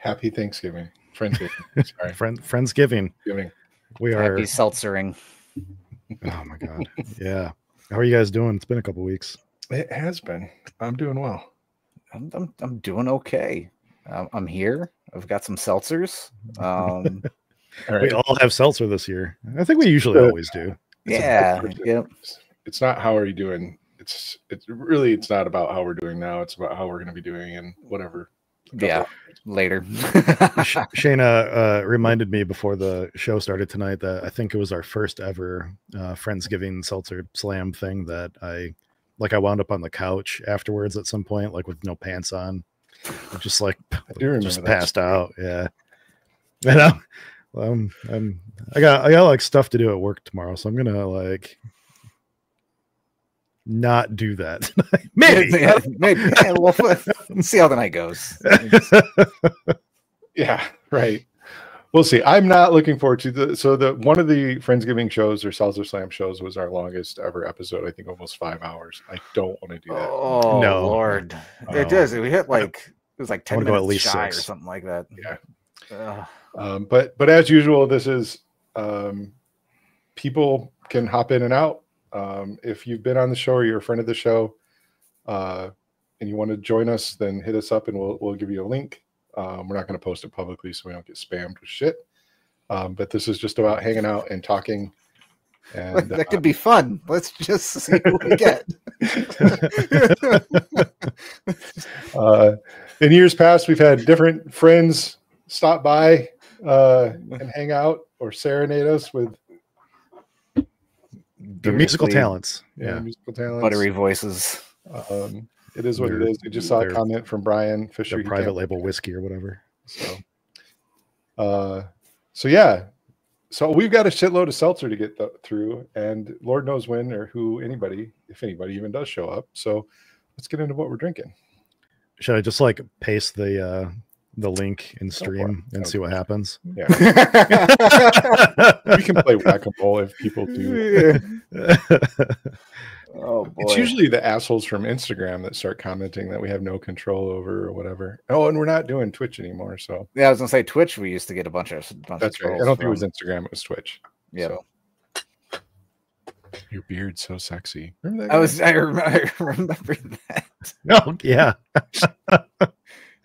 Happy Thanksgiving. Friendsgiving. Sorry. Friendsgiving. We are happy seltzering. Oh my God. Yeah. How are you guys doing? It's been a couple weeks. It has been. I'm doing well. I'm doing okay. I'm here. I've got some seltzers. All right. We all have seltzer this year. I think we usually always do. Yeah. It's not how are you doing. It's not about how we're doing now. It's about how we're going to be doing and whatever. Yeah. Later. Shayna reminded me before the show started tonight that I think it was our first ever Friendsgiving Seltzer Slam thing that I wound up on the couch afterwards at some point, like with no pants on. Just passed out. Yeah. I know. I got like stuff to do at work tomorrow, so I'm gonna not do that. Maybe. Yeah, well, let's see how the night goes. Yeah, right. We'll see. I'm not looking forward to one of the Friendsgiving shows or Seltzer Slam shows was our longest ever episode. I think almost 5 hours. I don't want to do that. Oh no, Lord. It does. We hit it was like 10 minutes at least shy 6. Or something like that. Yeah. But as usual, this is people can hop in and out. If you've been on the show or you're a friend of the show and you want to join us, then hit us up and we'll give you a link. We're not going to post it publicly so we don't get spammed with shit. But this is just about hanging out and talking. And that could be fun. Let's just see what we get. In years past, we've had different friends stop by and hang out or serenade us with the musical talents. Yeah, musical talents. Buttery voices. It is what it is. We just saw a comment from Brian Fisher. Private label whiskey or whatever. So yeah. So we've got a shitload of seltzer to get through, and Lord knows when or who if anybody even does show up. So let's get into what we're drinking. Should I just paste the link in stream and see what happens? Yeah. We can play whack-a-mole if people do. Oh boy. It's usually the assholes from Instagram that start commenting that we have no control over or whatever. Oh, and we're not doing Twitch anymore. So yeah, I was gonna say Twitch. We used to get a bunch of. That's right. I don't think it was Instagram. It was Twitch. Yeah. So. Your beard's so sexy. Remember that? I remember that. Oh yeah.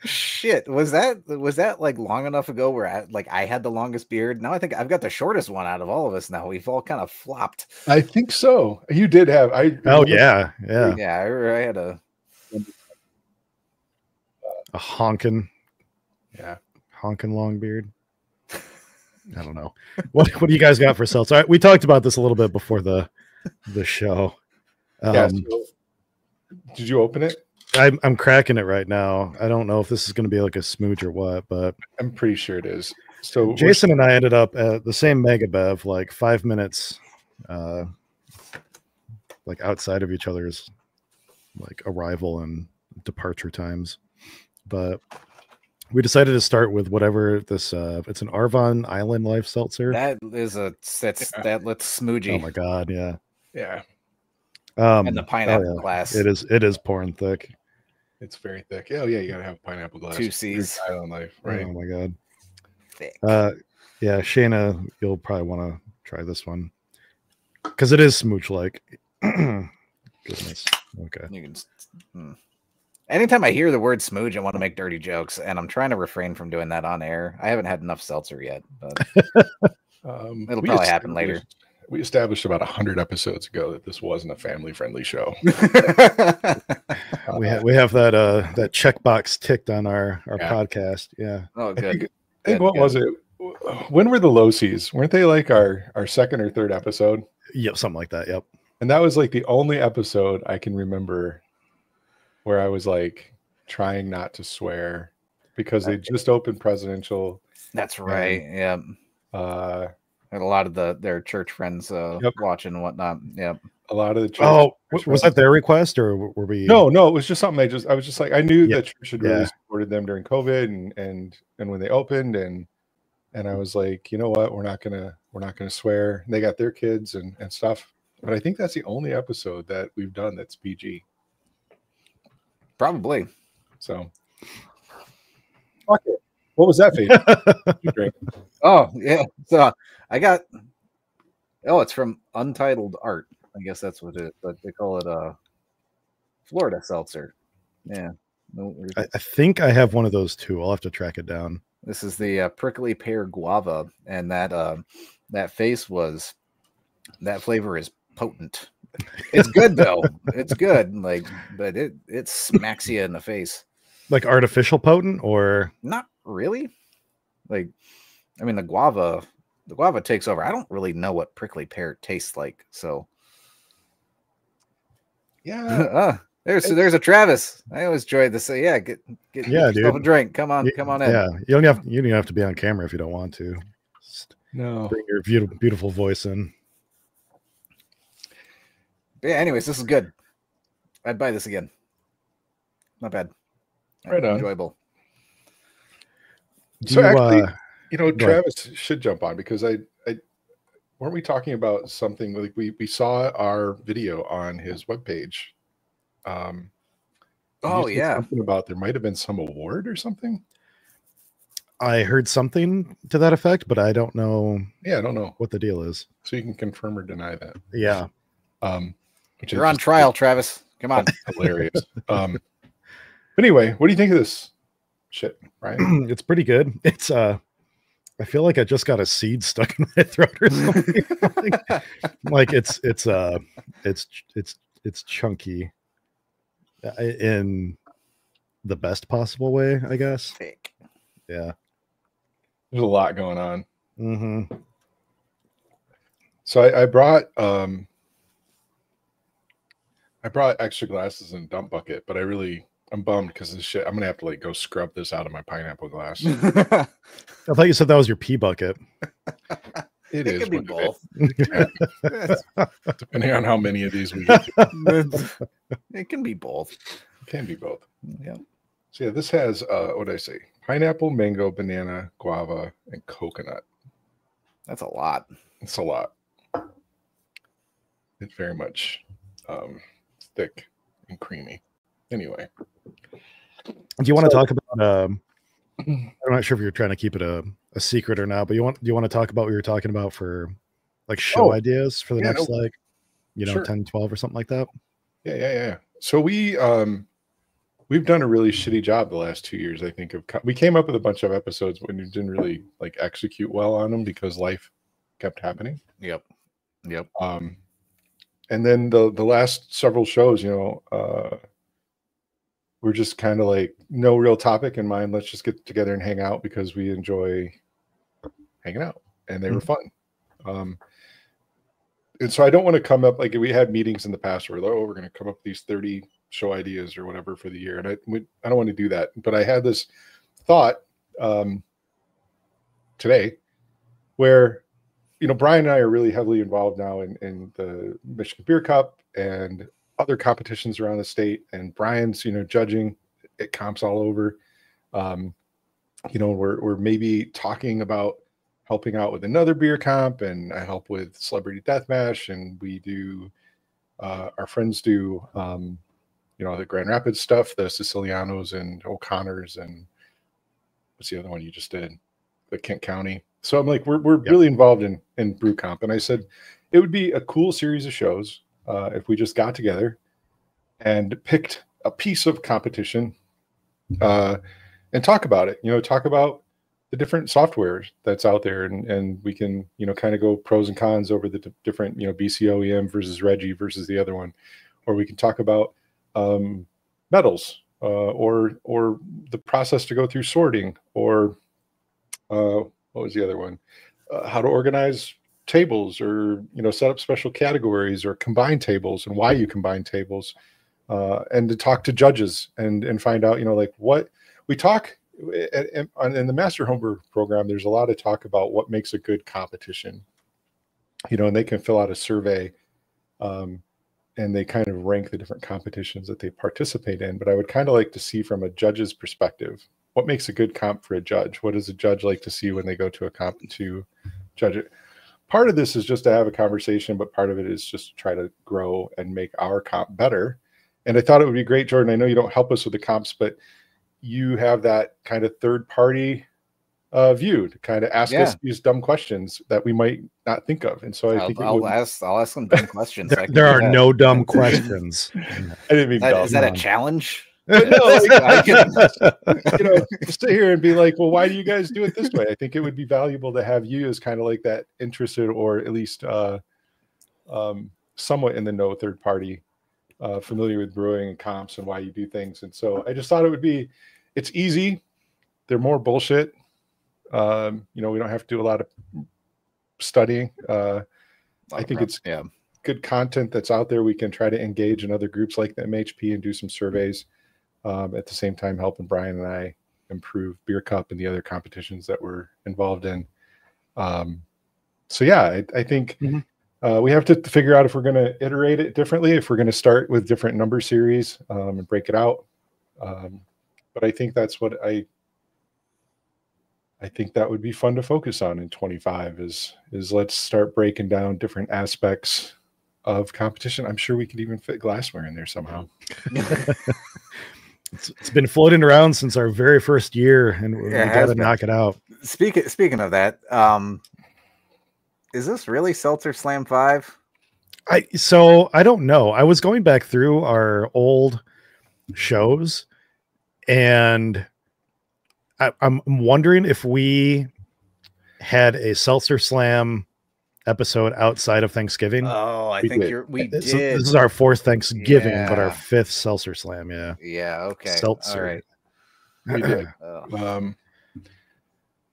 Shit, was that long enough ago where I had the longest beard? Now I think I've got the shortest one out of all of us. Now we've all kind of flopped. I think so. You did have. Yeah. I had a honking. Yeah, honking long beard. I don't know. What do you guys got for seltzer? We talked about this a little bit before the show. Did you open it? I'm cracking it right now. I don't know if this is going to be like a smooch or what, but I'm pretty sure it is. So Jason and I ended up at the same Mega Bev, 5 minutes, outside of each other's arrival and departure times. But we decided to start with whatever this. It's an Arvon Island Life Seltzer. That looks smoogy. Oh my God! Yeah. Yeah. And the pineapple glass. It is pouring thick. It's very thick. Oh yeah, you gotta have a pineapple glass. 2 C's. Island Life, right? Oh my God. Thick. Yeah, Shayna, you'll probably want to try this one because it is smooch-like. Goodness. Okay. You can. Anytime I hear the word smooch, I want to make dirty jokes, and I'm trying to refrain from doing that on air. I haven't had enough seltzer yet, but it'll probably happen later. We established about 100 episodes ago that this wasn't a family-friendly show. We have that checkbox ticked on our podcast. Yeah. Oh, good. I think what was it? When were the Losies? Weren't they our second or third episode? Yep, something like that. Yep. And that was the only episode I can remember where I was trying not to swear because they just opened presidential. That's right. Yeah. And a lot of their church friends watching and whatnot. Yep. A lot of the church. Oh, was that their request or were we? No, it was just something I was just I knew that church had really supported them during COVID and when they opened and I was you know what, we're not gonna swear. And they got their kids and stuff. But I think that's the only episode that we've done that's PG. Probably. So okay. What was that, Faith? You drink. Oh, yeah. So I got, it's from Untitled Art. I guess that's what but they call it Florida Seltzer. Yeah. I think I have one of those too. I'll have to track it down. This is the prickly pear guava, and that face was, that flavor is potent. It's good though. It's good. Like, but it smacks you in the face. Like artificial potent, or not really? Like, I mean, the guava takes over. I don't really know what prickly pear tastes like. So yeah. There's a Travis. I always enjoyed this. Yeah, get yourself a drink. Come on in. Yeah, you don't even have to be on camera if you don't want to. Just bring your beautiful voice in. Yeah. Anyways, this is good. I'd buy this again. Not bad. Right on. Enjoyable. So actually, Travis should jump on, because I weren't we talking about something like we saw our video on his webpage. Something about there might have been some award or something. I heard something to that effect, but I don't know. Yeah, I don't know what the deal is. So you can confirm or deny that. Yeah. You're on trial, Travis. Come on. Hilarious. Anyway, what do you think of this shit, Ryan? It's pretty good. It's I feel like I just got a seed stuck in my throat or something. Like it's chunky in the best possible way, I guess. Thick. Yeah. There's a lot going on. Mm-hmm. So I brought extra glasses and dump bucket, but I'm bummed because this shit, I'm gonna have to go scrub this out of my pineapple glass. I thought you said that was your pee bucket. It is. It can be both. Depending on how many of these we get. It can be both. It can be both. Yeah. So yeah, this has what did I say? Pineapple, mango, banana, guava, and coconut. That's a lot. It's a lot. It's very much thick and creamy. Anyway, do you want to talk about? I'm not sure if you're trying to keep it a secret or not, but do you want to talk about what you're talking about for show ideas for the next 10, 12 or something like that? Yeah. So we've done a really shitty job the last 2 years. I think we came up with a bunch of episodes, but we didn't really execute well on them because life kept happening. Yep. And then the last several shows, we're just kind of no real topic in mind. Let's just get together and hang out because we enjoy hanging out, and they were fun. And so I don't want to come up we had meetings in the past where we're going to come up with these 30 show ideas or whatever for the year, and I don't want to do that. But I had this thought today where Brian and I are really heavily involved now in the Michigan Beer Cup and other competitions around the state, and Brian's judging at comps all over. We're maybe talking about helping out with another beer comp, and I help with Celebrity Deathmatch, and we do our friends do the Grand Rapids stuff, the Sicilianos and O'Connors, and what's the other one you just did, the Kent County. So I'm we're really involved in brew comp, and I said it would be a cool series of shows if we just got together and picked a piece of competition and talk about it. Talk about the different softwares that's out there, and we can kind of go pros and cons over the different BC OEM versus Reggie versus the other one, or we can talk about metals or the process to go through sorting, or what was the other one? How to organize tables, or set up special categories, or combine tables, and why you combine tables, and to talk to judges and find out what we talk in the Master Homebrew program. There's a lot of talk about what makes a good competition, and they can fill out a survey, and they kind of rank the different competitions that they participate in. But I would kind of like to see from a judge's perspective, what makes a good comp for a judge? What does a judge like to see when they go to a comp to judge it? Part of this is just to have a conversation, but part of it is just to try to grow and make our comp better. And I thought it would be great, Jordan. I know you don't help us with the comps, but you have that kind of third party view to kind of ask us these dumb questions that we might not think of. And so I think I'll ask some dumb questions. There are no dumb questions. I didn't mean dumb. Is that a challenge? But no, like, I can, sit here and be like, well, why do you guys do it this way? I think it would be valuable to have you as kind of like that interested, or at least somewhat in the know third party, familiar with brewing and comps and why you do things. And so I just thought it's easy. They're more bullshit. We don't have to do a lot of studying. I think it's good content that's out there. We can try to engage in other groups like the MHP and do some surveys. At the same time, helping Brian and I improve Beer Cup and the other competitions that we're involved in. I think we have to figure out if we're going to iterate it differently, if we're going to start with different number series and break it out. But I think that's what I think that would be fun to focus on in 25 is let's start breaking down different aspects of competition. I'm sure we could even fit glassware in there somehow. It's been floating around since our very first year, and we got to knock it out. Speaking of that, is this really Seltzer Slam 5? So I don't know. I was going back through our old shows, and I'm wondering if we had a Seltzer Slam episode outside of Thanksgiving. Oh, I think we did. So this is our fourth Thanksgiving, but our fifth Seltzer Slam. Yeah. Okay. Seltzer. All right. We did.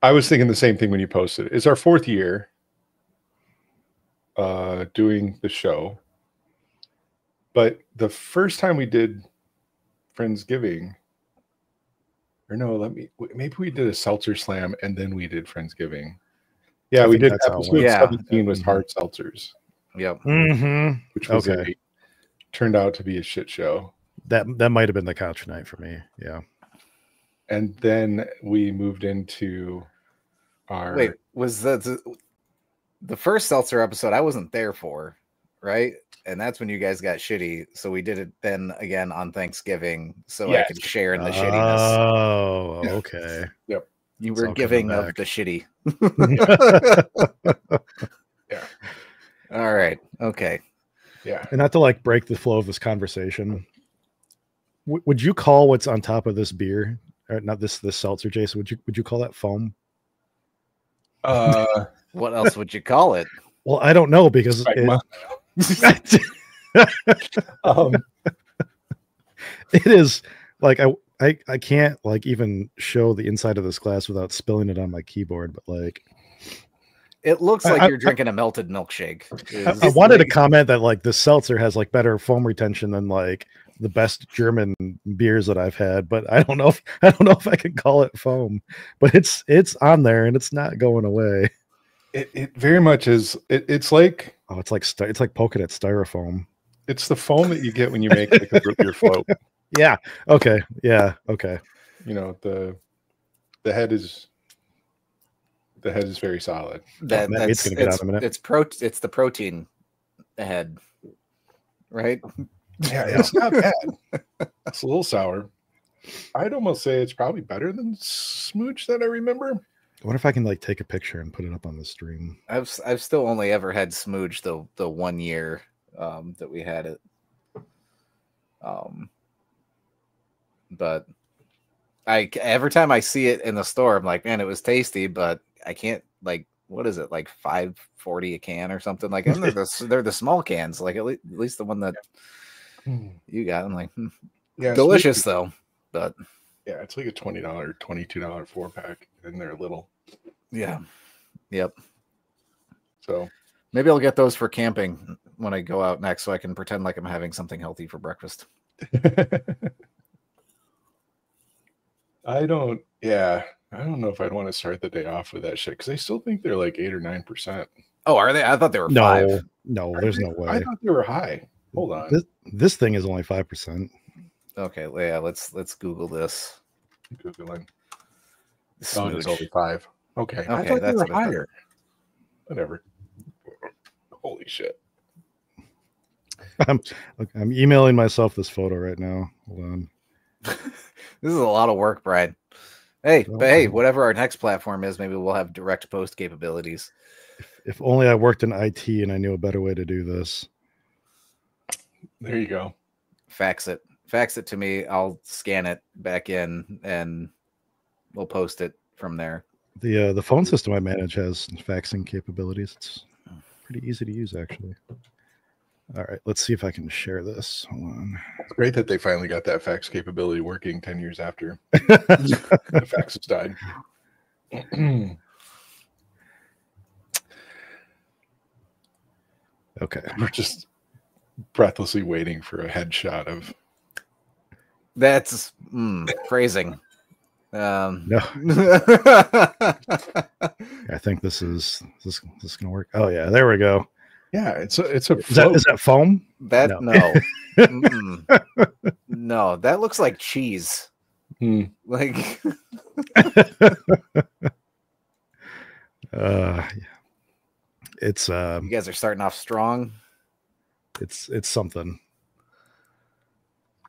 I was thinking the same thing when you posted it. It's our fourth year doing the show, but the first time we did Friendsgiving, or no, maybe we did a Seltzer Slam and then we did Friendsgiving. Yeah, we did. Episode 17 was hard seltzers. Yep. Which was turned out to be a shit show. That might have been the couch night for me. Yeah. And then we moved into our. Wait, was the first seltzer episode I wasn't there for, right? And that's when you guys got shitty. So we did it then again on Thanksgiving, so I could share in the shittiness. Oh, okay. Yep. You were giving of the shitty. Yeah. All right. Okay. Yeah. And not to break the flow of this conversation, would you call what's on top of this beer, or not this seltzer, Jason? Would you call that foam? What else would you call it? Well, I don't know because it is I can't even show the inside of this glass without spilling it on my keyboard, but it looks like you're drinking a melted milkshake. I wanted to comment that this seltzer has better foam retention than the best German beers that I've had, but I don't know if I can call it foam, but it's on there and it's not going away. It very much is. It's like it's like poking at styrofoam. It's the foam that you get when you make a root beer float. Yeah. Okay. Yeah. Okay. The head is very solid. That's going to get out in a minute. It's the protein head, right? Yeah, it's not bad. It's a little sour. I'd almost say it's probably better than Smooch that I remember. I wonder if I can take a picture and put it up on the stream. I've still only ever had Smooch the 1 year that we had it. But every time I see it in the store, I'm like, man, it was tasty, but I can't what is it, $5.40 a can or something? They're the small cans, at least the one that you got. I'm like, yeah, delicious though. But yeah, it's like a $20, $22 4-pack, and they're little. Yeah. Yep. So maybe I'll get those for camping when I go out next, so I can pretend like I'm having something healthy for breakfast. I don't know if I'd want to start the day off with that shit, because I still think they're 8 or 9%. Oh, are they? I thought they were 5. No, there's no way. I thought they were high. Hold on. This thing is only 5%. Okay, yeah, let's Google this. Googling. It's only 5. Okay, I Okay, thought they that's were higher. Whatever. Holy shit. I'm emailing myself this photo right now. Hold on. This is a lot of work, Brian. Hey, Well, but hey, whatever our next platform is, maybe we'll have direct post capabilities. If only I worked in IT and I knew a better way to do this. There you go. Fax it to me. I'll scan it back in, and we'll post it from there. The phone system I manage has faxing capabilities. It's pretty easy to use, actually. All right, let's see if I can share this. Hold on. It's great that they finally got that fax capability working 10 years after the faxes died. Okay. We're just breathlessly waiting for a headshot of. That's phrasing. No, I think this is gonna work. Oh yeah, there we go. Yeah, it's a Is float. that foam? That No. no. No, that looks like cheese. Like It's you guys are starting off strong. it's something.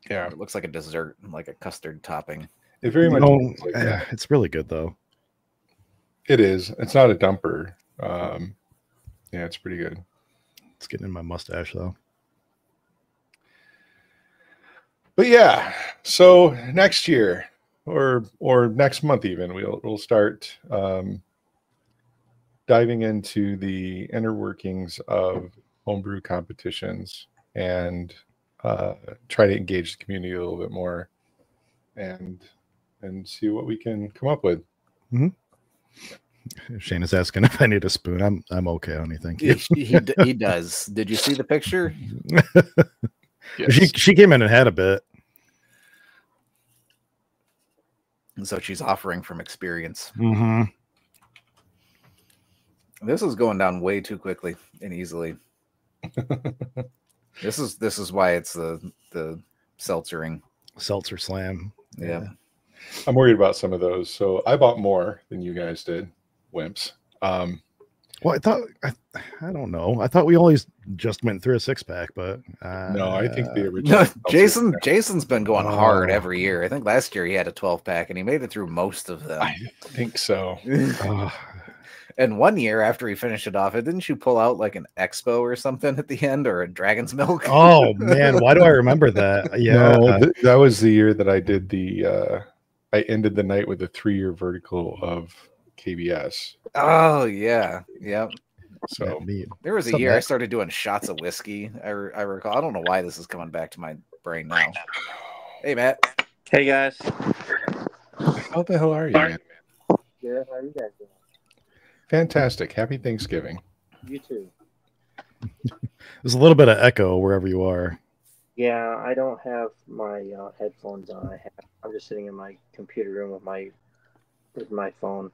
Yeah, It looks like a dessert, like a custard topping. it very much looks like that. It's really good though. It is. It's not a dumper. Yeah, it's pretty good. It's getting in my mustache though. But yeah, so next year or next month even we'll start diving into the inner workings of homebrew competitions and try to engage the community a little bit more and see what we can come up with. Shane is asking if I need a spoon. I'm okay, honey. Thank you. He does. Did you see the picture? Yes. She came in and had a bit. And so she's offering from experience. Mm-hmm. This is going down way too quickly and easily. This is why it's the seltzering. Seltzer slam. Yeah. I'm worried about some of those. So I bought more than you guys did, wimps. Well, I don't know. I thought we always just went through a 6-pack, but no, I think the original. No, Jason's been going hard every year. I think last year he had a 12-pack and he made it through most of them. I think so. And one year after he finished it off, didn't you pull out like an Expo or something at the end, or a Dragon's Milk? Oh man, why do I remember that? Yeah, no, that was the year that I did I ended the night with a 3-year vertical of KBS. Oh yeah, yep. So there was a year I started doing shots of whiskey. I recall. I don't know why this is coming back to my brain now. Hey Matt. Hey guys. How the hell are you, man? Good. How are you guys doing? Fantastic. Happy Thanksgiving. You too. There's a little bit of echo wherever you are. Yeah, I don't have my headphones on. I'm just sitting in my computer room with my phone.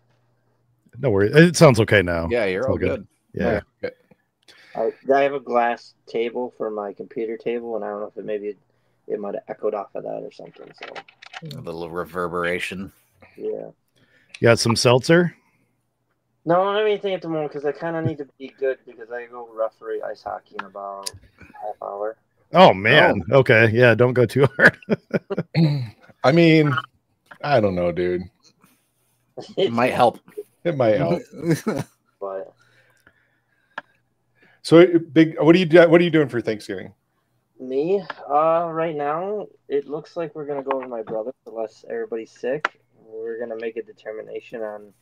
No worries. It sounds okay now. Yeah, you're all good. Yeah. I have a glass table for my computer table, and I don't know if it might have echoed off of that or something. So a little reverberation. Yeah. You got some seltzer? No, I don't have anything at the moment because I kind of need to be good because I go referee ice hockey in about a half hour. Oh man. Oh. Okay. Yeah. Don't go too hard. I mean, I don't know, dude. It might help. It might help. But so big. What are you doing for Thanksgiving? Me, right now it looks like we're gonna go with my brother unless everybody's sick. We're gonna make a determination on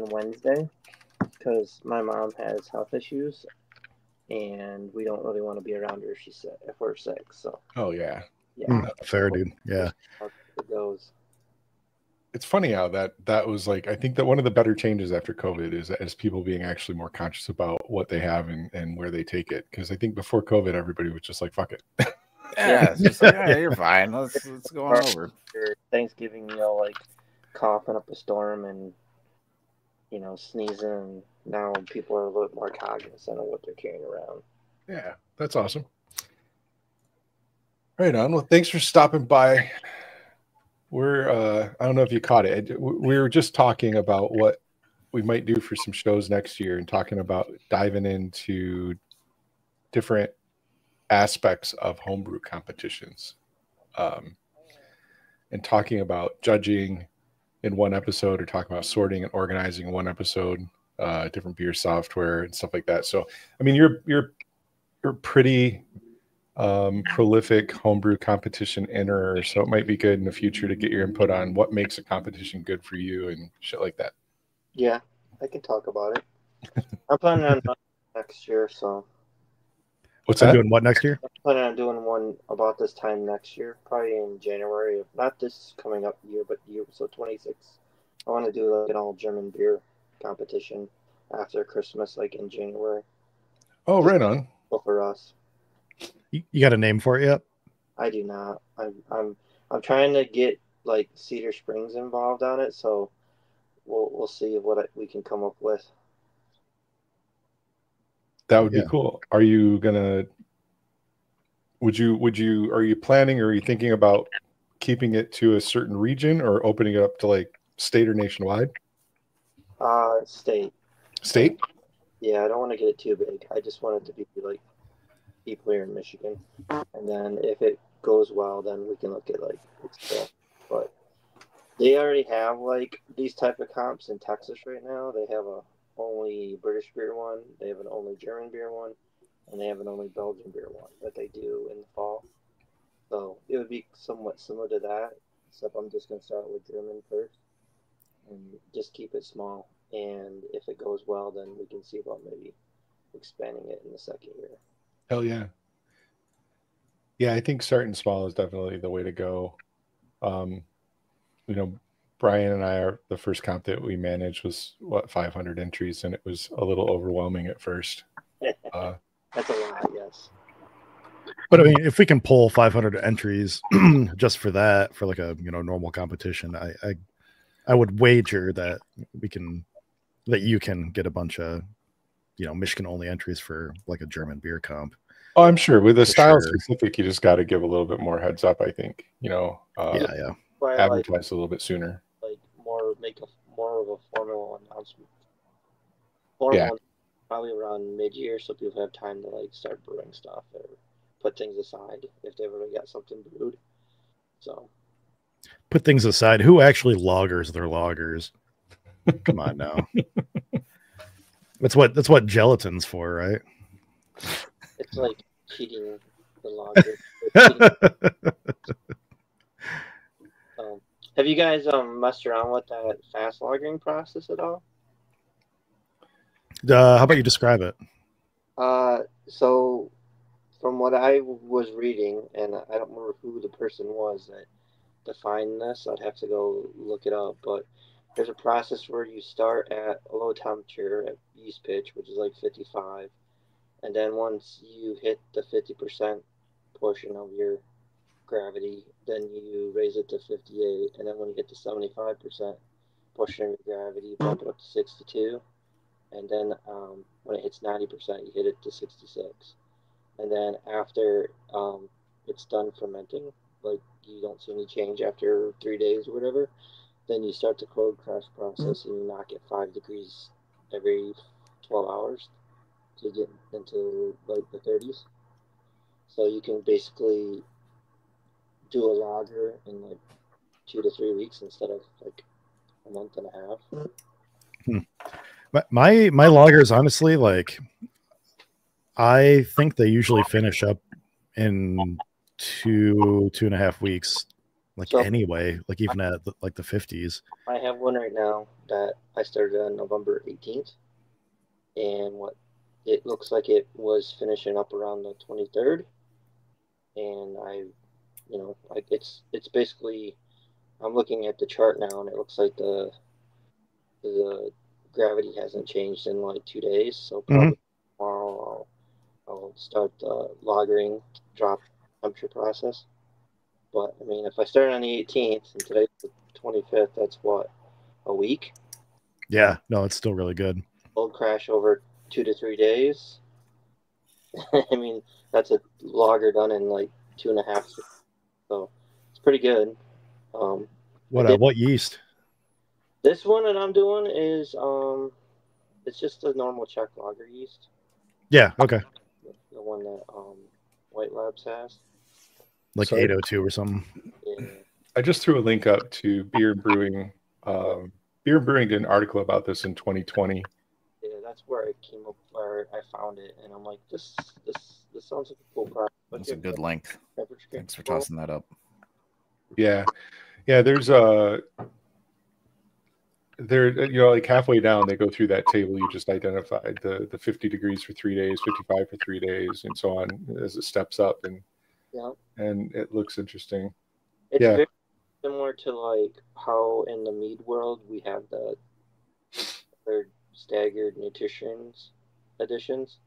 Wednesday because my mom has health issues and we don't really want to be around her if we're sick. So oh yeah, fair, dude. Yeah, it goes. It's funny how that was like, I think that one of the better changes after COVID is people being actually more conscious about what they have and where they take it. Because I think before COVID, everybody was just like, fuck it. Yeah, it's just like, yeah, you're fine. Let's go on over. Thanksgiving meal, like coughing up a storm and sneezing. And now people are a little more cognizant of what they're carrying around. Yeah, that's awesome. Right on. Well, thanks for stopping by. We're I don't know if you caught it. We were just talking about what we might do for some shows next year and talking about diving into different aspects of homebrew competitions, and talking about judging, in one episode, or talking about sorting and organizing in one episode, different beer software and stuff like that. So, I mean, you're pretty prolific homebrew competition enterer, so it might be good in the future to get your input on what makes a competition good for you and shit like that. Yeah, I can talk about it. I'm planning on next year, so. What's I'm that? doing what next year? I'm planning on doing one about this time next year, probably in January. Not this coming up year, but year so 26. I want to do like an all German beer competition after Christmas, like in January. Oh, right on. For us. You got a name for it yet? I do not. I'm trying to get like Cedar Springs involved on it, so we'll see what we can come up with. That would be cool. Are you gonna? Are you planning, or are you thinking about keeping it to a certain region or opening it up to like state or nationwide? State. State? Yeah, I don't want to get it too big. I just want it to be like people here in Michigan, and then if it goes well, then we can look at like expand. But they already have like these type of comps in Texas right now. They have a only British beer one, they have an only German beer one, and they have an only Belgian beer one that they do in the fall. So it would be somewhat similar to that, except I'm just going to start with German first and just keep it small. And if it goes well, then we can see about maybe expanding it in the second year. Hell yeah. Yeah, I think starting small is definitely the way to go. Brian and I, the first comp that we managed was 500 entries, and it was a little overwhelming at first. That's a lot, yes. But I mean, if we can pull 500 entries just for that, for like a normal competition, I would wager that you can get a bunch of Michigan only entries for like a German beer comp. Oh, I'm sure with the style specific, you just got to give a little bit more heads up. I think advertise a little bit sooner. Like make more of a formal announcement. Probably around mid-year, so people have time to like start brewing stuff or put things aside if they've already got something brewed. So put things aside. Who actually loggers their loggers? Come on now. That's what gelatin's for, right? It's like cheating the logger. Have you guys messed around with that fast loggering process at all? How about you describe it? So from what I was reading, and I don't remember who the person was that defined this, I'd have to go look it up, but there's a process where you start at a low temperature at yeast pitch, which is like 55, and then once you hit the 50% portion of your gravity, then you raise it to 58, and then when you get to 75% portion of your gravity, you bump it up to 62, and then when it hits 90%, you hit it to 66. And then after it's done fermenting, like you don't see any change after 3 days or whatever, then you start the cold crash process and you knock it 5 degrees every 12 hours to get into like the 30s. So you can basically do a lager in like 2 to 3 weeks instead of like a month and a half. My lagers, honestly, like I think they usually finish up in 2.5 weeks. Like so, anyway, like even at like the 50s. I have one right now that I started on November 18th, and what it looks like it was finishing up around the 23rd, and it's basically, I'm looking at the chart now, and it looks like the gravity hasn't changed in like 2 days, so probably tomorrow I'll start the lagering drop temperature process. But I mean, if I start on the 18th and today's the 25th, that's what, a week? Yeah, no, it's still really good. Cold crash over 2 to 3 days. I mean, that's a lager done in like 2.5. So it's pretty good. What yeast? This one that I'm doing is it's just a normal Czech lager yeast. Yeah. Okay. The one that White Labs has. Like 802 or something. Yeah. I just threw a link up to Beer Brewing Beer and Brewing did an article about this in 2020. Yeah, that's where I came up, where I found it, and I'm like, this sounds like a cool product. That's a good link. Thanks for tossing that up. Yeah, there's like halfway down they go through that table you just identified, the 50 degrees for 3 days, 55 for 3 days, and so on as it steps up, and it looks interesting. It's very similar to like how in the mead world we have the staggered nutritions additions,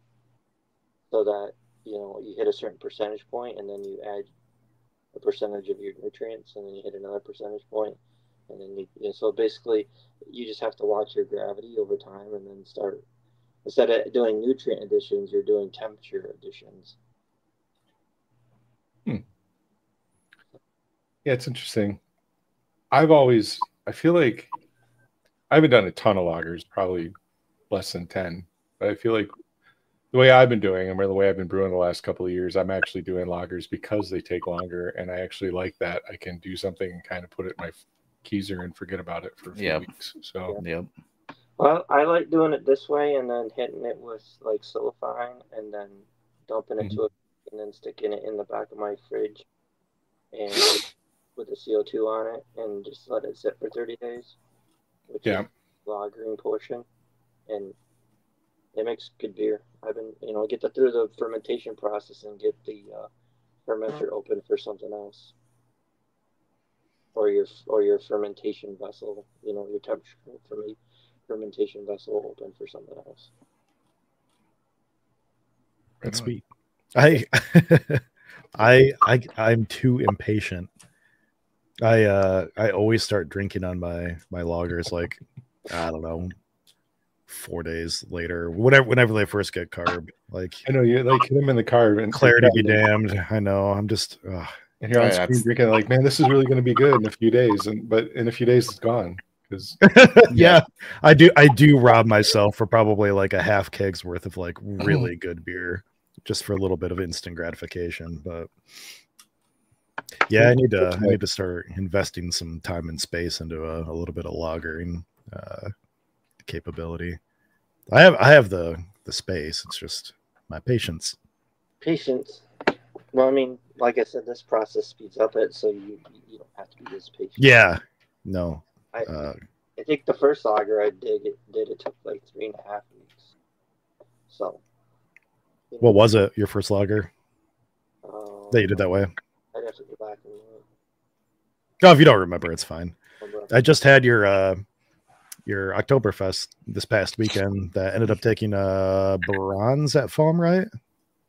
so that you hit a certain percentage point and then you add a percentage of your nutrients, and then you hit another percentage point, and then so basically you just have to watch your gravity over time, and then start, instead of doing nutrient additions, you're doing temperature additions. Yeah, it's interesting. I feel like I haven't done a ton of lagers, probably less than 10, but I feel like the way I've been doing them, or the way I've been brewing the last couple of years, I'm actually doing lagers because they take longer, and I actually like that. I can do something and kind of put it in my keezer and forget about it for a few weeks. So well, I like doing it this way, and then hitting it with like silifine, and then dumping it to it, and then sticking it in the back of my fridge, and with the CO2 on it, and just let it sit for 30 days, which is the lagering portion, and it makes good beer. I've been, get through the fermentation process and get the fermenter open for something else, or your fermentation vessel, your temperature fermentation vessel open for something else. That's sweet. I'm too impatient. I always start drinking on my lagers like, I don't know, 4 days later, whenever they first get carb. Like, I know you like hit them in the carb, and clarity be damned. I know. I'm just and you're on screen drinking like, man, this is really going to be good in a few days, but in a few days it's gone. Because I do rob myself for probably like a half keg's worth of like really good beer just for a little bit of instant gratification. But yeah, I need to start investing some time and space into a little bit of lagering capability. I have the space. It's just my patience. Well, I mean, like I said, this process speeds up it, so you don't have to be this patient. Yeah. No. I think the first lager I did it took like 3.5 weeks. So. What was it? Your first lager that you did that way? I'd have to go back and look. Oh, if you don't remember, it's fine. I just had your Oktoberfest this past weekend that ended up taking bronze at Foam, right?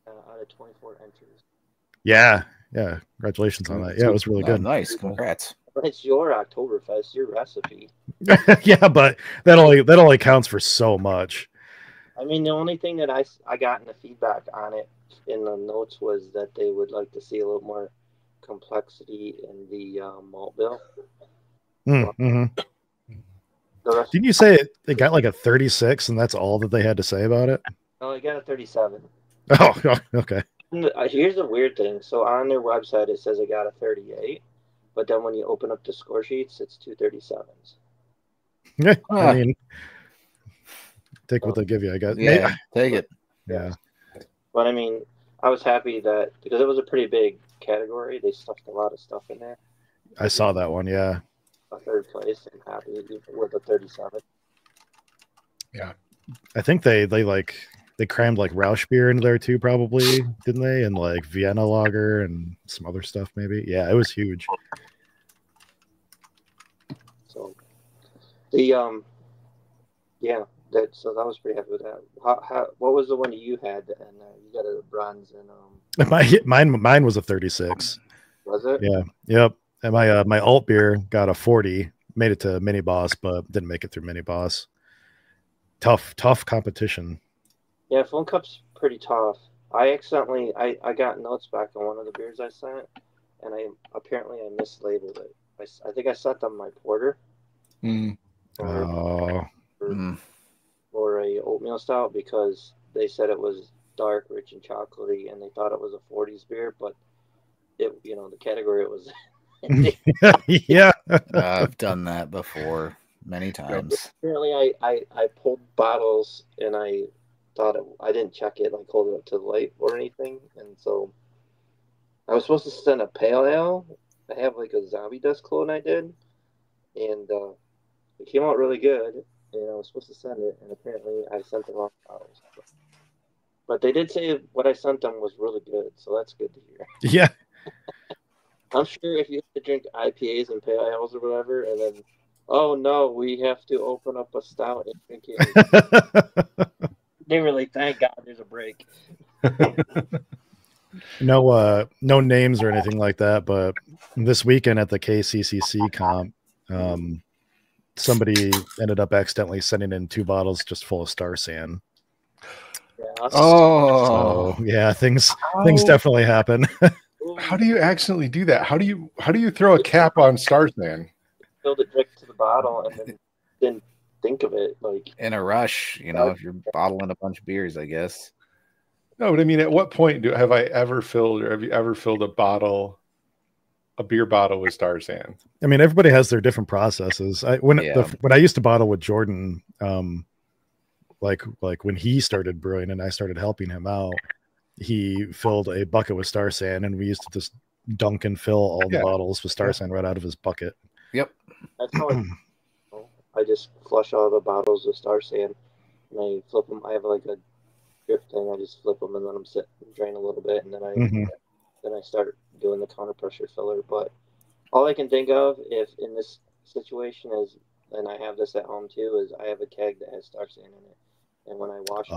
Out of 24 entries. Yeah. Congratulations on that. Yeah, it was really good. Nice, congrats. It's your Oktoberfest, your recipe. Yeah, but that only counts for so much. I mean, the only thing that I got in the feedback on it in the notes was that they would like to see a little more complexity in the malt bill. Mm-hmm. Didn't you say they got like a 36 and that's all that they had to say about it? No, they got a 37. Oh, okay. Here's the weird thing. So on their website, it says it got a 38, but then when you open up the score sheets, it's 2 37s. Yeah, I mean, take what they give you, I guess. Yeah, take it. Yeah. But I mean, I was happy that because it was a pretty big category, they stuffed a lot of stuff in there. I saw that one, yeah. A third place, I'm happy with a 37. Yeah. I think they crammed like Rausch beer into there too, probably, didn't they? And like Vienna lager and some other stuff, maybe. Yeah, it was huge. So the so I was pretty happy with that. What was the one you had? And you got a bronze and mine was a 36. Was it? Yeah. Yep. And my alt beer got a 40. Made it to mini boss, but didn't make it through mini boss. Tough competition. Yeah, Phone Cup's pretty tough. I got notes back on one of the beers I sent, and I mislabeled it. I think I sent them my porter. Or a oatmeal stout because they said it was dark, rich, and chocolatey, and they thought it was a 40s beer, but the category it was Yeah. I've done that before many times. Apparently, I pulled bottles and I thought I didn't check it, like hold it up to the light or anything, and so I was supposed to send a pale ale. I have like a zombie dust clone I did, and it came out really good. And I was supposed to send it, and apparently I sent the wrong bottles. But they did say what I sent them was really good, so that's good to hear. Yeah. I'm sure if you have to drink IPAs and pale ales or whatever, and then, oh no, we have to open up a stout and drink it. They were like, thank God there's a break. No names or anything like that, but this weekend at the KCCC comp, somebody ended up accidentally sending in 2 bottles just full of Star San. Yeah. Oh, So yeah, things definitely happen. How do you accidentally do that? How do you throw a cap on Star San? Filled it direct to the bottle and then didn't think of it. Like in a rush, you know, if you're bottling a bunch of beers, I guess. No, but I mean, at what point have you ever filled a beer bottle with Star San? I mean, everybody has their different processes. When I used to bottle with Jordan, like when he started brewing and I started helping him out, he filled a bucket with Star San, and we used to just dunk and fill all the bottles with Star San right out of his bucket. Yep. That's how I just flush all the bottles with Star San, and I flip them. I have like a drip thing. I just flip them and let them sit and drain a little bit, and then I start doing the counter pressure filler. But all I can think of, if in this situation is, and I have this at home too, is I have a keg that has Star San in it, and when I wash it,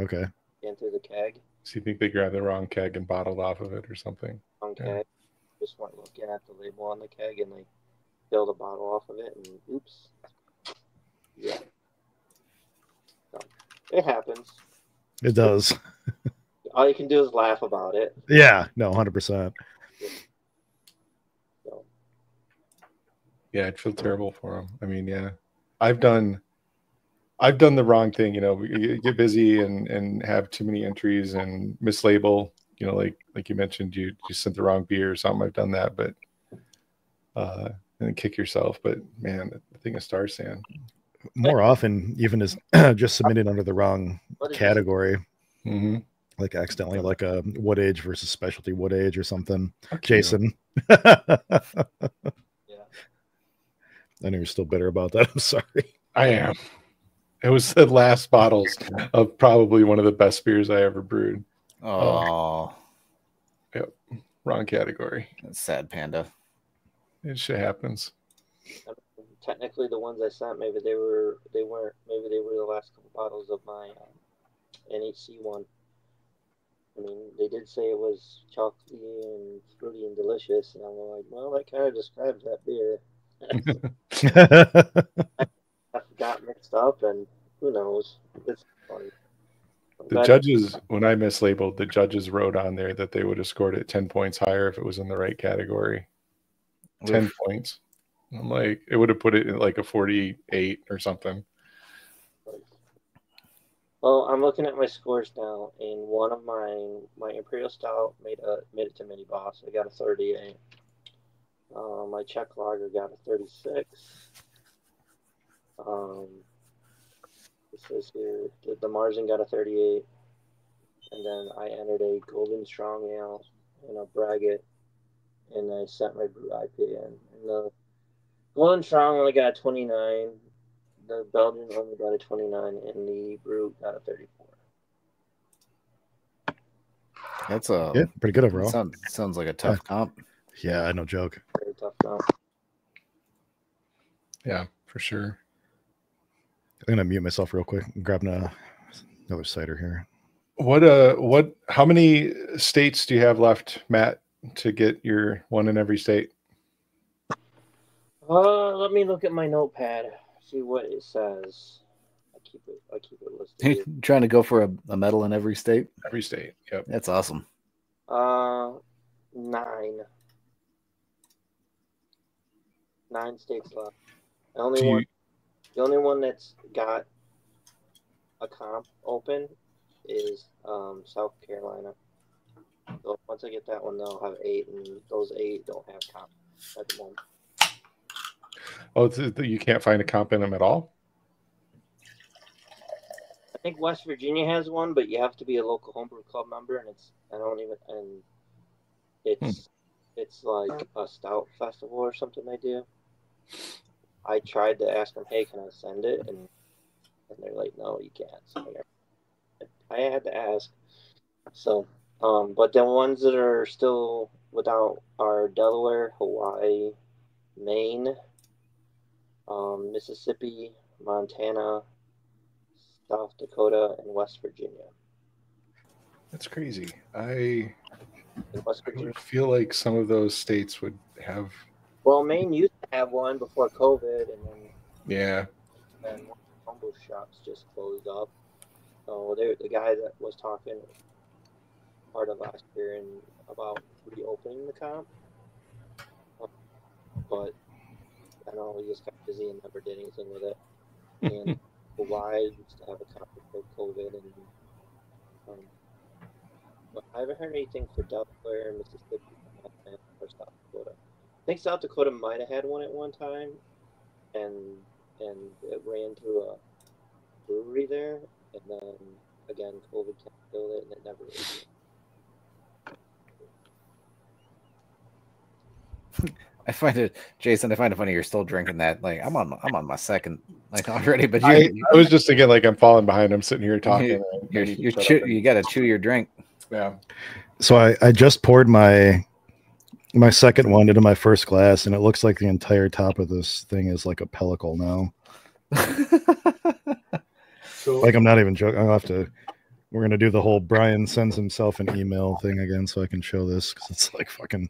okay, into the keg. So you think they grabbed the wrong keg and bottled off of it or something? Wrong keg. Just weren't looking at the label on the keg, and they filled a bottle off of it, and oops. Yeah. So, it happens. It does. All you can do is laugh about it. Yeah, no, 100%. So. Yeah, I'd feel terrible for them. I mean, yeah, I've done the wrong thing. You know, you get busy and have too many entries and mislabel. You know, like you mentioned, you sent the wrong beer or something. I've done that, but and then kick yourself. But man, the thing is Star San. More often, even is just submitting under the wrong category. Mm-hmm. Like accidentally, like a wood age versus specialty wood age or something. Okay. Jason. Yeah. I know you're still bitter about that. I'm sorry. I am. It was the last bottles of probably one of the best beers I ever brewed. Oh. Yep. Wrong category. That's sad, Panda. It shit happens. Technically, the ones I sent, maybe they weren't. Maybe they were the last couple bottles of my NHC one. I mean, they did say it was chocolatey and fruity and delicious, and I'm like, well, that kind of describes that beer. I got mixed up, and who knows? It's funny. The judges, when I mislabeled, the judges wrote on there that they would have scored it 10 points higher if it was in the right category. 10 points. I'm like, it would have put it in like a 48 or something. Well, I'm looking at my scores now, and one of my Imperial Stout made it to Mini Boss. I got a 38. My Czech Lager got a 36. It says here the Marzen got a 38, and then I entered a Golden Strong Ale and a Braggot, and I sent my Brew IPA in. And the Golden Strong only got a 29. The Belgian only got a 29, and the Brew got a 34. That's pretty good overall. Sounds like a tough comp. Yeah, no joke. Very tough comp. Yeah, for sure. I'm gonna mute myself real quick. I'm grabbing another cider here. How many states do you have left, Matt, to get your one in every state? Let me look at my notepad, see what it says. I keep it listed. Trying to go for a medal in every state? Every state, yep. That's awesome. 9. 9 states left. The only one that's got a comp open is South Carolina. So Once I get that one, they'll have 8, and those 8 don't have comp at the moment. Oh, you can't find a comp in them at all? I think West Virginia has one, but you have to be a local homebrew club member, and it's like a stout festival or something they do. I tried to ask them, hey, can I send it? And they're like, no, you can't. So I had to ask. So, but the ones that are still without are Delaware, Hawaii, Maine, Mississippi, Montana, South Dakota, and West Virginia. That's crazy. I West Virginia. would feel like some of those states would have. Well, Maine used to have one before COVID, and then one of the homebrew shops just closed up. So the guy that was talking part of last year and about reopening the comp, but I know he just got busy and never did anything with it. And Hawaii used to have a comp before COVID, and but I haven't heard anything for Delaware, Mississippi, or South Dakota. I think South Dakota might have had one at one time, and it ran through a brewery there, and then again COVID killed it, and it never really. I find it, Jason. I find it funny you're still drinking that. Like I'm on my second like already, but I was just thinking like I'm falling behind. I'm sitting here talking. You got to chew your drink. Yeah. So I just poured my second one into my first glass, and it looks like the entire top of this thing is like a pellicle now. So like I'm not even joking. I'll have to. We're gonna do the whole Brian sends himself an email thing again, so I can show this because it's like fucking.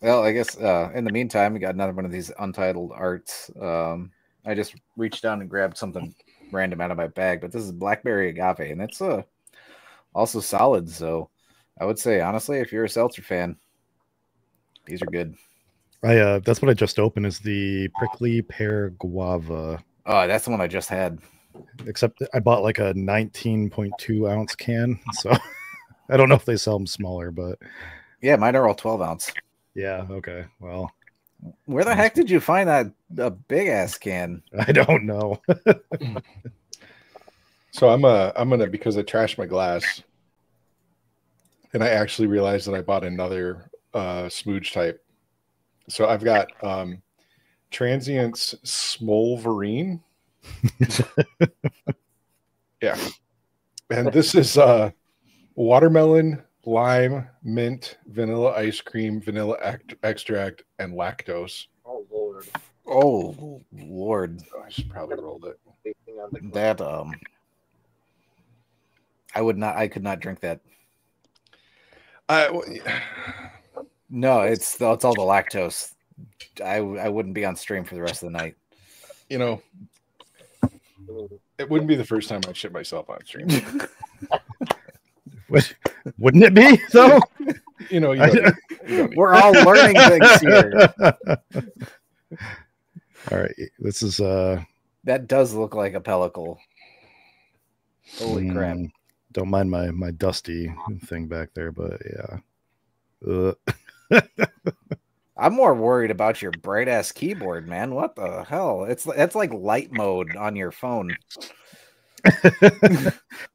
Well, I guess in the meantime, we got another one of these untitled arts. I just reached down and grabbed something random out of my bag, but this is Blackberry Agave, and it's also solid. So I would say, honestly, if you're a seltzer fan, these are good. That's what I just opened is the prickly pear guava. Oh, that's the one I just had. Except I bought like a 19.2 ounce can, so I don't know if they sell them smaller, but yeah, mine are all 12 ounce. Yeah. Okay. Well, where the heck did you find a big ass can? I don't know. So I'm gonna, because I trashed my glass, and I actually realized that I bought another smooge type. So I've got Transient's Smolverine. Yeah, and this is watermelon, lime, mint, vanilla ice cream, vanilla extract, and lactose. Oh Lord! Oh Lord! I should probably rolled it. That I could not drink that. No, it's all the lactose. I wouldn't be on stream for the rest of the night. You know, it wouldn't be the first time I'd shit myself on stream. Wouldn't it be though? You know, we're all learning things here. All right, this is that does look like a pellicle. Holy crap! Don't mind my dusty thing back there, but yeah. I'm more worried about your bright ass keyboard, man. What the hell? It's like light mode on your phone.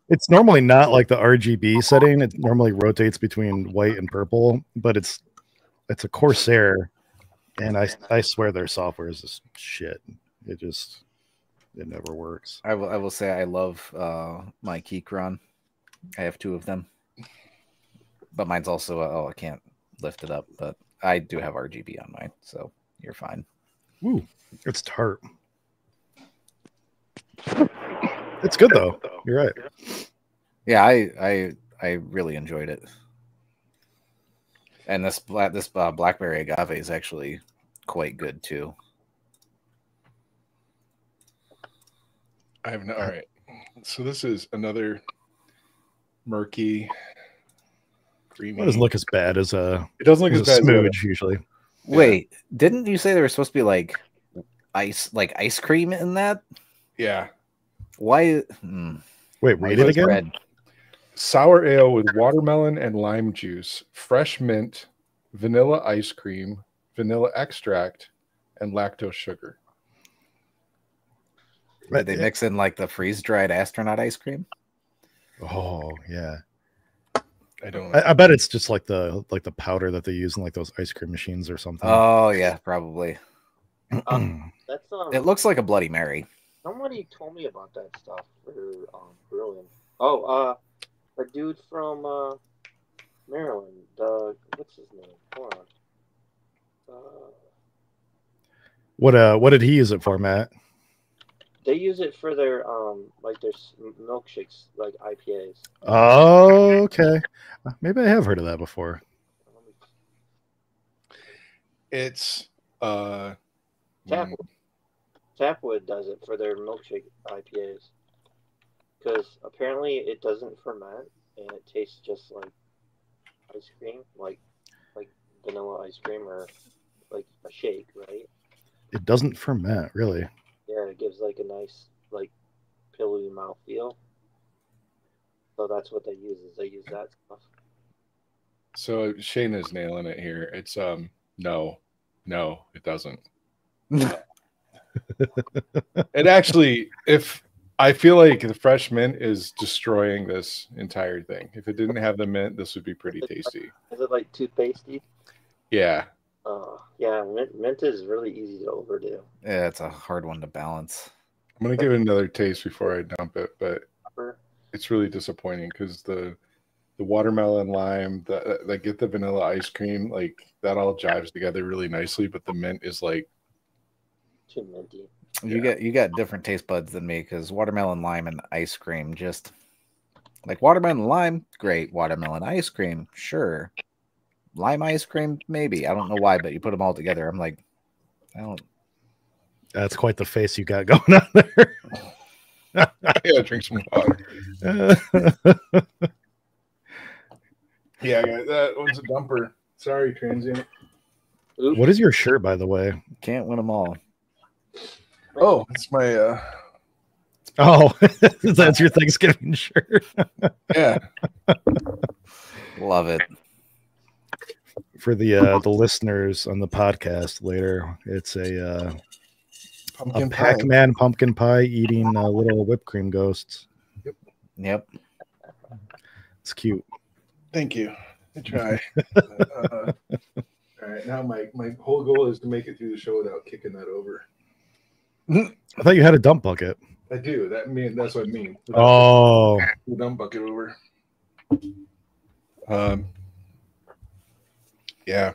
It's normally not like the RGB setting. It normally rotates between white and purple, but it's a Corsair, and I swear their software is just shit. It never works. I will say I love my Keychron. I have 2 of them, but mine's also I can't lift it up, but I do have RGB on mine, so you're fine. Ooh, it's tart. It's good though. You're right. Yeah, I really enjoyed it, and this Blackberry Agave is actually quite good too. All right. So this is another murky, creamy. It doesn't look as bad as it doesn't look as bad smooge usually. Wait, didn't you say there was supposed to be like ice cream in that? Yeah. Why? Wait, read it again. Red. sour ale with watermelon and lime juice, fresh mint, vanilla ice cream, vanilla extract, and lactose sugar. Did they mix in like the freeze-dried astronaut ice cream? Oh yeah. I don't know. I bet it's just like the powder that they use in like those ice cream machines or something. Oh yeah, probably. That's It looks like a Bloody Mary. Somebody told me about that stuff for brewing. Oh, a dude from Maryland. What's his name? Hold on. What did he use it for, Matt? They use it for their like their milkshakes, like IPAs. Oh, okay. Maybe I have heard of that before. It's Tapwood does it for their milkshake IPAs because apparently it doesn't ferment and it tastes just like ice cream, like vanilla ice cream or like a shake, right? It doesn't ferment, really. Yeah, it gives like a nice like pillowy mouthfeel. So that's what they use. Is they use that stuff. So Shane is nailing it here. It's no, it doesn't. It actually, if I feel like the fresh mint is destroying this entire thing. If it didn't have the mint, this would be pretty tasty. Is it like toothpastey? Yeah. Yeah, mint is really easy to overdo. Yeah, it's a hard one to balance. I'm gonna give it another taste before I dump it, but it's really disappointing because the watermelon, lime, that get the vanilla ice cream, like that all jives together really nicely, but the mint is like too minty. You got different taste buds than me because watermelon, lime, and ice cream just like watermelon, lime, great. Watermelon ice cream, sure. Lime ice cream, maybe. I don't know why, but you put them all together. I'm like, I don't. That's quite the face you got going on there. Yeah, drink some water. Yeah, that one's a dumper. Sorry, transient. What is your shirt, by the way? Can't win them all. Oh, it's my Oh, that's your Thanksgiving shirt. yeah. Love it. For the listeners on the podcast later, it's a Pac-Man pumpkin pie eating little whipped cream ghosts. Yep. It's cute. Thank you. I try. All right, now my whole goal is to make it through the show without kicking that over. I thought you had a dump bucket. I do. That's what I mean. Oh, the dump bucket over. Yeah.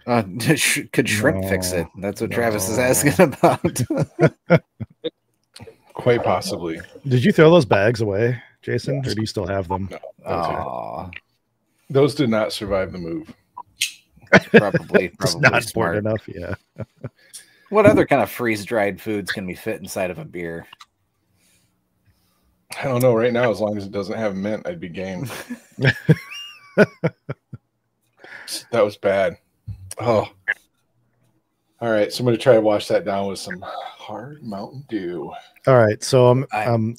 Could shrimp fix it? That's what Travis is asking about. Quite possibly. Did you throw those bags away, Jason, or do you still have them? No, those did not survive the move. Probably not smart enough. Yeah. What other kind of freeze-dried foods can be fit inside of a beer? I don't know. Right now, as long as it doesn't have mint, I'd be game. That was bad. Oh. All right. So I'm going to try to wash that down with some hard Mountain Dew. All right. So I'm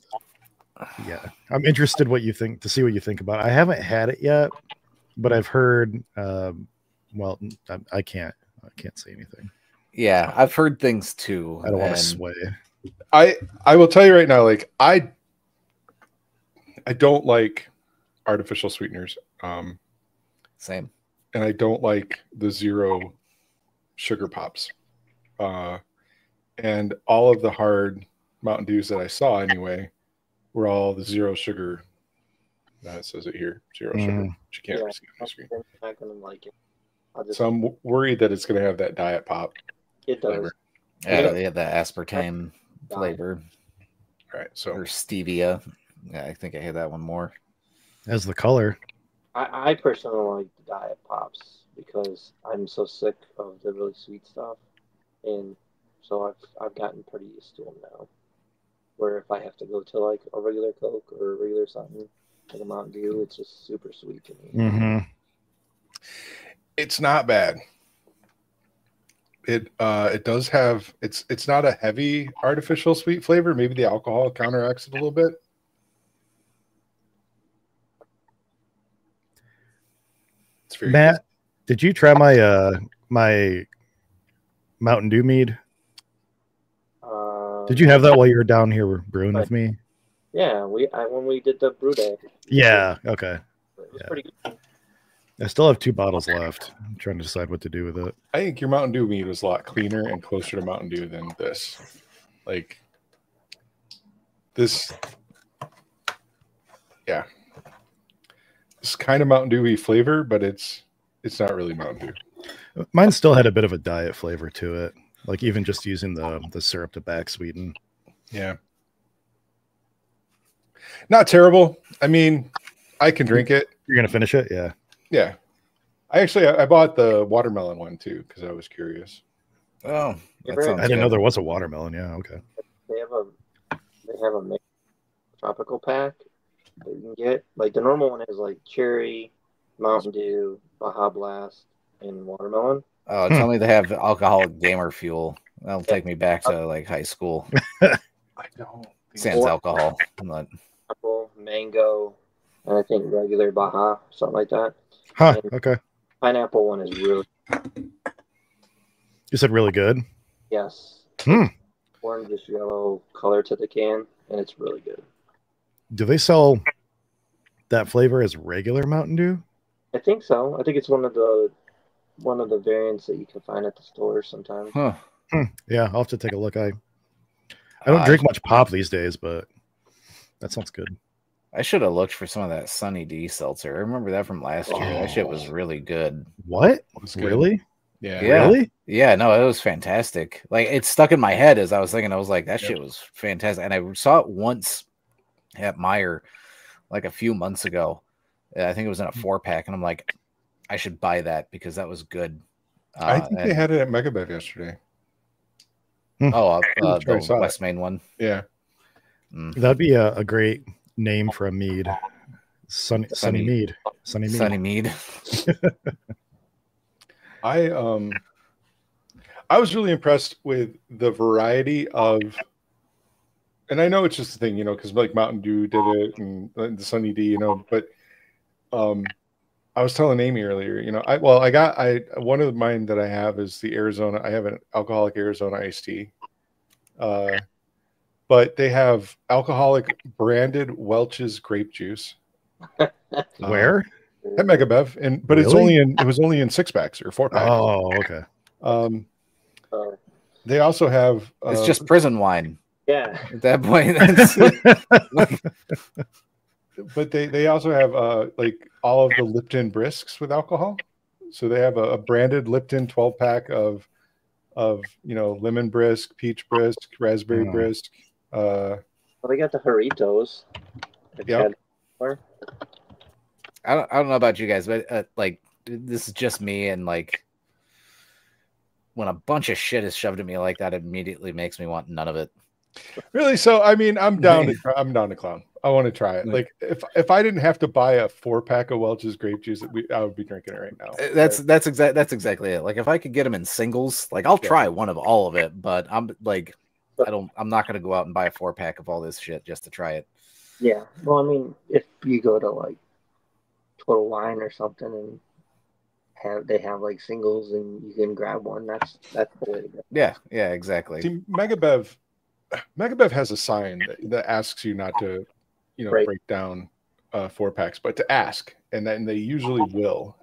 interested to see what you think about it. I haven't had it yet, but I've heard, well, I can't say anything. Yeah, I've heard things too. I don't want to sway. I will tell you right now, like I don't like artificial sweeteners. Same. And I don't like the zero sugar pops. And all of the hard Mountain Dews that I saw anyway were all the zero sugar. It says it here, zero sugar. Which you can't really see on the screen. I'm not gonna like it. So I'm worried that it's going to have that diet pop. It does. Flavor. Yeah, they have the aspartame flavor. All right, so or stevia. Yeah, I think I had that one more. As the color. I personally like the diet pops because I'm so sick of the really sweet stuff, and so I've gotten pretty used to them now. Where if I have to go to like a regular Coke or a regular something like a Mountain Dew, it's just super sweet to me. Mm-hmm. It's not bad. It does have it's not a heavy artificial sweet flavor. Maybe the alcohol counteracts it a little bit. It's very Matt, did you try my Mountain Dew mead? Did you have that while you were down here brewing with me? Yeah, when we did the brew day. Yeah. Okay. It was pretty good. I still have 2 bottles left. I'm trying to decide what to do with it. I think your Mountain Dew mead was a lot cleaner and closer to Mountain Dew than this. Like this, yeah. It's kind of Mountain Dewy flavor, but it's not really Mountain Dew. Mine still had a bit of a diet flavor to it, like even just using the syrup to back sweeten. Yeah. Not terrible. I mean, I can drink it. You're gonna finish it? Yeah. Yeah. I bought the watermelon one too because I was curious. Oh, that I sounds I didn't know good. there was a watermelon. Yeah. Okay. They have a mixed tropical pack that you can get. Like the normal one is like cherry, Mountain Dew, Baja Blast, and watermelon. Oh, tell me they have alcoholic gamer fuel. That'll take me back to like high school. I don't. Sans alcohol. I'm not... Apple, mango, and I think regular Baja, something like that. Huh. And Okay. pineapple one is really You said really good. yes. Hmm. Orangish yellow color to the can, and it's really good. Do they sell that flavor as regular Mountain Dew? I think so. I think it's one of the variants that you can find at the store sometimes. Huh. Yeah, I'll have to take a look. I don't drink much pop these days, but that sounds good. I should have looked for some of that Sunny D seltzer. I remember that from last year. That shit was really good. What? It's good. Really? Yeah. Yeah. Really? Yeah, no, it was fantastic. Like it stuck in my head as I was thinking. I was like, that shit was fantastic. And I saw it once at Meijer like a few months ago. I think it was in a 4-pack, and I'm like, I should buy that because that was good. I think they had it at Megabev yesterday. The West Main one. Yeah. That'd be a great name for a mead. Sunny mead. Sunny mead. Sunny mead. I was really impressed with the variety of, and I know it's just a thing, because like Mountain Dew did it and the Sunny D, but I was telling Amy earlier, one of mine that I have is the Arizona. I have an alcoholic Arizona iced tea. But they have alcoholic branded Welch's grape juice. Where? At Megabev, but Really? it was only in 6-packs or 4-packs. Oh, okay. They also have It's just prison wine. Yeah. At that point. But they also have like all of the Lipton Brisks with alcohol. So they have a branded Lipton 12-pack of lemon brisk, peach brisk, raspberry brisk. Well, they got the Jarritos. Yeah. I don't know about you guys, but like this is just me, and like when a bunch of shit is shoved at me like that, it immediately makes me want none of it. Really? So I mean, I'm down to clown. I want to try it. Like if I didn't have to buy a 4-pack of Welch's grape juice, I would be drinking it right now. That's exactly it. Like if I could get them in singles, like I'll try one of all of it, but I'm not gonna go out and buy a 4-pack of all this shit just to try it. Yeah. Well, I mean, if you go to like Total Wine or something and they have like singles and you can grab one, that's the way to go. Yeah, exactly. See, Megabev has a sign that asks you not to, break down 4-packs, but to ask, and then they usually will.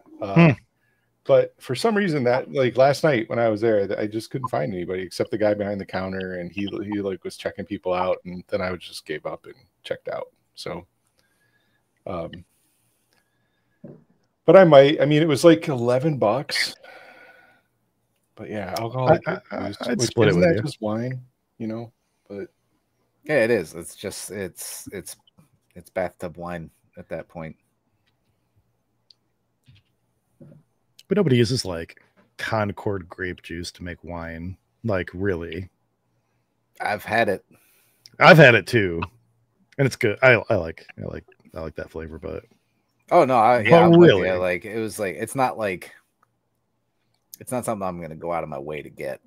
But for some reason that like last night when I was there, I just couldn't find anybody except the guy behind the counter, and he like was checking people out, and then I just gave up and checked out. So, but I might. I mean, it was like $11. But yeah, alcohol. I'd split it with you. Just wine, But yeah, it is. It's just it's bathtub wine at that point. But nobody uses like Concord grape juice to make wine. Like really. I've had it. I've had it too. And it's good. I like that flavor, but oh no, really, like it was like it's not something I'm gonna go out of my way to get.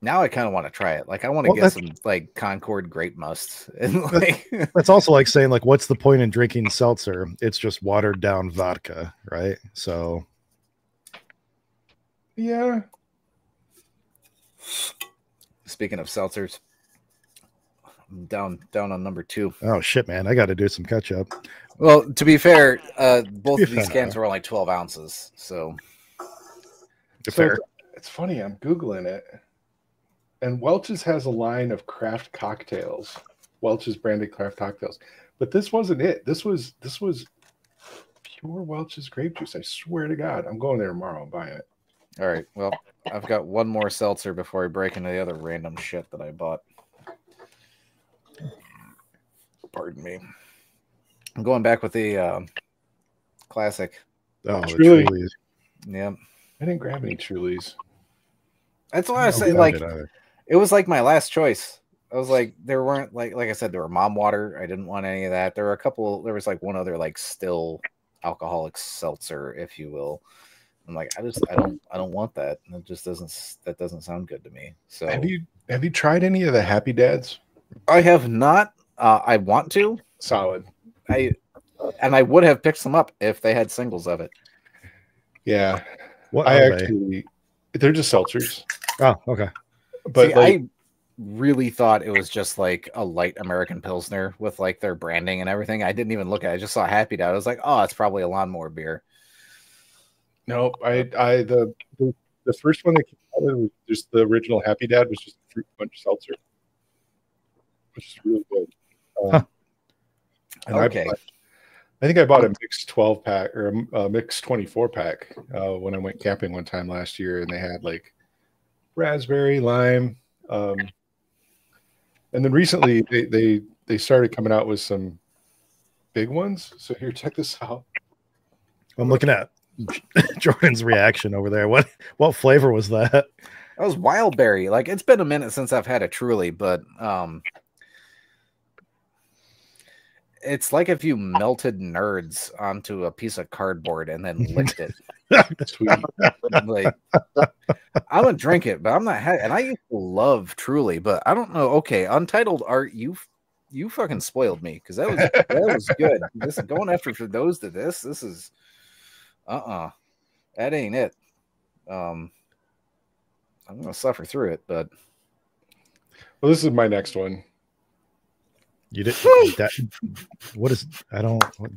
Now I kind of want to try it. Like I want to Well, get that's- some like Concord grape must. And like That's also like saying, like, what's the point in drinking seltzer? It's just watered down vodka, right? So Yeah. speaking of seltzers, I'm down on number 2. oh shit, man, I got to do some catch up. Well, to be fair, both be of these fair. cans were only 12 ounces. So Fair. It's funny. I'm Googling it. And Welch's has a line of craft cocktails. Welch's branded craft cocktails. But this wasn't it. This was pure Welch's grape juice. I swear to God. I'm going there tomorrow and buying it. all right. Well, I've got one more seltzer before I break into the other random shit that I bought. Pardon me. I'm going back with the classic. Oh, Truly. the Trulies. Yeah. I didn't grab any Trulies. That's what I was Oh, saying. I Like, did either. it was like my last choice. I was like, there weren't like I said, there were mom water. I didn't want any of that. There were a couple. There was like one other like still alcoholic seltzer, if you will. I'm like, I don't want that. It just doesn't sound good to me. So Have you tried any of the Happy Dads? I have not. I want to. Solid. I would have picked some up if they had singles of it. Yeah. What I are they? actually they're just seltzers. Oh, okay. But See, like, I really thought it was just like a light American Pilsner with like their branding and everything. I didn't even look at it. I just saw Happy Dad. I was like, oh, it's probably a lawnmower beer. nope. The first one that came out was just the original Happy Dad was just a fruit punch seltzer, which is really good. Huh. And Okay. I think I bought a mixed 12 pack or a mixed 24 pack when I went camping one time last year, and they had like raspberry, lime, and then recently they started coming out with some big ones. So here, check this out. I'm looking at Jordan's reaction over there. What flavor was that? That was wild berry. Like it's been a minute since I've had a Truly, but it's like if you melted nerds onto a piece of cardboard and then licked it. Sweet. Like I'm gonna drink it, but I'm not. And I used to love Truly, but I don't know. Okay, Untitled Art, you fucking spoiled me because that was good. This going after for those to this is that ain't it. I'm gonna suffer through it, but Well, this is my next one. You did what is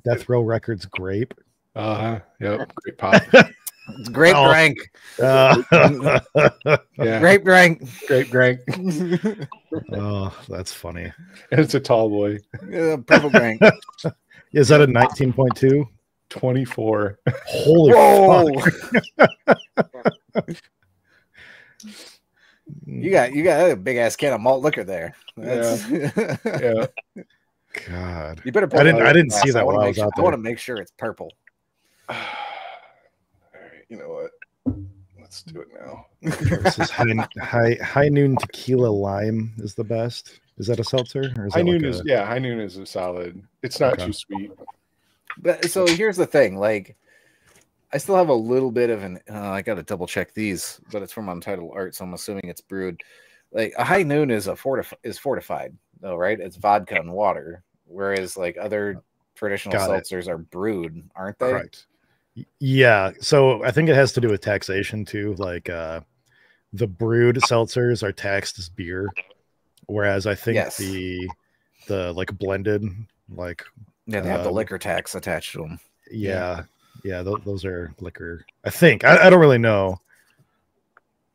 Death Row Records grape? Yep, great pop. it's grape Oh. drank. Yeah, Grape drank. grape drank. Oh, that's funny. And it's a tall boy. Purple drank. Is that a 19.2? 24. Holy Whoa! fuck. You got a big ass can of malt liquor there. That's... Yeah. God. You better. I didn't see that while I was out I want to there. make sure it's purple. All right, you know what? Let's do it now. This is high noon tequila lime is the best. Is that a seltzer? Or is High that noon like is High noon is a solid. It's not Okay. too sweet. But so here's the thing, like I still have a little bit of an I got to double check these, but it's from Untitled Art, so I'm assuming it's brewed. Like a High Noon is fortified though, right? It's vodka and water, whereas like other traditional Got it. seltzers are brewed, aren't they? Correct. Yeah. So I think it has to do with taxation too. Like the brewed seltzers are taxed as beer, whereas I think Yes. the like blended, like Yeah, they have the liquor tax attached to them. yeah, those are liquor. I think I don't really know.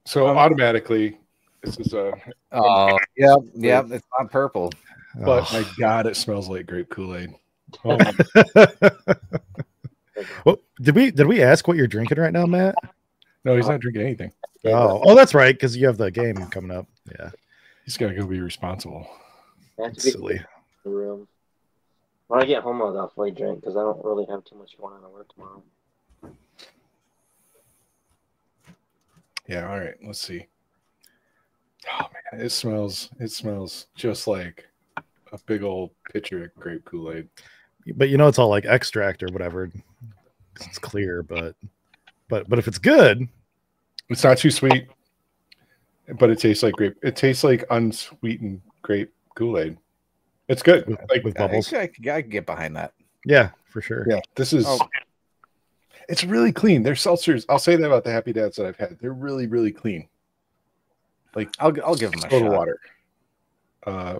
So automatically, this is Oh, yeah, it's not purple. but Oh. my God, it smells like grape Kool-Aid. Oh my Well, did we ask what you're drinking right now, Matt? no, he's not drinking anything. Oh, that's right, because you have the game coming up. Yeah, He's got to go be responsible. I have to be silly. in the room. When I get home, I'll definitely drink because I don't really have too much going on at work tomorrow. Yeah, all right, let's see. Oh man, it smells just like a big old pitcher of grape Kool-Aid. But it's all like extract or whatever. 'Cause it's clear, but if it's good, It's not too sweet. but it tastes like grape. It tastes like unsweetened grape Kool-Aid. It's good. With bubbles. I can get behind that. Yeah, for sure. Yeah, this is. It's really clean. Their seltzers. I'll say that about the Happy Dads that I've had. They're really, really clean. Like I'll give them a soda shot. water,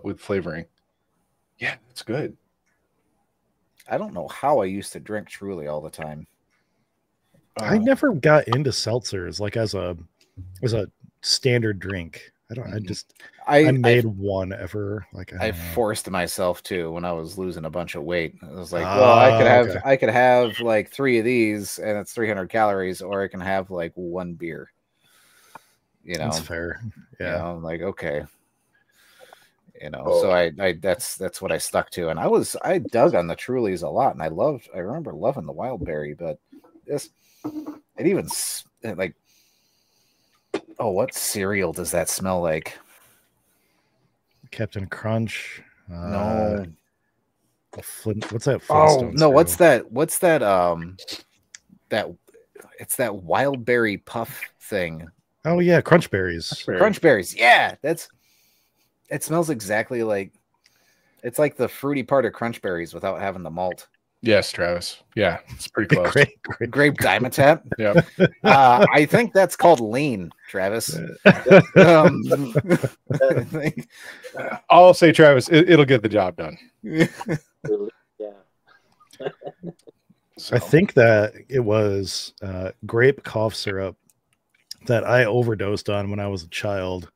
with flavoring. Yeah, it's good. I don't know how I used to drink Truly all the time. I never got into seltzers like as a standard drink. I made one ever. Like I forced myself to when I was losing a bunch of weight. I was like, okay. I could have like 3 of these and it's 300 calories, or I can have like 1 beer. You know, that's fair. Yeah, you know, I'm like, okay. You know, so I that's what I stuck to, and I dug on the Trulies a lot, and I remember loving the wild berry, but it even like, oh, what cereal does that smell like? Captain Crunch. No. What's that? Oh no, what's cereal? that it's that wild berry puff thing. Oh yeah, Crunch Berries. Crunch Berries. Yeah, it smells exactly like, it's like the fruity part of Crunch Berries without having the malt. Yes, Travis. Yeah, it's pretty close. Grape Dimetapp. Yeah. I think that's called lean, Travis. I think. I'll say, Travis, it'll get the job done. Yeah. So. I think that it was grape cough syrup that I overdosed on when I was a child,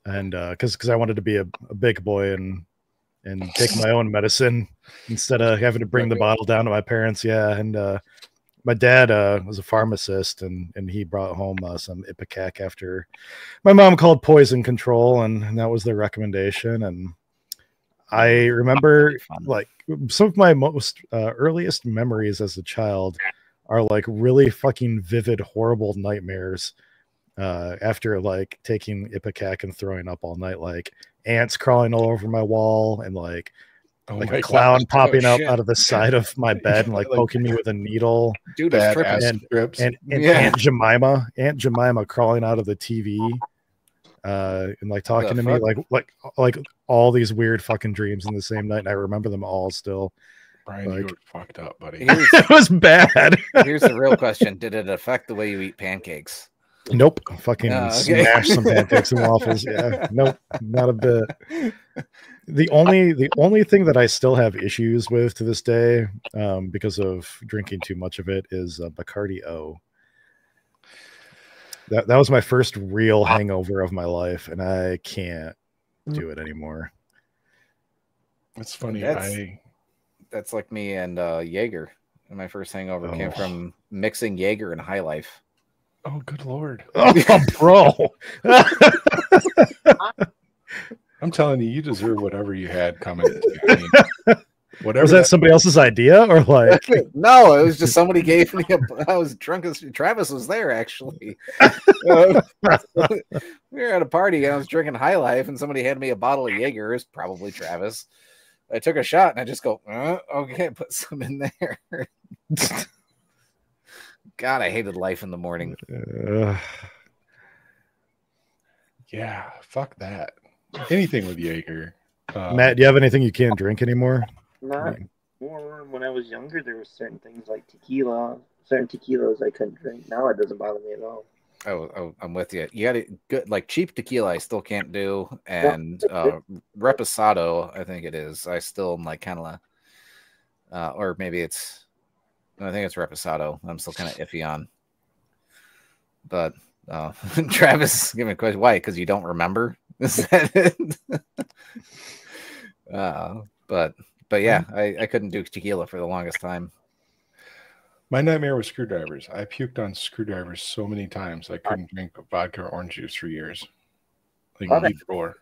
and because I wanted to be a big boy and take my own medicine instead of having to bring the bottle down to my parents. Yeah, and my dad was a pharmacist, and he brought home some Ipecac after my mom called poison control, and that was their recommendation. And I remember like some of my most earliest memories as a child are like really fucking vivid, horrible nightmares after like taking Ipecac and throwing up all night, like ants crawling all over my wall and like a clown popping up out of the side of my bed and like poking me with a needle. Dude, and Aunt Jemima crawling out of the TV and like talking to me like all these weird fucking dreams in the same night, and I remember them all still. Brian, you were fucked up, buddy. It was bad. Here's the real question: did it affect the way you eat pancakes? Nope. Fucking smash some pancakes and waffles. Yeah. Nope. Not a bit. The only thing that I still have issues with to this day, because of drinking too much of it, is Bacardi O. That was my first real hangover of my life, and I can't do it anymore. It's funny. That's like me and Jaeger. My first hangover came from mixing Jaeger and High Life. Oh, good Lord. Oh, bro. I'm telling you, you deserve whatever you had coming. I mean, whatever. Was that somebody else's idea or like? No, it was just somebody gave me I was drunk as Travis was there actually. We were at a party and I was drinking High Life and somebody handed me a bottle of Jaeger. It's probably Travis. I took a shot and I just go, okay, put some in there. God, I hated life in the morning. Yeah, fuck that. Anything with Jaeger. Matt, do you have anything you can't drink anymore? Not more. When I was younger, there were certain things like tequila, certain tequilas I couldn't drink. Now it doesn't bother me at all. Oh, I'm with you. You got it good. Like cheap tequila, I still can't do, and reposado, I think it is. I still am like kind of, or maybe it's. I think it's reposado. I'm still kind of iffy on. But Travis, give me a question. Why? Because you don't remember? Is that it? But yeah, I couldn't do tequila for the longest time. My nightmare was screwdrivers. I puked on screwdrivers so many times I couldn't drink vodka or orange juice for years. Like that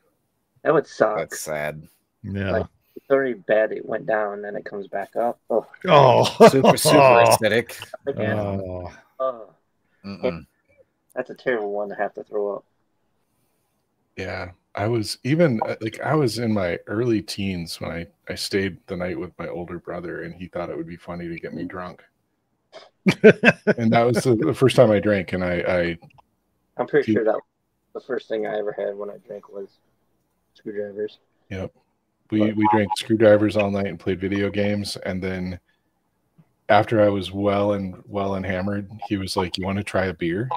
would suck. That's sad. Yeah. Like, it's already bad. It went down, and then it comes back up. Super acidic. That's a terrible one to have to throw up. Yeah, I was in my early teens when I stayed the night with my older brother, and he thought it would be funny to get me drunk. And that was the first time I drank, and I'm pretty sure that the first thing I ever had when I drank was screwdrivers. Yep. We drank screwdrivers all night and played video games, and then after I was well and hammered, he was like, "You want to try a beer?"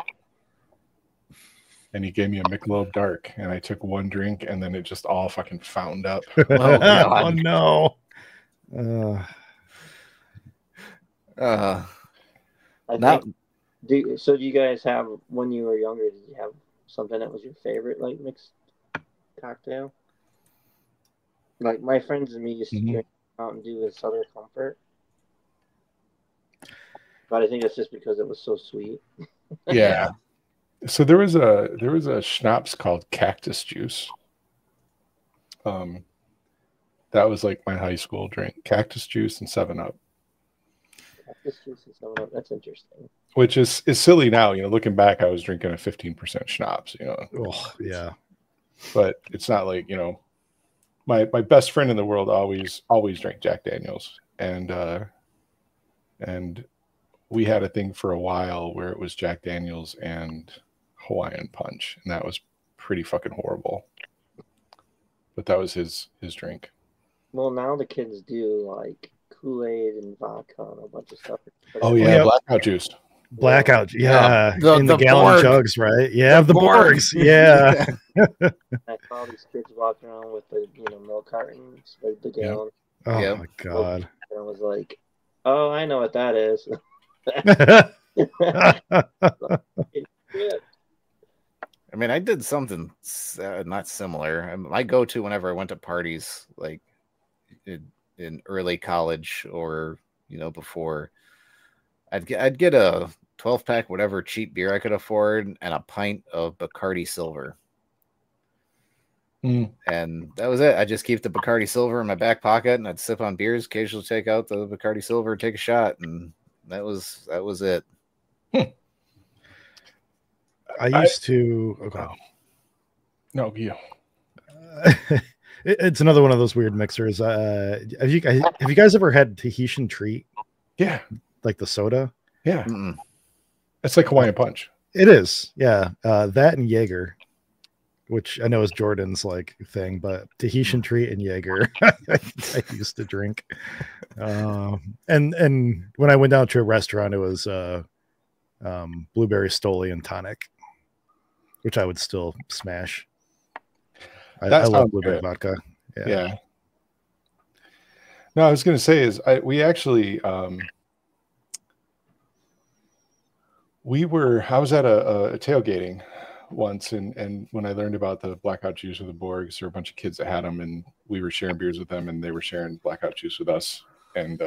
And he gave me a Michelob Dark, and I took one drink, and then it just all fucking fountained up. Oh, God. Oh no. Now, Do you guys have, when you were younger, did you have something that was your favorite, like, mixed cocktail? Like, my friends and me used to drink Mountain Dew with Southern Comfort. But I think it's just because it was so sweet. Yeah. So there was a schnapps called Cactus Juice. That was like my high school drink. Cactus Juice and 7-Up. Cactus Juice and 7-Up, that's interesting. Which is silly now, looking back, I was drinking a 15% schnapps, Oh, yeah. But it's not like, my best friend in the world always drank Jack Daniels. And we had a thing for a while where it was Jack Daniels and Hawaiian Punch, and that was pretty fucking horrible. But that was his drink. Well, now the kids do like Kool-Aid and vodka and a bunch of stuff. Oh yeah, blackout juice. Blackout, yeah. In the gallon Borg. Jugs, right? Yeah, the Borgs. Yeah. I saw these kids walking around with the milk cartons, like the gallon. Oh my God. And I was like, oh, I know what that is. I mean, I did something not similar. My go-to whenever I went to parties, like in early college or before, I'd get a 12-pack, whatever cheap beer I could afford, and a pint of Bacardi Silver. And that was it. I just keep the Bacardi Silver in my back pocket, and I'd sip on beers, occasionally take out the Bacardi Silver, take a shot, and that was it. I used to. Okay. No, you. It's another one of those weird mixers. Have you guys ever had Tahitian Treat? Yeah, like the soda. Yeah, it's like Hawaiian Punch. It is. Yeah, that and Jaeger, which I know is Jordan's like thing, but Tahitian Treat and Jaeger, I used to drink. And when I went down to a restaurant, it was blueberry Stoli and tonic, which I would still smash. I love blueberry vodka. Yeah. No, I was going to say is we actually I was at a tailgating once, and when I learned about the blackout juice with the Borgs, there were a bunch of kids that had them, and we were sharing beers with them, and they were sharing blackout juice with us, and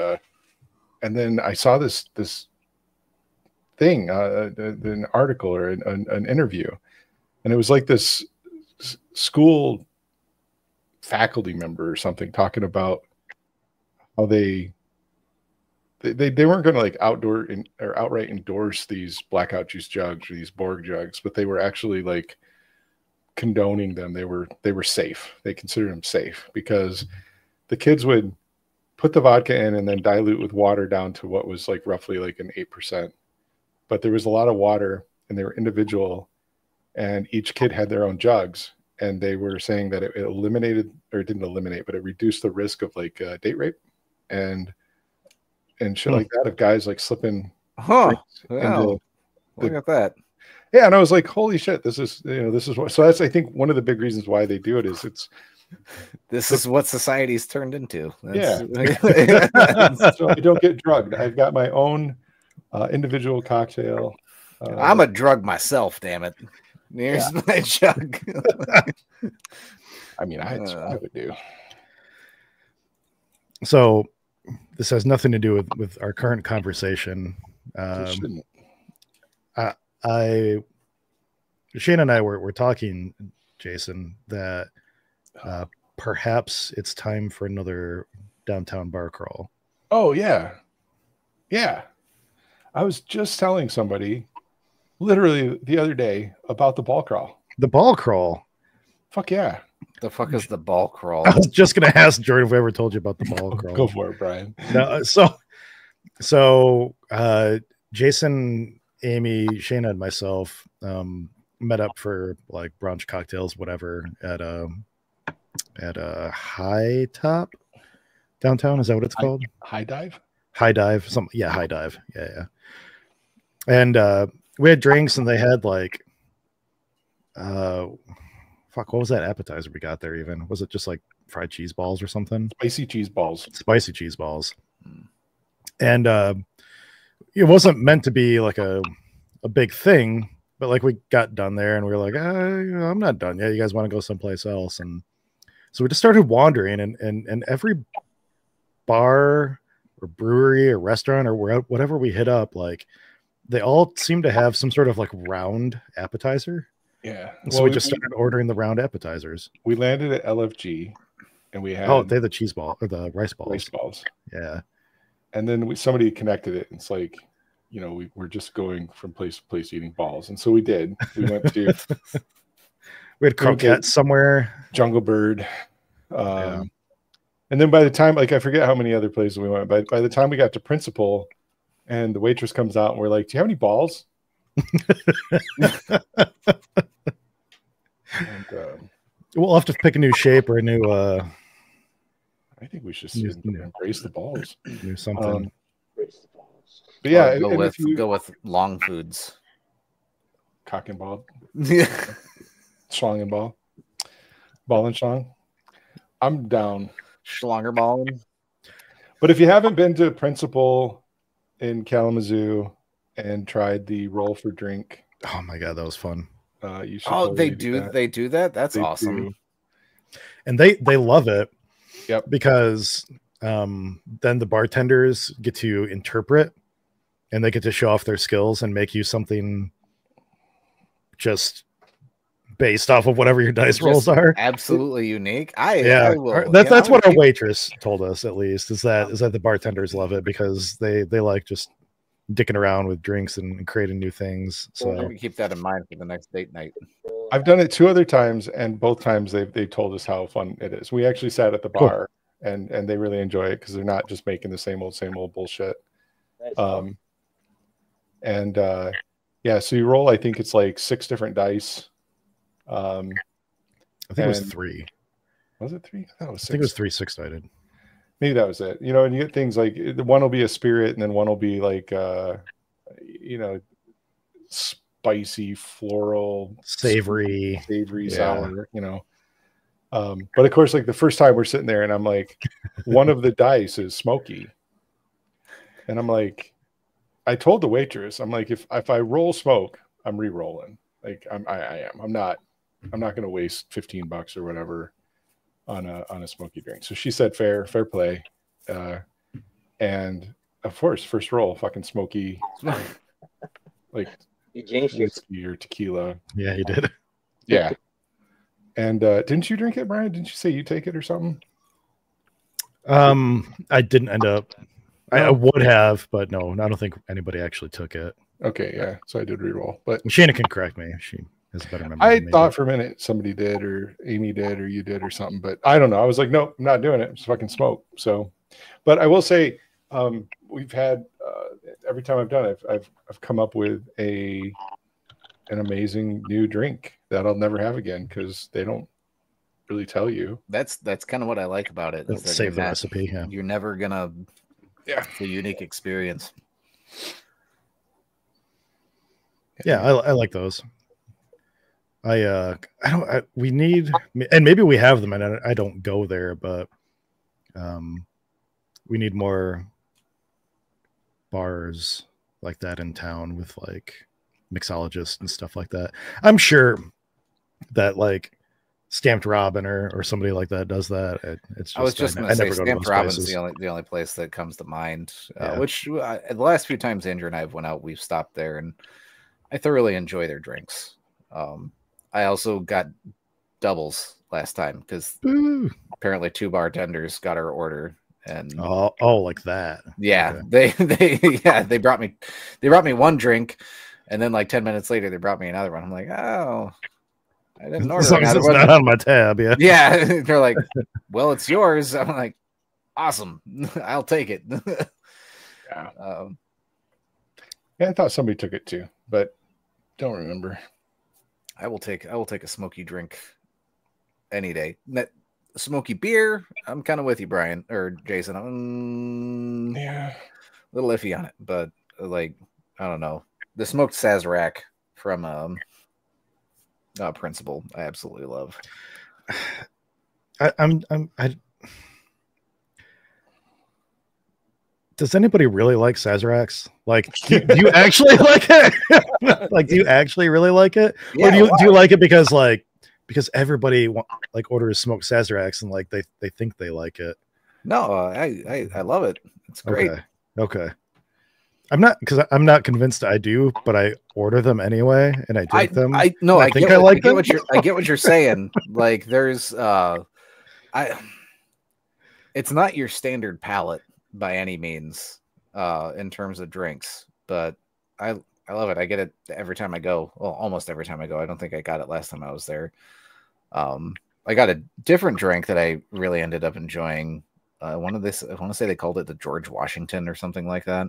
then I saw this thing, an article or an interview, and it was like this school faculty member or something talking about how they weren't going to like outright endorse these blackout juice jugs or these Borg jugs, but they were actually like condoning them. They were safe. They considered them safe because the kids would put the vodka in and then dilute with water down to what was like roughly like an 8%. But there was a lot of water and they were individual, and each kid had their own jugs. And they were saying that it eliminated, or it didn't eliminate, but it reduced the risk of like date rape and shit like that, of guys like slipping. Wow. Look at that. Yeah, and I was like, holy shit, this is what. So that's, I think, one of the big reasons why they do it is this is what society's turned into. Yeah. So I don't get drugged. I've got my own individual cocktail. I'm a drug myself, damn it. Here's my jug. I mean, that's what I would do. So this has nothing to do with our current conversation. Shane and I were talking, Jason, that perhaps it's time for another downtown bar crawl. Oh yeah. Yeah. I was just telling somebody literally the other day about the ball crawl. The ball crawl. Fuck yeah. The fuck is the ball crawl? I was just going to ask Jordan if we ever told you about the ball crawl. Go for it, Brian. No, so Jason, Amy, Shayna, and myself met up for like brunch, cocktails, whatever at a High Top downtown. Is that what it's called? High Dive. High Dive. Some yeah, High Dive. Yeah. And we had drinks, and they had like fuck, what was that appetizer we got there? Even was it just like fried cheese balls or something? Spicy cheese balls. Spicy cheese balls. And it wasn't meant to be like a big thing, but like we got done there and we were like, I'm not done yet. You guys want to go someplace else? And so we just started wandering, and every bar or brewery or restaurant or whatever we hit up, like they all seem to have some sort of like round appetizer. Yeah. So we just started ordering the round appetizers. We landed at LFG and we had they had the cheese ball or the rice balls. Rice balls. Yeah. And then somebody connected it. And it's like, you know, we're just going from place to place eating balls. And so we did. We went to we had croquettes somewhere. Jungle Bird. And then by the time, like, I forget how many other places we went, but by the time we got to Principal and the waitress comes out and we're like, do you have any balls? And, we'll have to pick a new shape or a new I think we should embrace the balls. Do something. But yeah, go with long foods. Cock and ball. Yeah. Schlong and ball. Ball and schlong. I'm down. Schlongerballen. But if you haven't been to Principal in Kalamazoo and tried the roll for drink, oh my god, that was fun. You should. They do that. That's awesome. Do. And they love it. Yep. Because then the bartenders get to interpret, and they get to show off their skills and make you something just based off of whatever your dice rolls are. Absolutely unique. That's what our waitress told us, at least, is that the bartenders love it because they like just dicking around with drinks and creating new things. So keep that in mind for the next date night. I've done it 2 other times, and both times they told us how fun it is. We actually sat at the bar, and they really enjoy it because they're not just making the same old bullshit. Nice. So you roll. I think it's like 6 different dice. I think it was 3. Was it 3? That was 6. I think it was 3 6-sided. Maybe that was it. You know, and you get things like one will be a spirit, and then one will be like spicy, floral, savory, sour, you know. But of course, like the first time we're sitting there and I'm like, one of the dice is smoky. And I'm like, I told the waitress, I'm like, if I roll smoke, I'm re-rolling. Like I am. I'm not going to waste $15 or whatever on a smoky drink. So she said, fair play. And of course, first roll, fucking smoky, like whiskey or tequila. Yeah, he did. Yeah. And didn't you drink it, Brian? Didn't you say you take it or something? I didn't end up. I would have, but no, I don't think anybody actually took it. Okay, yeah. So I did re-roll, but Shana can correct me. She has a better memory. I thought for a minute somebody did, or Amy did, or you did, or something, but I don't know. I was like, nope, I'm not doing it. It's fucking smoke. So, but I will say, we've had every time I've done it, I've come up with an amazing new drink that I'll never have again because they don't really tell you. That's kind of what I like about it. Save the recipe. Yeah. You're never gonna. Yeah, it's a unique experience. Yeah, I like those. We need, and maybe we have them, and I don't go there, but we need more bars like that in town with like mixologists and stuff like that. I'm sure that like Stamped Robin or somebody like that does that. It's just, I was just going to say Stamped Robin's the only place that comes to mind. Which the last few times Andrew and I have went out, we've stopped there, and I thoroughly enjoy their drinks. I also got doubles last time because apparently 2 bartenders got our order. And like that. Yeah, okay. they brought me one drink, and then like 10 minutes later they brought me another one. I'm like, oh, I didn't order. As long as it's not on my tab, yeah. Yeah, they're like, well, it's yours. I'm like, awesome, I'll take it. Yeah. I thought somebody took it too, but don't remember. I will take a smoky drink any day. Smoky beer, I'm kind of with you, Brian or Jason. I'm Yeah. a little iffy on it, but like I don't know. The smoked Sazerac from Principal, I absolutely love. Does anybody really like Sazeracs? Like, do you actually like it? Like, do you actually really like it, Yeah, or do you like it because everybody like orders smoked Sazeracs and like they think they like it? No, I love it. It's great. Okay. I'm not convinced I do, but I order them anyway and I drink them. I get what you're saying. Like there's it's not your standard palate by any means in terms of drinks, but I love it. I get it every time I go. Well, almost every time I go. I don't think I got it last time I was there. I got a different drink that I really ended up enjoying. I want to say they called it the George Washington or something like that.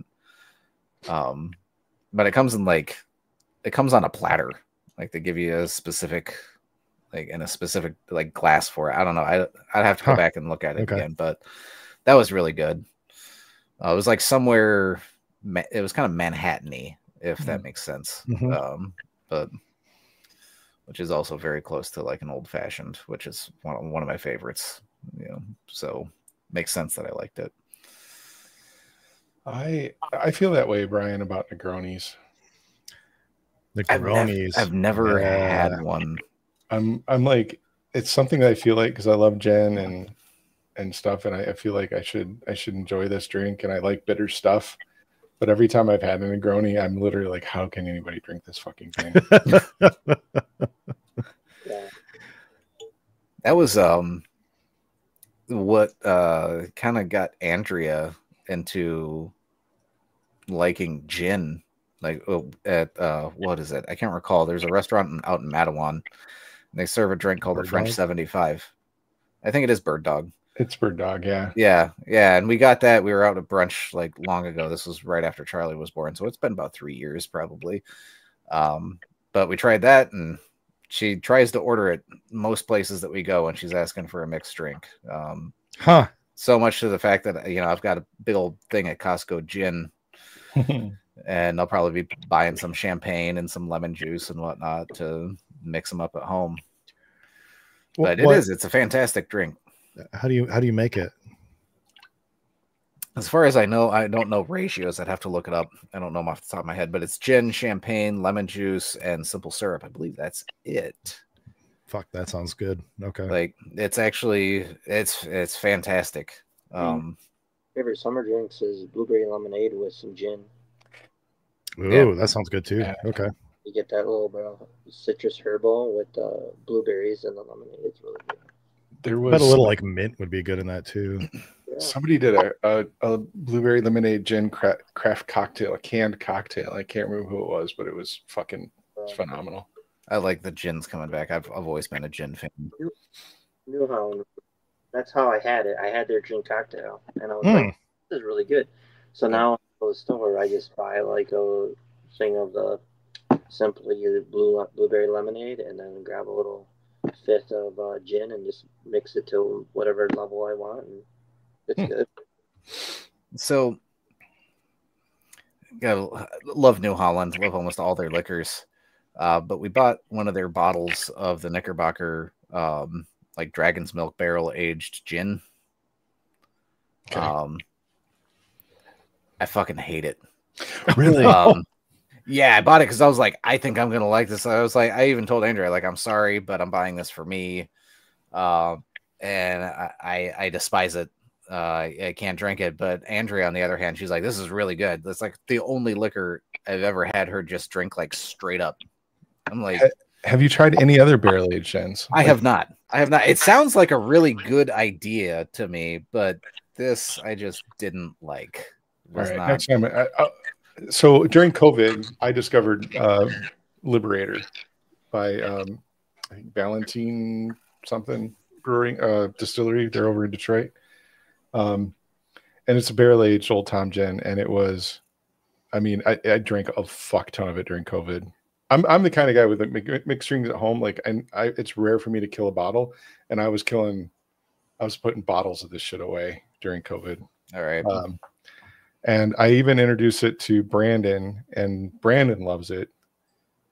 But it comes on a platter. Like they give you a specific like glass for it. I don't know. I'd have to go back and look at it again, but that was really good. It was like somewhere. It was kind of Manhattan-y, if that makes sense. But which is also very close to like an old fashioned, which is one of my favorites. You know, so makes sense that I liked it. I feel that way, Brian, about Negronis. I've never had one. I'm like, it's something that I feel like because I love gin and stuff, and I feel like I should enjoy this drink, and I like bitter stuff. But every time I've had a Negroni, I'm literally like, how can anybody drink this fucking thing? That was what kind of got Andrea into liking gin. Like at what is it? I can't recall. There's a restaurant out in Mattawan. And they serve a drink called the French 75. I think it is Bird Dog. It's Bird Dog, yeah. Yeah. And we got that. We were out at brunch like long ago. This was right after Charlie was born, so it's been about 3 years probably. But we tried that, and she tries to order it most places that we go, and she's asking for a mixed drink. So much to the fact that I've got a big old thing at Costco gin. And I'll probably be buying some champagne and some lemon juice and whatnot to mix them up at home. But it's a fantastic drink. How do you make it? As far as I know, I don't know ratios. I'd have to look it up. I don't know them off the top of my head, but it's gin, champagne, lemon juice, and simple syrup. I believe that's it. Fuck, that sounds good. Okay. Like it's actually it's fantastic. Favorite summer drinks is blueberry lemonade with some gin. Ooh, that sounds good too. Okay. You get that little bit of citrus herbal with the blueberries and the lemonade. It's really good. But a little like mint would be good in that too. Yeah. Somebody did a blueberry lemonade gin craft cocktail, a canned cocktail. I can't remember who it was, but it was fucking phenomenal. I like the gins coming back. I've always been a gin fan. Newfound. That's how I had it. I had their gin cocktail, and I was like, "This is really good." So now I go to the store. I just buy like a thing of the simply blueberry lemonade, and then grab a little fifth of gin and just mix it to whatever level I want, and it's good. So, love New Holland. Love almost all their liquors. But we bought one of their bottles of the Knickerbocker, like Dragon's Milk barrel aged gin. Okay. I fucking hate it. Really? Yeah, I bought it because I was like, I think I'm gonna like this. I was like, I even told Andrea, like, I'm sorry, but I'm buying this for me. And I despise it. I can't drink it. But Andrea, on the other hand, she's like, this is really good. That's like the only liquor I've ever had her just drink like straight up. I'm like, have you tried any other barrel aged gins? I have not. It sounds like a really good idea to me, but this I just didn't like. All right, next time. So during COVID, I discovered Liberator by I think Valentine something brewing distillery. They're over in Detroit, and it's a barrel aged Old Tom gin, and it was. I mean, I drank a fuck ton of it during COVID. I'm the kind of guy with mixed drinks at home. Like, and it's rare for me to kill a bottle, and I was putting bottles of this shit away during COVID. All right. And I even introduced it to Brandon, and Brandon loves it.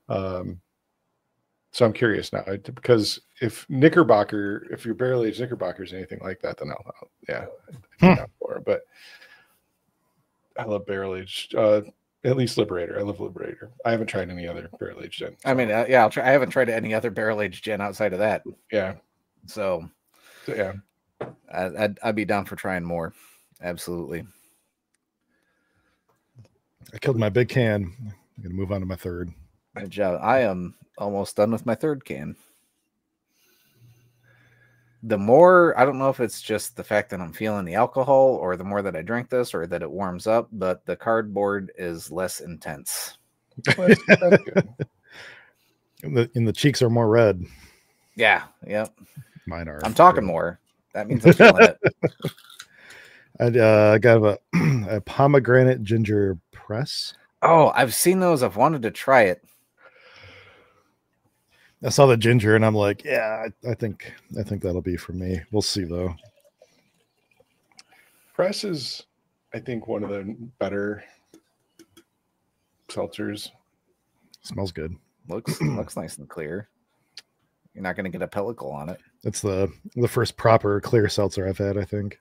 So I'm curious now, because if your barrel aged Knickerbocker is anything like that, then I'll be down for it. But I love barrel aged. At least Liberator. I love Liberator. I haven't tried any other barrel aged gin. I mean, yeah, I'll try. I haven't tried any other barrel aged gin outside of that. Yeah. So yeah, I'd be down for trying more. Absolutely. I killed my big can. I'm gonna move on to my third. Good job. I am almost done with my third can. The more, I don't know if it's just the fact that I'm feeling the alcohol, or the more that I drink this, or that it warms up, but the cardboard is less intense. That's good. And the cheeks are more red. Yeah. Yep. Mine are. I'm talking more. That means I'm feeling it. I got a pomegranate ginger press. Oh, I've seen those. I've wanted to try it. I saw the ginger and I'm like, yeah, I think that'll be for me. We'll see though. Press is, I think, one of the better seltzers. Smells good. Looks nice and clear. You're not going to get a pellicle on it. It's the first proper clear seltzer I've had, I think.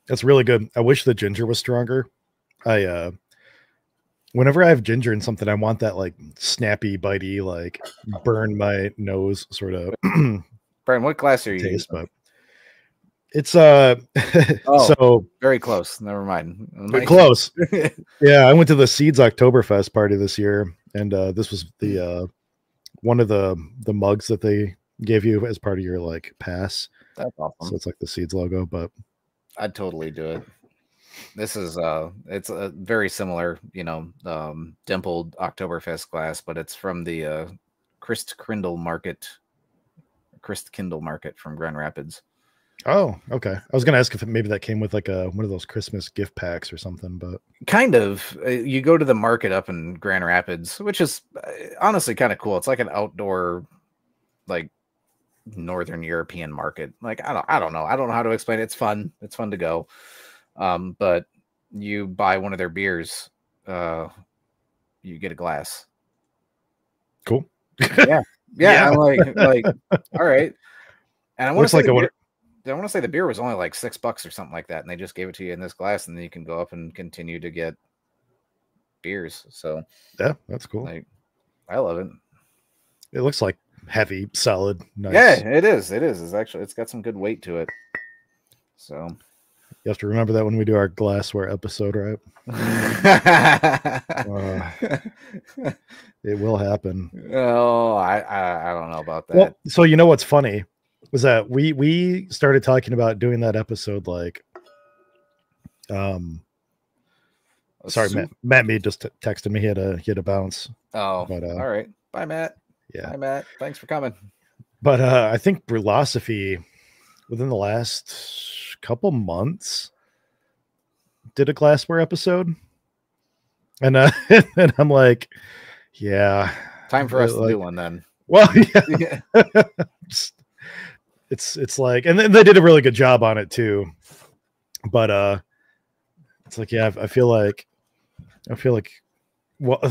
That's really good. I wish the ginger was stronger. Whenever I have ginger in something, I want that like snappy, bitey, like burn my nose sort of Brian, what glass are you taste, using? but it's so very close. Never mind. Close. Yeah, I went to the Seeds Oktoberfest party this year, and this was the one of the mugs that they gave you as part of your like pass. That's awesome. So it's like the Seeds logo, but I'd totally do it. This is it's a very similar, dimpled Oktoberfest glass, but it's from the Christkindl Market from Grand Rapids. Oh, okay. I was gonna ask if maybe that came with like one of those Christmas gift packs or something, but kind of. You go to the market up in Grand Rapids, which is honestly kind of cool. It's like an outdoor, like Northern European market. Like I don't know how to explain it. It's fun. It's fun to go. But you buy one of their beers, you get a glass. Cool. Yeah. I'm like, all right. And I want to say the beer was only like $6 or something like that, and they just gave it to you in this glass, and then you can go up and continue to get beers. So yeah, that's cool. Like, I love it. It looks like heavy, solid, nice. Yeah, it is. It's got some good weight to it. So you have to remember that when we do our glassware episode, right? It will happen. Oh, I don't know about that. Well, so you know what's funny was that we started talking about doing that episode like sorry, Matt Mead just texted me. He had a bounce. Oh, but, all right. Bye, Matt. Yeah. Bye, Matt. Thanks for coming. But I think Brulosophy within the last couple months did a glassware episode. And and I'm like, yeah. Time for us to do one then. Well, yeah. It's like, and they did a really good job on it too. But it's like, yeah, I feel like well,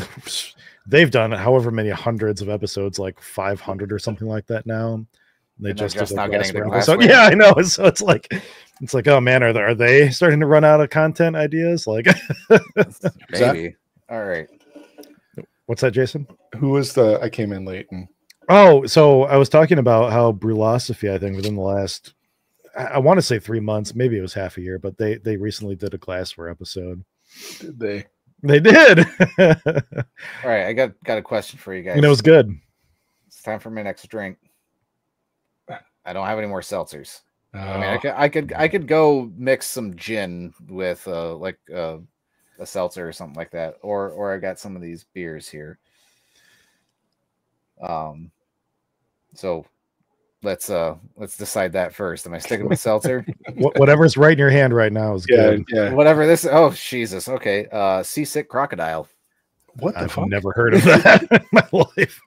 they've done however many hundreds of episodes, like 500 or something like that now. They just now getting the episode. Yeah, I know. So it's like, oh man, are they starting to run out of content ideas? Like, maybe. All right. What's that, Jason? Who was I came in late and. Oh, so I was talking about how Brulosophy, I think within the last, I want to say 3 months, maybe it was half a year, but they recently did a glassware episode. Did they? They did. All right, I got a question for you guys. And it was good. It's time for my next drink. I don't have any more seltzers. Oh. I mean, I could go mix some gin with like a seltzer or something like that, or I got some of these beers here. So let's decide that first. Am I sticking with seltzer? Whatever's right in your hand right now is good. Yeah. Whatever this. Oh Jesus. Okay. Seasick crocodile. What the I've fuck? never heard of that in my life.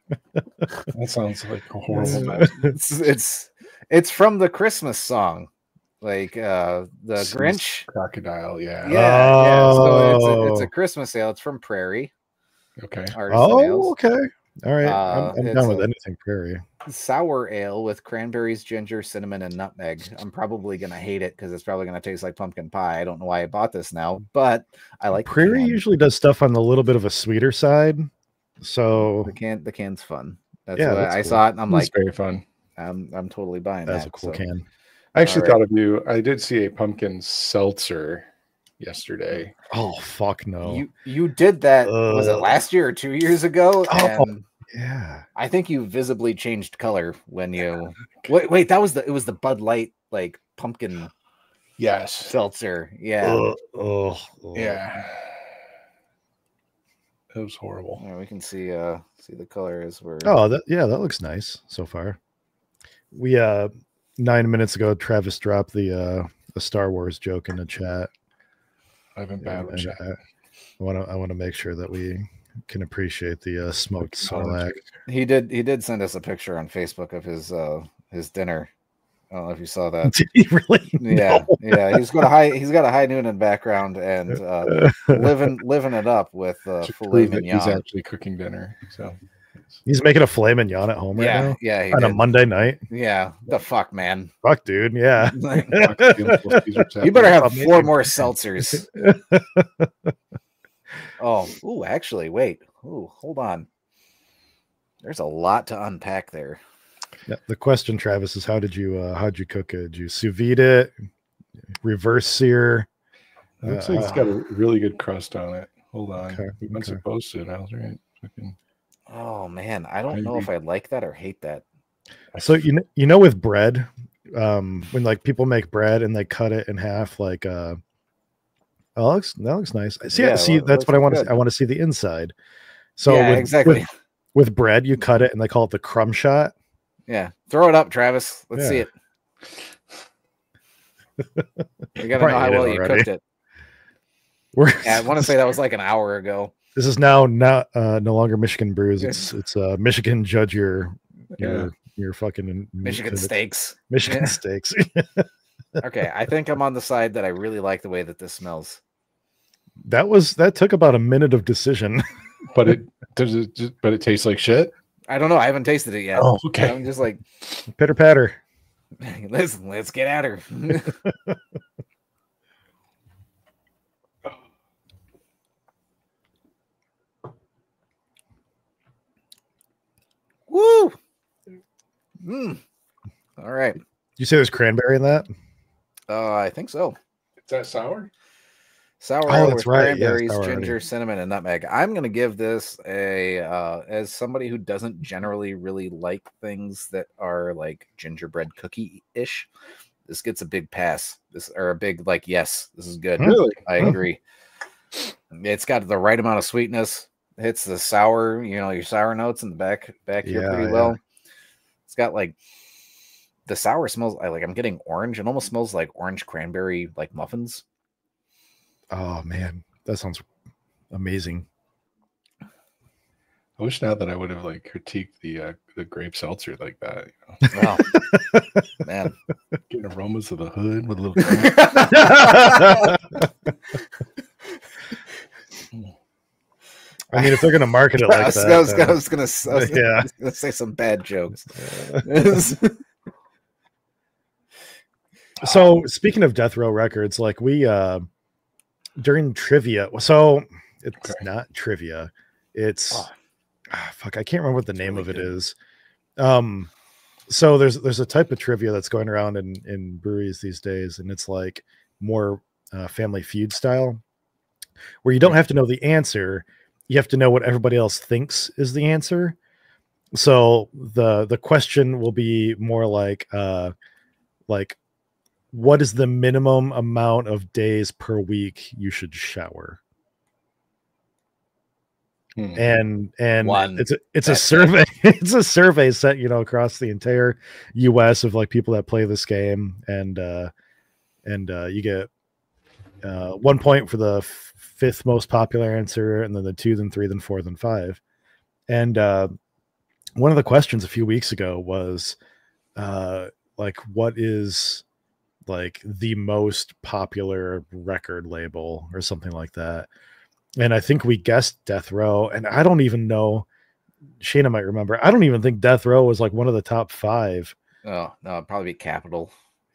That sounds like a horrible. It's from the Christmas song, like the Grinch. Crocodile. Yeah. Yeah. So it's Oh. a Christmas ale. It's from Prairie. Okay. Artisan Ales. Okay. All right. I'm it's down with a- anything Prairie. Sour ale with cranberries, ginger, cinnamon, and nutmeg. I'm probably gonna hate it because it's probably gonna taste like pumpkin pie. I don't know why I bought this now, but I like the Prairie can. usually does stuff on the little bit of a sweeter side. So The can's fun. That's Yeah, why that's I cool. saw it and I'm It's like, very fun. I'm totally buying that's that. a cool So, can. I actually All right. thought of you. I did see a pumpkin seltzer yesterday. Oh fuck no. You did that, was it last year or 2 years ago? Oh. And Yeah. I think you visibly changed color when you wait, it was the Bud Light like pumpkin Yes. seltzer. Yeah. Yeah. It was horrible. Yeah, we can see the color as we're Oh, that looks nice so far. We 9 minutes ago, Travis dropped the Star Wars joke in the chat. I've been bad with chat. I want to make sure that we can appreciate the smoked Sarlacc. He did send us a picture on Facebook of his dinner. I don't know if you saw that. Did he really? Yeah, No. yeah. He's got a high Noonan background and living it up with To filet prove that he's mignon. actually cooking dinner. So He's making a filet mignon at home right now Yeah, he on a did. Monday night. Yeah, the fuck, man. Fuck, dude. Yeah. Like, you you better have Amazing. 4 more seltzers. Oh, actually, wait. Oh, hold on. There's a lot to unpack there. Yeah, the question, Travis, is how'd you cook it? Did you sous vide it? Reverse sear? It looks like it's got a really good crust on it. Hold on. Okay, Once it posted, I was right. Fucking Oh man, I don't know if I like that or hate that. So you know with bread, when like people make bread and they cut it in half, like that looks nice. See, Yeah, see, well, that's what I want to good. see. I want to see the inside. So Yeah, with, exactly. with bread, you cut it and they call it the crumb shot. Yeah, throw it up, Travis. Let's see Yeah. it. We gotta Probably know how ate it well you already. cooked it. Yeah, I want to say that was like an hour ago. This is now not no longer Michigan Brews. It's Michigan Judge your fucking Michigan steaks. Michigan Yeah. steaks. Okay, I think I'm on the side that I really like the way that this smells. That took about a minute of decision. But it tastes like shit. I don't know. I haven't tasted it yet. Oh, okay. I'm just like, Pitter patter. let's get at her. Woo! All right. You say there's cranberry in that? I think so. Is that sour? Sour Oh, ale that's with right. Yeah, cranberries, sour ginger, already. cinnamon, and nutmeg. I'm gonna give this a as somebody who doesn't generally really like things that are like gingerbread cookie-ish. This gets a big pass. This or a big like yes, this is good. Really? I agree. It's got the right amount of sweetness. Hits the sour, your sour notes in the back here Yeah, pretty yeah. well. It's got like the sour smells like I'm getting orange. It almost smells like orange cranberry like muffins. Oh man, that sounds amazing. I wish now that I would have like critiqued the grape seltzer like that. Wow. Man. Getting aromas of the hood with a little. I mean, if they're gonna market it like that, I was gonna say some bad jokes. So speaking of Death Row Records, like we during trivia, so it's Okay. not trivia, it's fuck, I can't remember what the name of it good. is. So there's a type of trivia that's going around in breweries these days, and it's like more Family Feud style, where you don't have to know the answer, you have to know what everybody else thinks is the answer. So the question will be more like what is the minimum amount of days per week you should shower? and One. it's a survey. It's a survey set, you know, across the entire U.S. of like people that play this game, and you get 1 point for the fifth most popular answer, and then the 2, then 3, then 4, then 5. And one of the questions a few weeks ago was like, what is like the most popular record label or something like that? And I think we guessed Death Row, and I don't even know. Shayna might remember. I don't even think Death Row was like one of the top 5. Oh no, it'd probably be Capital.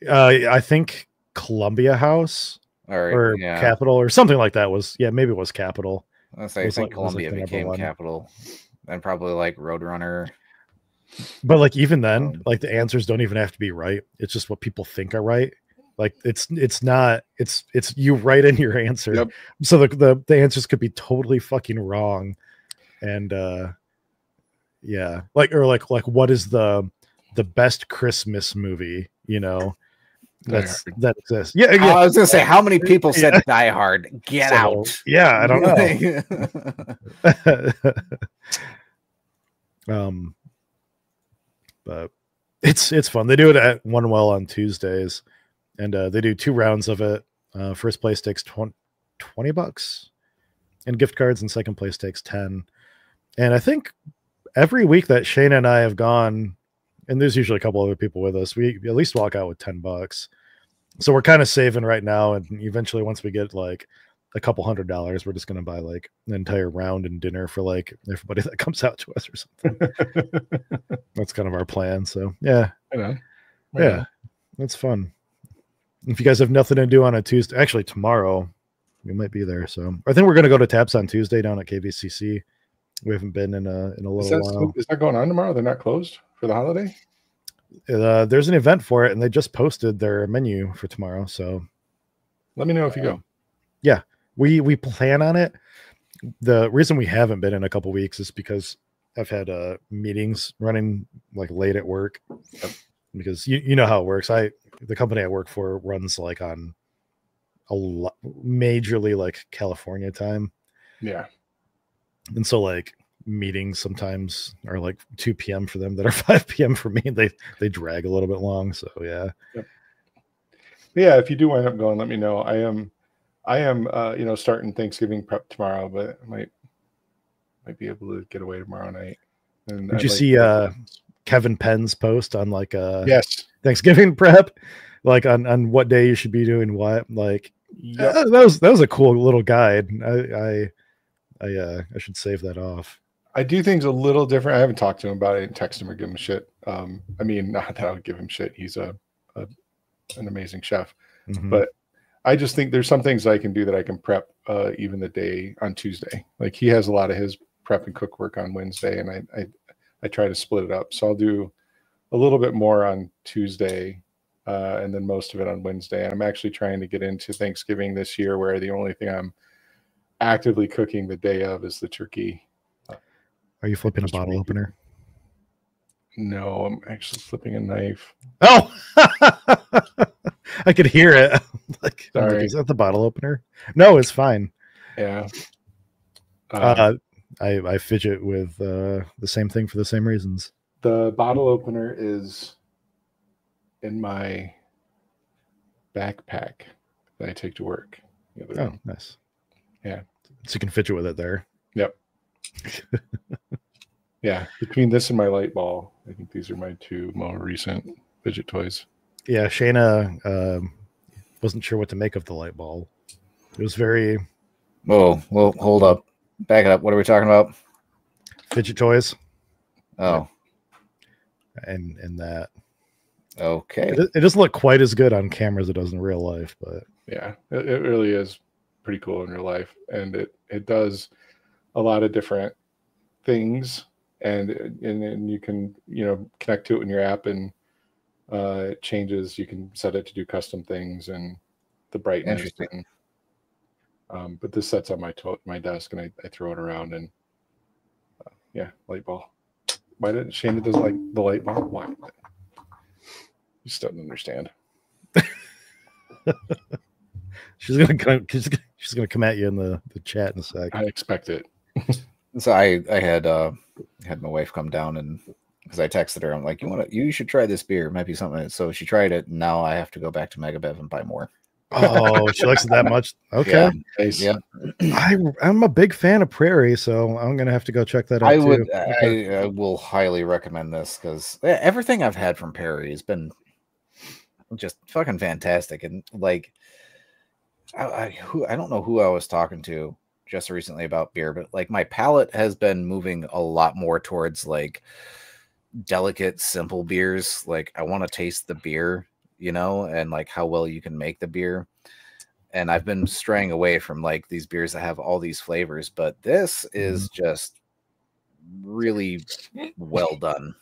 I think Columbia House or Capital or something like that was. Yeah, maybe it was Capital. I think Columbia became Capital, and probably like Roadrunner. But like even then, like the answers don't even have to be right. It's just what people think are right. Like it's you write in your answer. Yep. So the answers could be totally fucking wrong. And yeah, like what is the best Christmas movie, you know, that exists. Yeah, I was gonna say, how many people said Die Hard? Get out. Yeah, I don't know. But it's fun. They do it at One Well on Tuesdays, and they do 2 rounds of it. First place takes $20 and gift cards, and second place takes 10. And I think every week that Shayna and I have gone, and there's usually a couple other people with us, we at least walk out with $10. So we're kind of saving right now, and eventually once we get like a couple $100, we're just going to buy like an entire round and dinner for like everybody that comes out to us or something. That's kind of our plan. So yeah, yeah, that's fun. If you guys have nothing to do on a Tuesday, actually tomorrow we might be there. So I think we're going to go to Taps on Tuesday down at KVCC. We haven't been in a little while. Is that going on tomorrow? They're not closed for the holiday? There's an event for it, and they just posted their menu for tomorrow. So let me know if you go. Yeah, we plan on it. The reason we haven't been in a couple weeks is because I've had meetings running like late at work. Because you know how it works. The company I work for runs like on majorly like California time. Yeah. And so like meetings sometimes are like 2 p.m. for them that are 5 p.m. for me. They drag a little bit long. So yeah. Yep. Yeah. If you do wind up going, let me know. I am starting Thanksgiving prep tomorrow, but I might be able to get away tomorrow night. And did you see Kevin Penn's post on like yes, Thanksgiving prep, like on what day you should be doing what? Like that was a cool little guide. I should save that off. I do things a little different. I haven't talked to him about it and text him or give him shit. I mean, not that I would give him shit. He's an amazing chef, but I just think there's some things I can do that I can prep even the day on Tuesday. Like he has a lot of his prep and cook work on Wednesday, and I try to split it up. So I'll do a little bit more on Tuesday and then most of it on Wednesday. And I'm actually trying to get into Thanksgiving this year where the only thing I'm actively cooking the day of is the turkey. Are you flipping a bottle opener? No, I'm actually flipping a knife. Oh, I could hear it. Sorry. Is that the bottle opener? No, it's fine. Yeah. I fidget with the same thing for the same reasons. The bottle opener is in my backpack that I take to work. Oh, nice. Yeah. So you can fidget with it there. Yep. Yeah. Between this and my light ball, I think these are my 2 more recent fidget toys. Yeah. Shayna wasn't sure what to make of the light ball. It was very... Oh, well, hold up. Back it up. What are we talking about? Fidget toys. Oh. And that. Okay. It doesn't look quite as good on camera as it does in real life, but yeah, it really is pretty cool in real life, and it does a lot of different things, and you can connect to it in your app, and it changes. You can set it to do custom things and the brightness. Interesting. But this sets on my desk, and I throw it around, and yeah, light ball. Why did Shayna doesn't like the light ball? Why? You still don't understand. She's gonna come at you in the chat in a sec. I expect it. So I had my wife come down, and because I texted her, I'm like, you should try this beer. It might be something. So she tried it. And now I have to go back to Megabev and buy more. Oh, she likes it that much. Okay. Yeah. Nice. Yeah. I'm a big fan of Prairie, so I'm gonna have to go check that out. I will highly recommend this because everything I've had from Prairie has been just fucking fantastic. And like, I don't know who I was talking to just recently about beer, but like my palate has been moving a lot more towards like delicate, simple beers. Like I want to taste the beer, and like how well you can make the beer. And I've been straying away from like these beers that have all these flavors, but this is just really well done.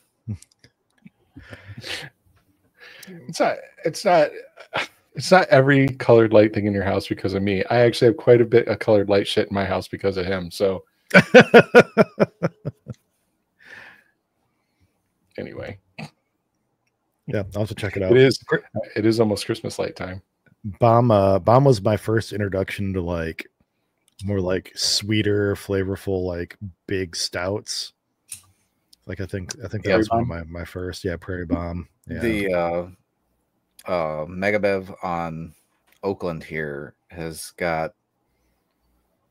It's not every colored light thing in your house because of me. I actually have quite a bit of colored light shit in my house because of him. So anyway, yeah, I'll have to check it out. It is almost Christmas light time. Bomb was my first introduction to like more like sweeter, flavorful, like big stouts. Like I think that was one of my first. Yeah, Prairie Bomb. Yeah. The Megabev on Oakland here has got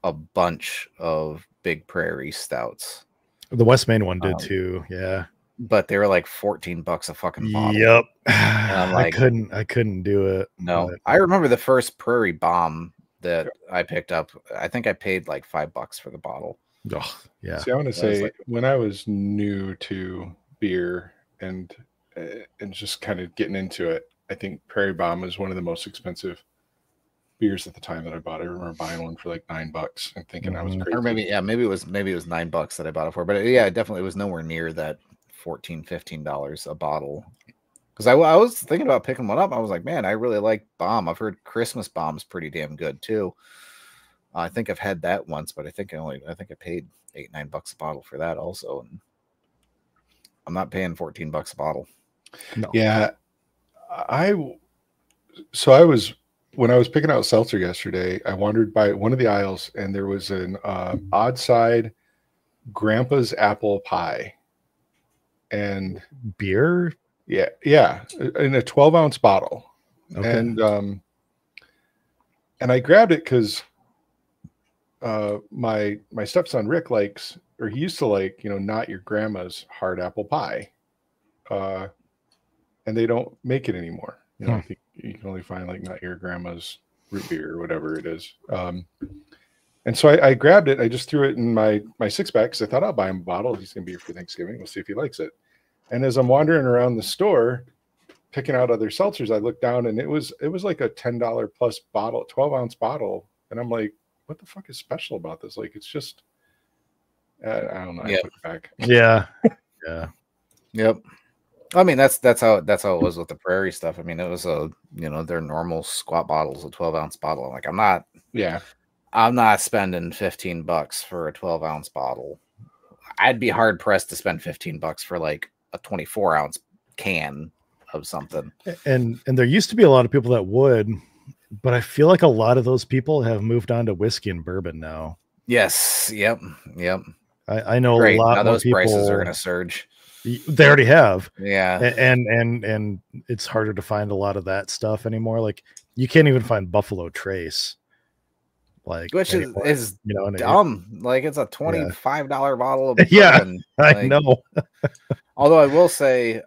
a bunch of Big Prairie stouts. The West Main one did too. Yeah. But they were like $14 a fucking bottle. Yep. And I'm like, I couldn't do it. No, I remember the first Prairie Bomb that I picked up. I think I paid like $5 for the bottle. Oh, yeah. See, I want to say when I was new to beer and just kind of getting into it, I think Prairie Bomb was one of the most expensive beers at the time that I bought. I remember buying one for like $9 and thinking I was crazy. Or maybe it was $9 that I bought it for. But yeah, it definitely was nowhere near that $14-15 a bottle. Because I was thinking about picking one up. I was like, man, I really like Bomb. I've heard Christmas Bomb's pretty damn good too. I think I've had that once, but I think I paid $8-9 a bottle for that also. And I'm not paying $14 a bottle. No. Yeah. When I was picking out seltzer yesterday, I wandered by one of the aisles and there was an odd side Grandpa's apple pie. And beer? Yeah, in a 12-ounce bottle. Okay. And I grabbed it because my stepson Rick likes, or he used to like, not your grandma's hard apple pie. And they don't make it anymore. I think you can only find like not your grandma's root beer or whatever it is. And so I grabbed it. I just threw it in my 6-pack because I thought I'll buy him a bottle. He's gonna be here for Thanksgiving. We'll see if he likes it. And as I'm wandering around the store, picking out other seltzers, I looked down and it was like a $10 plus bottle, 12-ounce bottle. And I'm like, what the fuck is special about this? Like, it's just, I don't know. I put it back. Yeah. Yeah. Yep. I mean, that's how it was with the Prairie stuff. I mean, it was their normal squat bottles, a 12-ounce bottle. I'm like, I'm not spending $15 for a 12-ounce bottle. I'd be hard pressed to spend $15 for like a 24-ounce can of something. And there used to be a lot of people that would, but I feel like a lot of those people have moved on to whiskey and bourbon now. Yes. Yep. I know a lot now more those people, prices are going to surge. They already have. Yeah. And it's harder to find a lot of that stuff anymore. Like you can't even find Buffalo Trace. Like, which is dumb. Like it's a $25 bottle of bourbon. I know. Although I will say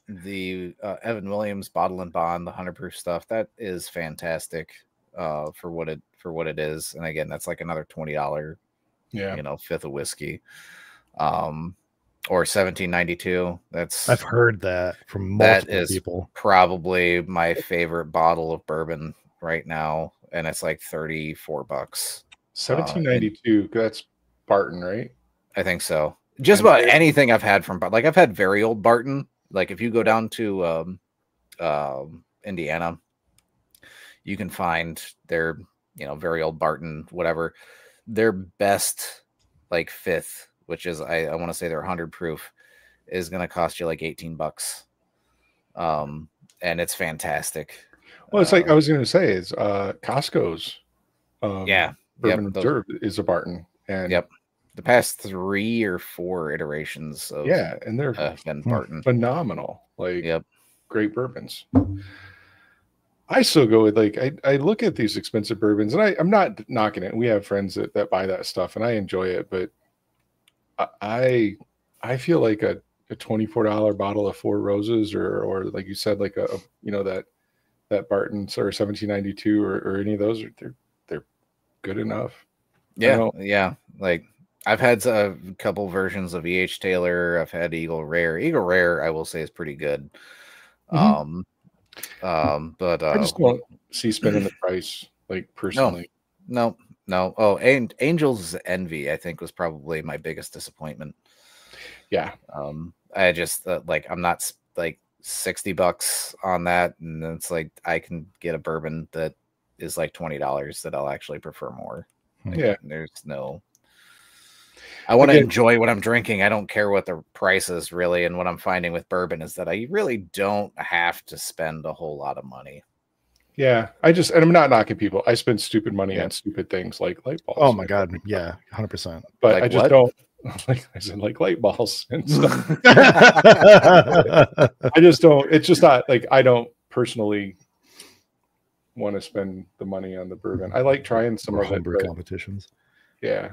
the Evan Williams Bottle and Bond, the 100 proof stuff, that is fantastic for what it is. And again, that's like another $20 fifth of whiskey. Or $17.92. I've heard that from multiple people. Probably my favorite bottle of bourbon right now. And it's like $34. $17.92. That's Barton, right? I think so. Just about anything I've had from, like I've had very old Barton. Like if you go down to Indiana, you can find their very old Barton, whatever. Their best like fifth, which is I want to say they're 100 proof, is going to cost you like $18. And it's fantastic. Well, it's like I was going to say is Costco's bourbon reserve is a Barton, and the past 3 or 4 iterations of and they're Ben Barton. phenomenal. Like, Yep. great bourbons. I still go with like I look at these expensive bourbons, and I'm not knocking it. We have friends that buy that stuff, and I enjoy it, but I feel like a $24 bottle of Four Roses, or like you said, like a that Barton's or 1792 or any of those, they're good enough. Yeah. Like, I've had a couple versions of E.H. Taylor. I've had Eagle Rare. Eagle Rare, I will say, is pretty good. But I just don't see spending the price, like, personally. No. Oh, and Angel's Envy, I think, was probably my biggest disappointment. Yeah. I just like, I'm not like $60 on that, and it's like I can get a bourbon that is like $20 that I'll actually prefer more. Like, there's no. I want to enjoy what I'm drinking. I don't care what the price is, really. And what I'm finding with bourbon is that I really don't have to spend a whole lot of money. Yeah, and I'm not knocking people. I spend stupid money on stupid things like light bulbs. Oh my God, yeah, 100%. But like I just don't like. I said like light bulbs and stuff. I just don't. It's just not like I don't personally want to spend the money on the bourbon. I like trying some of it. Competitions. Yeah,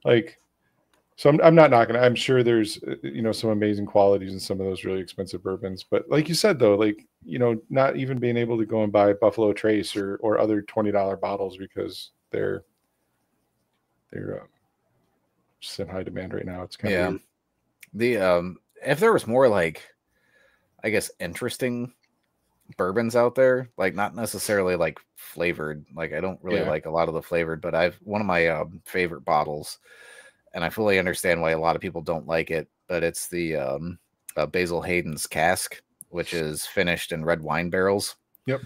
like. So I'm not knocking it. I'm sure there's some amazing qualities in some of those really expensive bourbons, but like you said though, like not even being able to go and buy Buffalo Trace or other $20 bottles because they're just in high demand right now. It's kind of weird. If there was more like, I guess, interesting bourbons out there, like not necessarily like flavored. Like I don't really like a lot of the flavored, but one of my favorite bottles. And I fully understand why a lot of people don't like it, but it's the Basil Hayden's cask, which is finished in red wine barrels. Yep.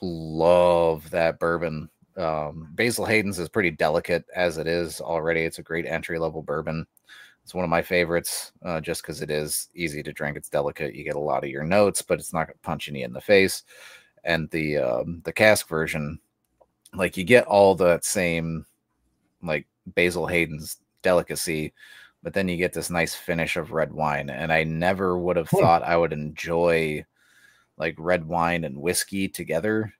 Love that bourbon. Basil Hayden's is pretty delicate as it is already. It's a great entry-level bourbon. It's one of my favorites just because it is easy to drink. It's delicate. You get a lot of your notes, but it's not going to punch any in the face. And the cask version, like you get all that same like Basil Hayden's delicacy, but then you get this nice finish of red wine. And I never would have thought I would enjoy like red wine and whiskey together.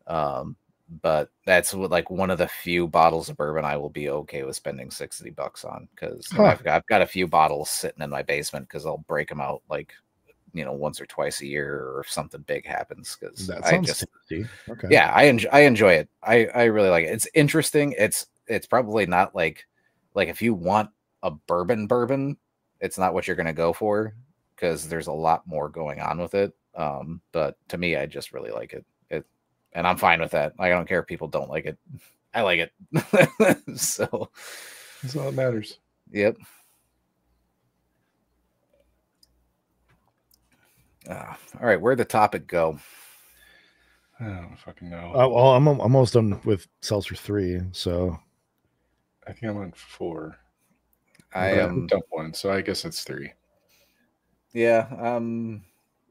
But that's like one of the few bottles of bourbon I will be okay with spending $60 on, because I've got a few bottles sitting in my basement because I'll break them out like once or twice a year, or if something big happens. Because I just okay. I enjoy it. I really like it. It's interesting. It's probably not like if you want a bourbon, it's not what you're going to go for, because there's a lot more going on with it. But to me, I just really like it. And I'm fine with that. I don't care if people don't like it. I like it. So that's all that matters. Yep. All right, where'd the topic go? I don't fucking know. Well, I'm almost done with Seltzer 3, so I think I'm on 4. I am dump 1, so I guess it's 3. Yeah.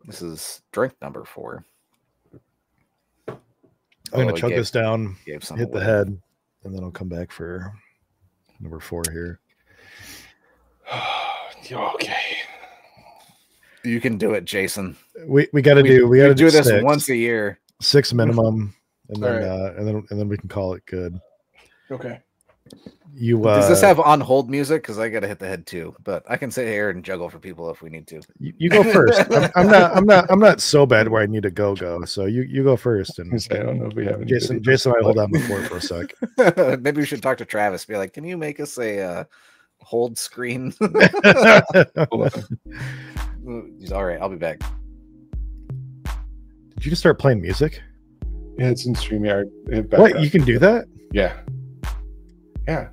This is drink number 4. I'm going to chug this down, hit the head, and then I'll come back for number 4 here. Okay. You can do it, Jason. We got to do this 6. Once a year. 6 minimum, and then right. and then we can call it good. Okay. Does this have on hold music? Because I got to hit the head too, but I can sit here and juggle for people if we need to. You go first. I'm not so bad where I need to go. So you go first. And I don't know if we have Jason. I hold on before for a sec. Maybe we should talk to Travis. Be like, can you make us a hold screen? All right, I'll be back. Did you just start playing music? Yeah, it's in StreamYard. What? You can do that? Yeah. Yeah.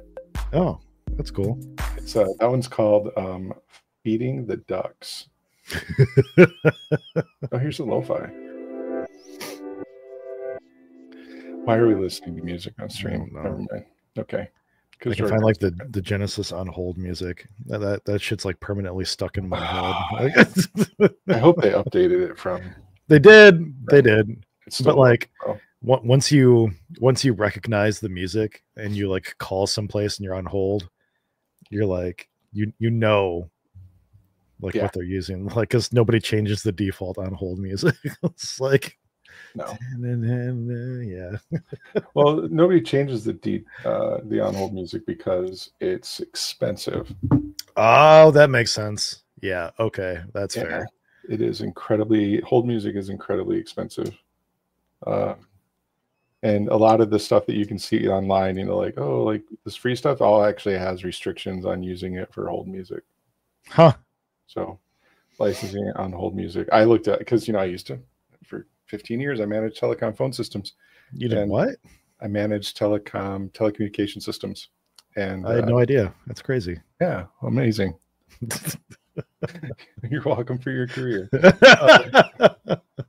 Oh, that's cool. It's that one's called Feeding the Ducks. Oh, here's the lo-fi. Why are we listening to music on stream? Never mind. Okay. I can find like the Genesis on hold music. That shit's like permanently stuck in my head. I hope they updated it from. They did. It's still, but like once you recognize the music and you like call someplace and you're on hold, you're like you know like what they're using, like because nobody changes the default on hold music. It's like No. Yeah. Well, nobody changes the on hold music because it's expensive. Oh, that makes sense. Yeah. Okay, that's fair. It is hold music is incredibly expensive. And a lot of the stuff that you can see online, like, oh, like this free stuff, all actually has restrictions on using it for hold music. Huh. So licensing it on hold music. I looked at, because, I used to, for 15 years, I managed telecom phone systems. You did what? I managed telecommunication systems. And I had no idea. That's crazy. Yeah. Amazing. You're welcome for your career.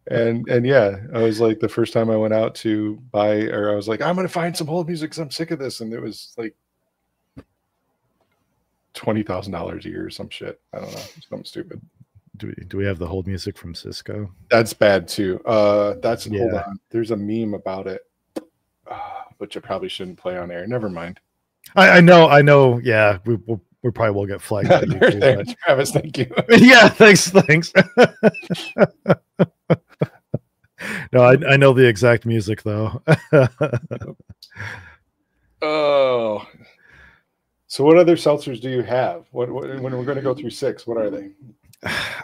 And yeah, I was like, the first time I went out to buy, or I was like, I'm going to find some hold music because I'm sick of this. And it was like $20,000 a year or some shit. I don't know. Something stupid. Do we have the hold music from Cisco? That's bad too. Hold on. There's a meme about it, which I probably shouldn't play on air. Never mind. I know. Yeah, we probably will get flagged. There, Travis, thank you. Yeah, thanks. No, I know the exact music though. Oh, so what other seltzers do you have? What when we're going to go through 6? What are they?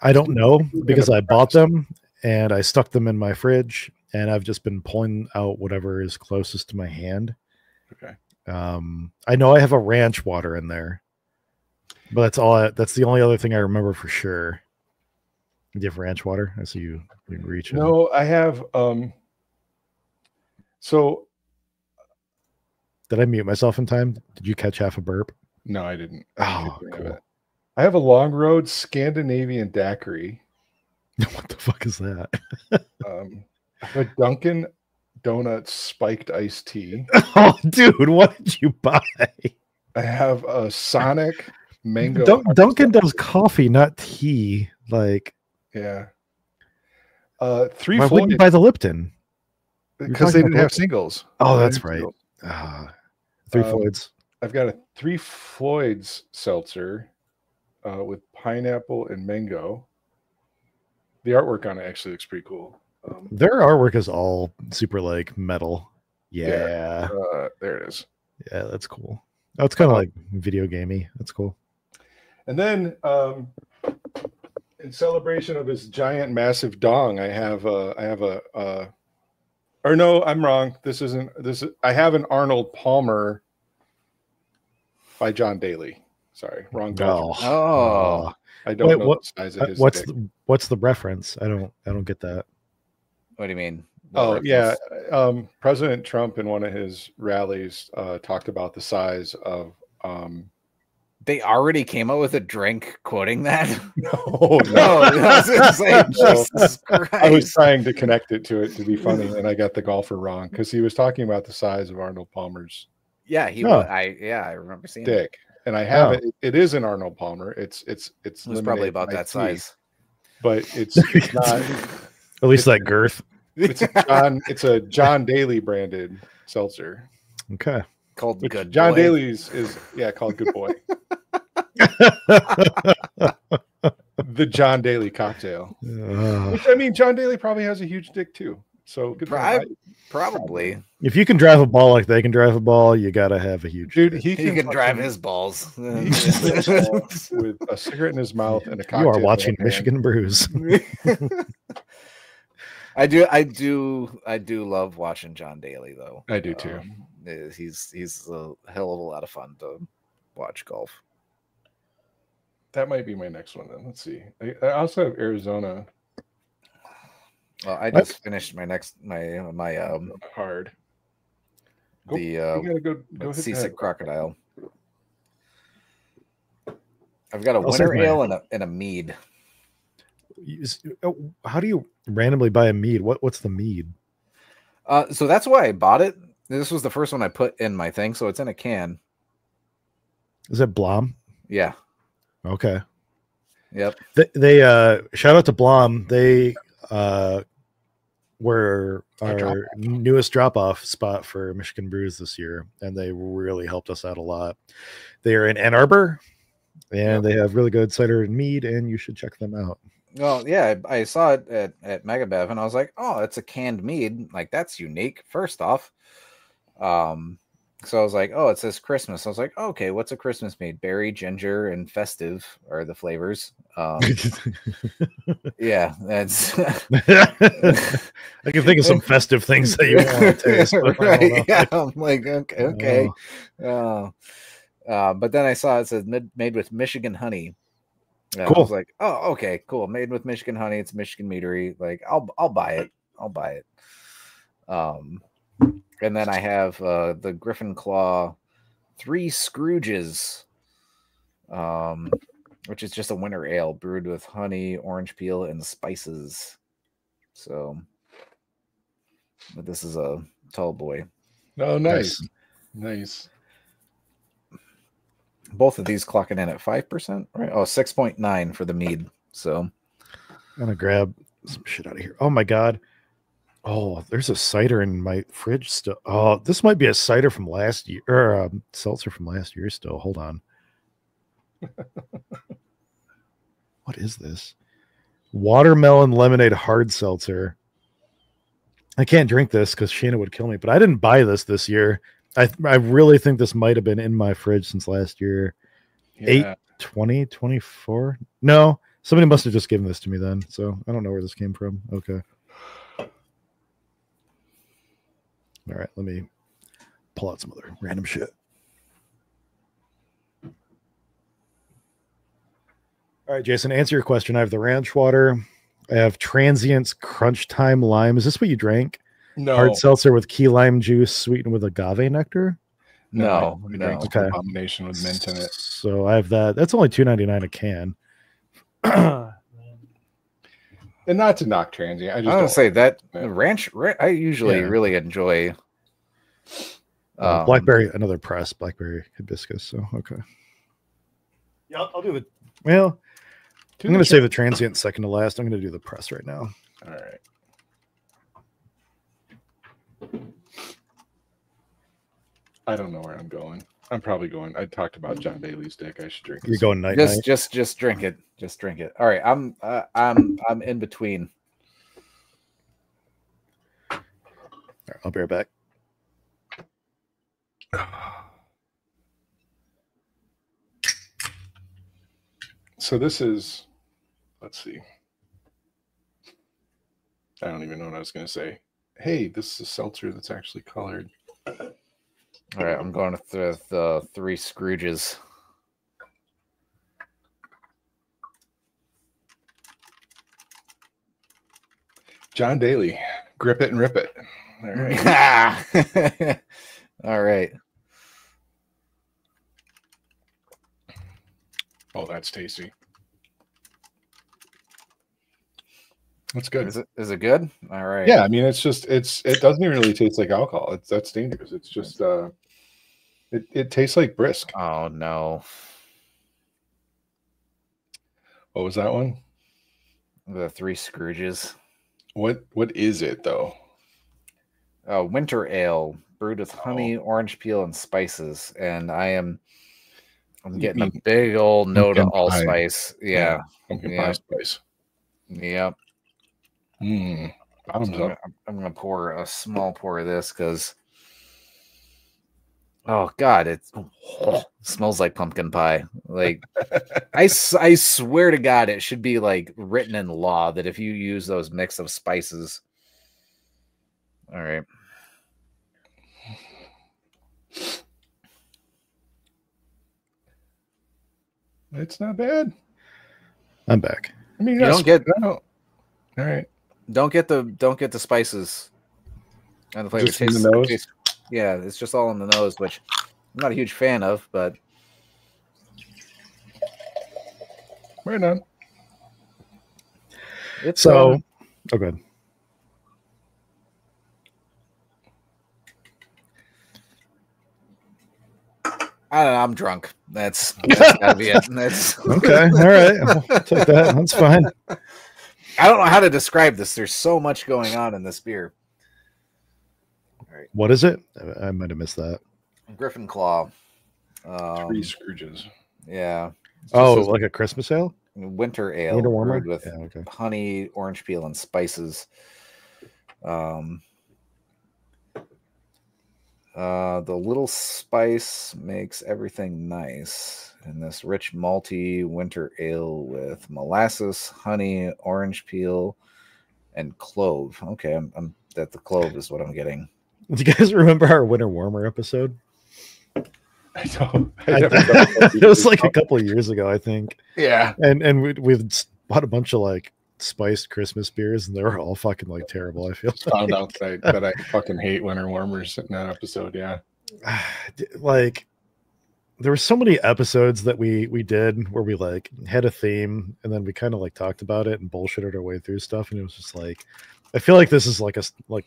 I don't know, because I bought them and I stuck them in my fridge, and I've just been pulling out whatever is closest to my hand. Okay. I know I have a ranch water in there, but that's the only other thing I remember for sure. Do you have ranch water? I see you reach. No, I have. So, did I mute myself in time? Did you catch half a burp? No, I didn't. Oh, cool. I have a Long Road Scandinavian daiquiri. What the fuck is that? I have a Dunkin' Donuts spiked iced tea. Oh, dude, what did you buy? I have a Sonic mango. Dunkin' does coffee, not tea. Like, yeah. Why wouldn't you buy the Lipton? Because they didn't have singles. Oh, that's right. Three Floyds. I've got a Three Floyds seltzer with pineapple and mango. The artwork on it actually looks pretty cool. Their artwork is all super like metal. Yeah. There it is. Yeah, that's cool. Oh, it's kind of like video gamey. That's cool. And then in celebration of his giant massive dong, I have or no, I'm wrong. I have an Arnold Palmer by John Daly. Sorry, wrong. Oh. I don't know the size of his dick. What's the reference? I don't get that. What do you mean? Yeah. President Trump in one of his rallies talked about the size of They already came up with a drink quoting that? No. I was gonna say, Jesus Christ. I was trying to connect it to be funny, and I got the golfer wrong because he was talking about the size of Arnold Palmer's. Yeah, I remember seeing dick. And I have it. It is an Arnold Palmer. It's probably about that size, but it's not. At least that girth. It's a John Daly branded seltzer. Okay. Called Good John Boy. Daly's is called Good Boy. The John Daly cocktail. Which, I mean, John Daly probably has a huge dick too. So good. Probably. If you can drive a ball like they can drive a ball, you gotta have a huge dude. dick. He can drive his balls with a cigarette in his mouth and a cocktail. You are watching Michigan Brews. I do love watching John Daly though. I do too. He's a hell of a lot of fun to watch golf. That might be my next one then. Let's see. I also have Arizona. Well, I just finished my hard. You gotta go Seasick Crocodile. I've got a winter ale and a mead. How do you randomly buy a mead? What's the mead? So that's why I bought it. This was the first one I put in my thing, so it's in a can. Is it Blom? Yeah. Okay. Yep. They shout out to Blom. They were Our drop-off. our newest drop-off spot for Michigan Brews this year, and they really helped us out a lot. They are in Ann Arbor, and they have really good cider and mead, and you should check them out. Well, yeah, I saw it at Megabev, and I was like, oh, it's a canned mead. Like, that's unique, first off. So I was like, oh, it says Christmas. I was like, okay, what's a Christmas mead? Berry, ginger, and festive are the flavors. Yeah, that's... I can think of some festive things that you want to taste. Right, yeah, I'm like, okay. But then I saw it says made with Michigan honey. Cool. I was like, oh, okay, cool. Made with Michigan honey. It's Michigan meadery. Like, I'll buy it. I'll buy it. And then I have the Griffin Claw Three Scrooges, which is just a winter ale brewed with honey, orange peel, and spices. So, but this is a tall boy. Oh, nice. Nice. Both of these clocking in at 5%, right? Oh, 6.9 for the mead. So I'm gonna grab some shit out of here. Oh my god. Oh, there's a cider in my fridge still. Oh, this might be a cider from last year, or a seltzer from last year still. Hold on. What is this? Watermelon lemonade hard seltzer. I can't drink this because Shayna would kill me, but I didn't buy this year. I really think this might have been in my fridge since last year. Yeah. 8/20/24. No, somebody must have just given this to me then. So I don't know where this came from. Okay. All right, let me pull out some other random shit. All right, Jason, answer your question. I have the ranch water. I have Transient's Crunch Time Lime. Is this what you drank? No. Hard seltzer with key lime juice sweetened with agave nectar? No. We drank a combination with mint in it. So I have that. That's only $2.99 a can. And not to knock Transient. I just don't say that Yeah. ranch. I usually really enjoy blackberry, another press, blackberry hibiscus. So okay. Yeah, I'll do it. Well, I'm going to save the Transient second to last. I'm going to do the press right now. All right. I don't know where I'm going. I'm probably going. I talked about John Daly's dick. I should drink. You're going night. Just drink it. Just drink it. All right. I'm in between. All right, I'll be right back. So this is, let's see. I don't even know what I was going to say. Hey, this is a seltzer that's actually colored. All right, I'm going with the Three Scrooges. John Daly, grip it and rip it. All right. All right. Oh, that's tasty. That's good. Is it good? All right. Yeah, I mean, it doesn't even really taste like alcohol. That's dangerous. It's just it tastes like brisk. Oh no. What was that one? The Three Scrooges. What is it though? Winter ale brewed with honey, orange peel, and spices. And I'm getting a big old note of allspice. Yeah. Pumpkin pie spice. Yep. Bottoms up. I'm gonna pour a small pour of this because oh god, it smells like pumpkin pie. Like I swear to God, it should be like written in law that if you use those mix of spices. All right. It's not bad. I'm back. I mean, you don't get. All right. Don't get the spices and the flavor. Just in the nose? Yeah, it's just all in the nose, which I'm not a huge fan of, but Right on. It's so oh good. I don't know, I'm drunk. That's gotta be it. That's okay. All right. I'll take that. That's fine. I don't know how to describe this. There's so much going on in this beer. All right. What is it? I might have missed that. Griffin Claw. 3 Scrooges. Yeah. Oh, like a Christmas ale? Winter ale. Winter warmer? Brewed with honey, orange peel, and spices. The little spice makes everything nice. And this rich malty winter ale with molasses, honey, orange peel, and clove. Okay, I'm that the clove is what I'm getting. Do you guys remember our winter warmer episode? I don't. It was like a couple of years ago, I think. Yeah. And we've bought a bunch of like spiced Christmas beers, and they were all fucking like terrible. I feel found out that I fucking hate winter warmers in that episode. Yeah. Like there were so many episodes that we did where we like had a theme and then we kind of like talked about it and bullshitted our way through stuff, and it was just like I feel like this is like a like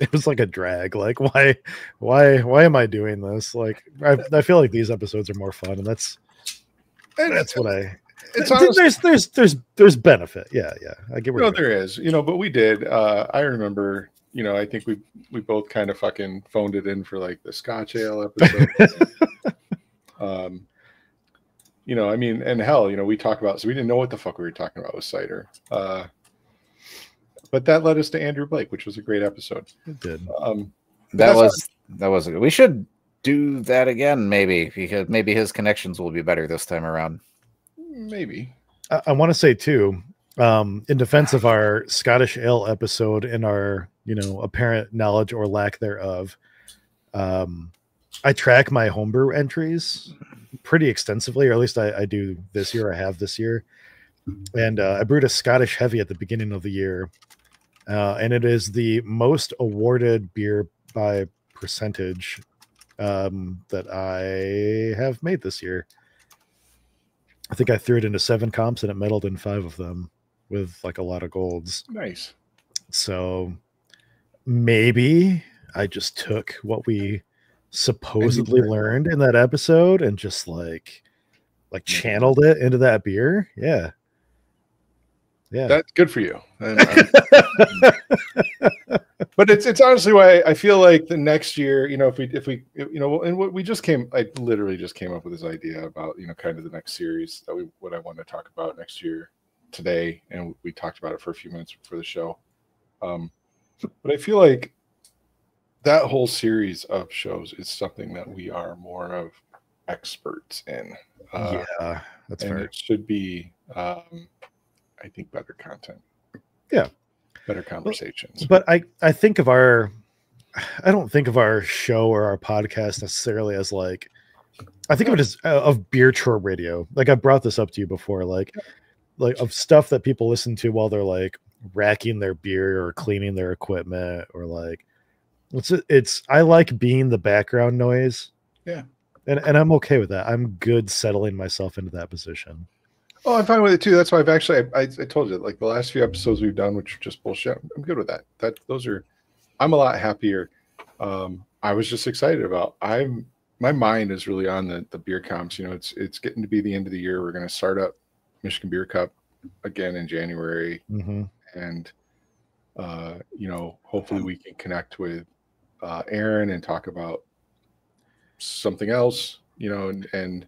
it was like a drag. Like why am I doing this? Like I feel like these episodes are more fun, and that's what I. It's honestly, there's benefit. Yeah. I get where there is, but we did. I remember, I think we both kind of fucking phoned it in for like the Scotch ale episode. I mean, and hell, we talk about, so we didn't know what the fuck we were talking about with cider. But that led us to Andrew Blake, which was a great episode. It did. That was we should do that again, maybe, because maybe his connections will be better this time around. Maybe. I want to say too, in defense of our Scottish ale episode and our, apparent knowledge or lack thereof, I track my homebrew entries pretty extensively, or at least I do this year. I have this year. And I brewed a Scottish heavy at the beginning of the year. And it is the most awarded beer by percentage that I have made this year. I think I threw it into 7 comps and it medaled in 5 of them with like a lot of golds. Nice. So maybe I just took what we supposedly learned in that episode and just like channeled it into that beer. Yeah. That's good for you. But it's honestly why I feel like the next year, if we and what we just I literally just came up with this idea about, kind of the next series that what I want to talk about next year today. And we talked about it for a few minutes before the show. But I feel like that whole series of shows is something that we are more of experts in. Yeah, that's fair. It should be, I think, better content. Yeah. Better conversations. But I don't think of our show or our podcast necessarily as like, I think of it as of beer chore radio. Like I brought this up to you before, like of stuff that people listen to while they're like racking their beer or cleaning their equipment, or like I like being the background noise. Yeah. And I'm okay with that. I'm good settling myself into that position. Oh, I'm fine with it too. That's why I've actually, I told you, like the last few episodes we've done, which are just bullshit, I'm good with that. I'm a lot happier. I was just excited about, my mind is really on the beer comps. It's getting to be the end of the year. We're going to start up Michigan Beer Cup again in January. Mm-hmm. And, hopefully we can connect with Aaron and talk about something else, and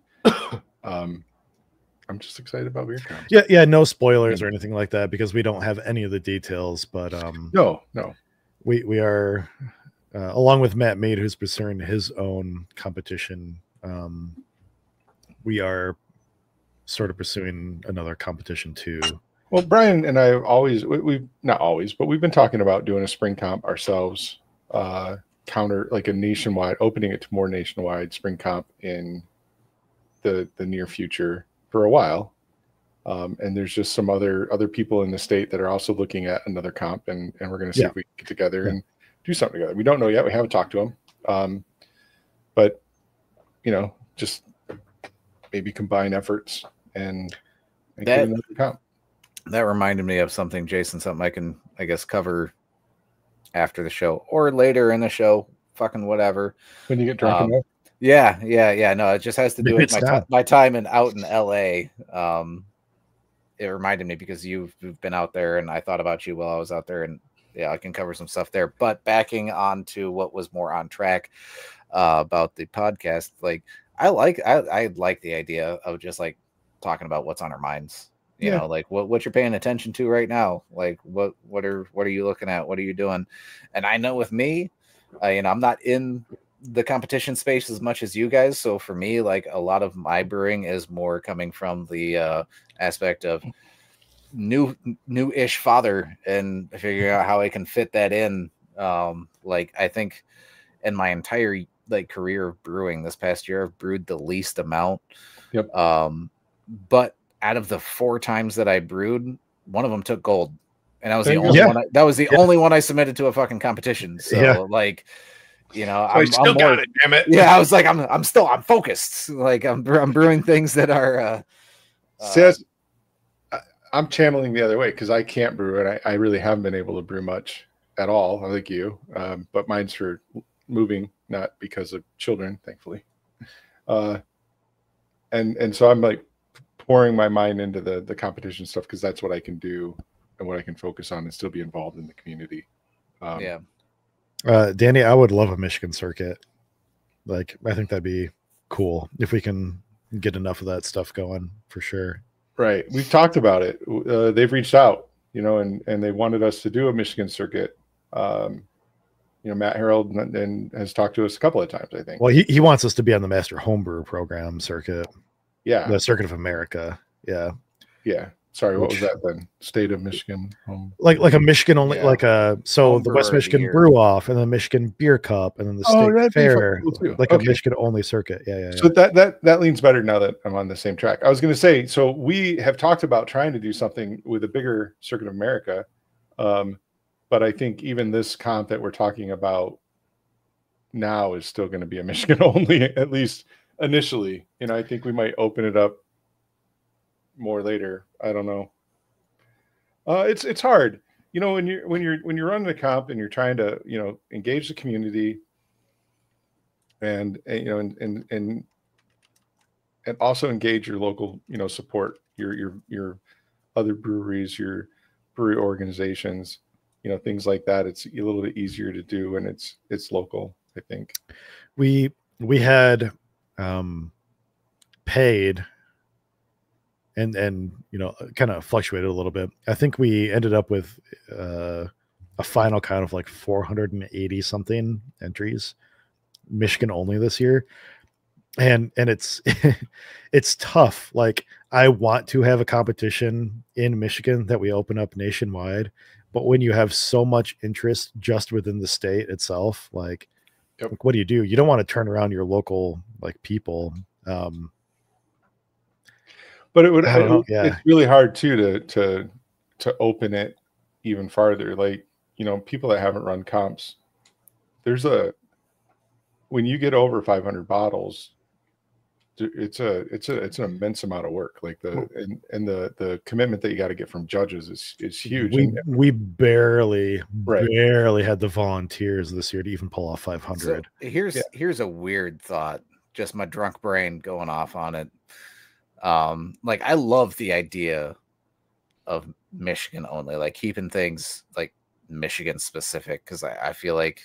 I'm just excited about beer comps. Yeah, no spoilers or anything like that because we don't have any of the details. But no, we are along with Matt Mead, who's pursuing his own competition. We are sort of pursuing another competition too. Well, Brian and I we've not always, but we've been talking about doing a spring comp ourselves, opening it to more nationwide spring comp in the near future for a while. And there's just some other people in the state that are also looking at another comp, and we're going to see if we can get together and do something together. We don't know yet. We haven't talked to them. But, just maybe combine efforts and get another comp. That reminded me of something, Jason, something I can, I guess, cover after the show or later in the show, fucking whatever. When you get drunk enough. Yeah. No, it just has to do with my time out in LA. it reminded me because you've been out there, and I thought about you while I was out there, and yeah, I can cover some stuff there. But backing on to what was more on track about the podcast, like I like the idea of just like talking about what's on our minds. You know, like what you're paying attention to right now. Like what are you looking at? What are you doing? And I know with me, you know, I'm not in the competition space as much as you guys. So for me, like a lot of my brewing is more coming from the aspect of new-ish father and figuring out how I can fit that in. Like I think in my entire like career of brewing this past year, I've brewed the least amount. Yep. But out of the 4 times that I brewed, one of them took gold, and that was the There you only go. one. That was the only one I submitted to a fucking competition. So like, you know, I still got it. Damn it. Yeah, I was like, I'm focused. Like I'm brewing things that are. Says I'm channeling the other way because I can't brew, and I really haven't been able to brew much at all. I like you, but mine's for moving, not because of children, thankfully. And so I'm like pouring my mind into the competition stuff because that's what I can do and what I can focus on and still be involved in the community. Yeah. Danny, I would love a Michigan circuit. Like, I think that'd be cool if we can get enough of that stuff going for sure. Right. We've talked about it. They've reached out, you know, and they wanted us to do a Michigan circuit. You know, Matt Harold and has talked to us a couple of times, I think. Well, he wants us to be on the Master Homebrew Program circuit. Yeah. The Circuit of America. Yeah. Yeah. Sorry, what was that then? State of Michigan. Like a Michigan only, like the West Michigan Brew Off, and the Michigan Beer Cup, and then the State Fair, cool like a Michigan only circuit. Yeah. So that leans better now that I'm on the same track. I was going to say, so we have talked about trying to do something with a bigger Circuit of America, but I think even this comp that we're talking about now is still going to be a Michigan only, at least initially. You know, I think we might open it up more later. I don't know. It's hard, you know, when you're running a comp and you're trying to, you know, engage the community and you know and also engage your local, you know, support your other breweries, your brewery organizations, you know, things like that. It's a little bit easier to do, and it's local. I think we had paid and you know, kind of fluctuated a little bit. I think we ended up with a final count of like 480 something entries, Michigan only this year. And it's it's tough. Like, I want to have a competition in Michigan that we open up nationwide, but when you have so much interest just within the state itself, like, like what do? You don't want to turn around your local like people. But it's really hard too to open it even farther. Like, you know, people that haven't run comps, when you get over 500 bottles, it's an immense amount of work. Like the commitment that you got to get from judges is huge. We barely had the volunteers this year to even pull off 500. So here's a weird thought, just my drunk brain going off on it. Like, I love the idea of Michigan only, like keeping things like Michigan specific, because I feel like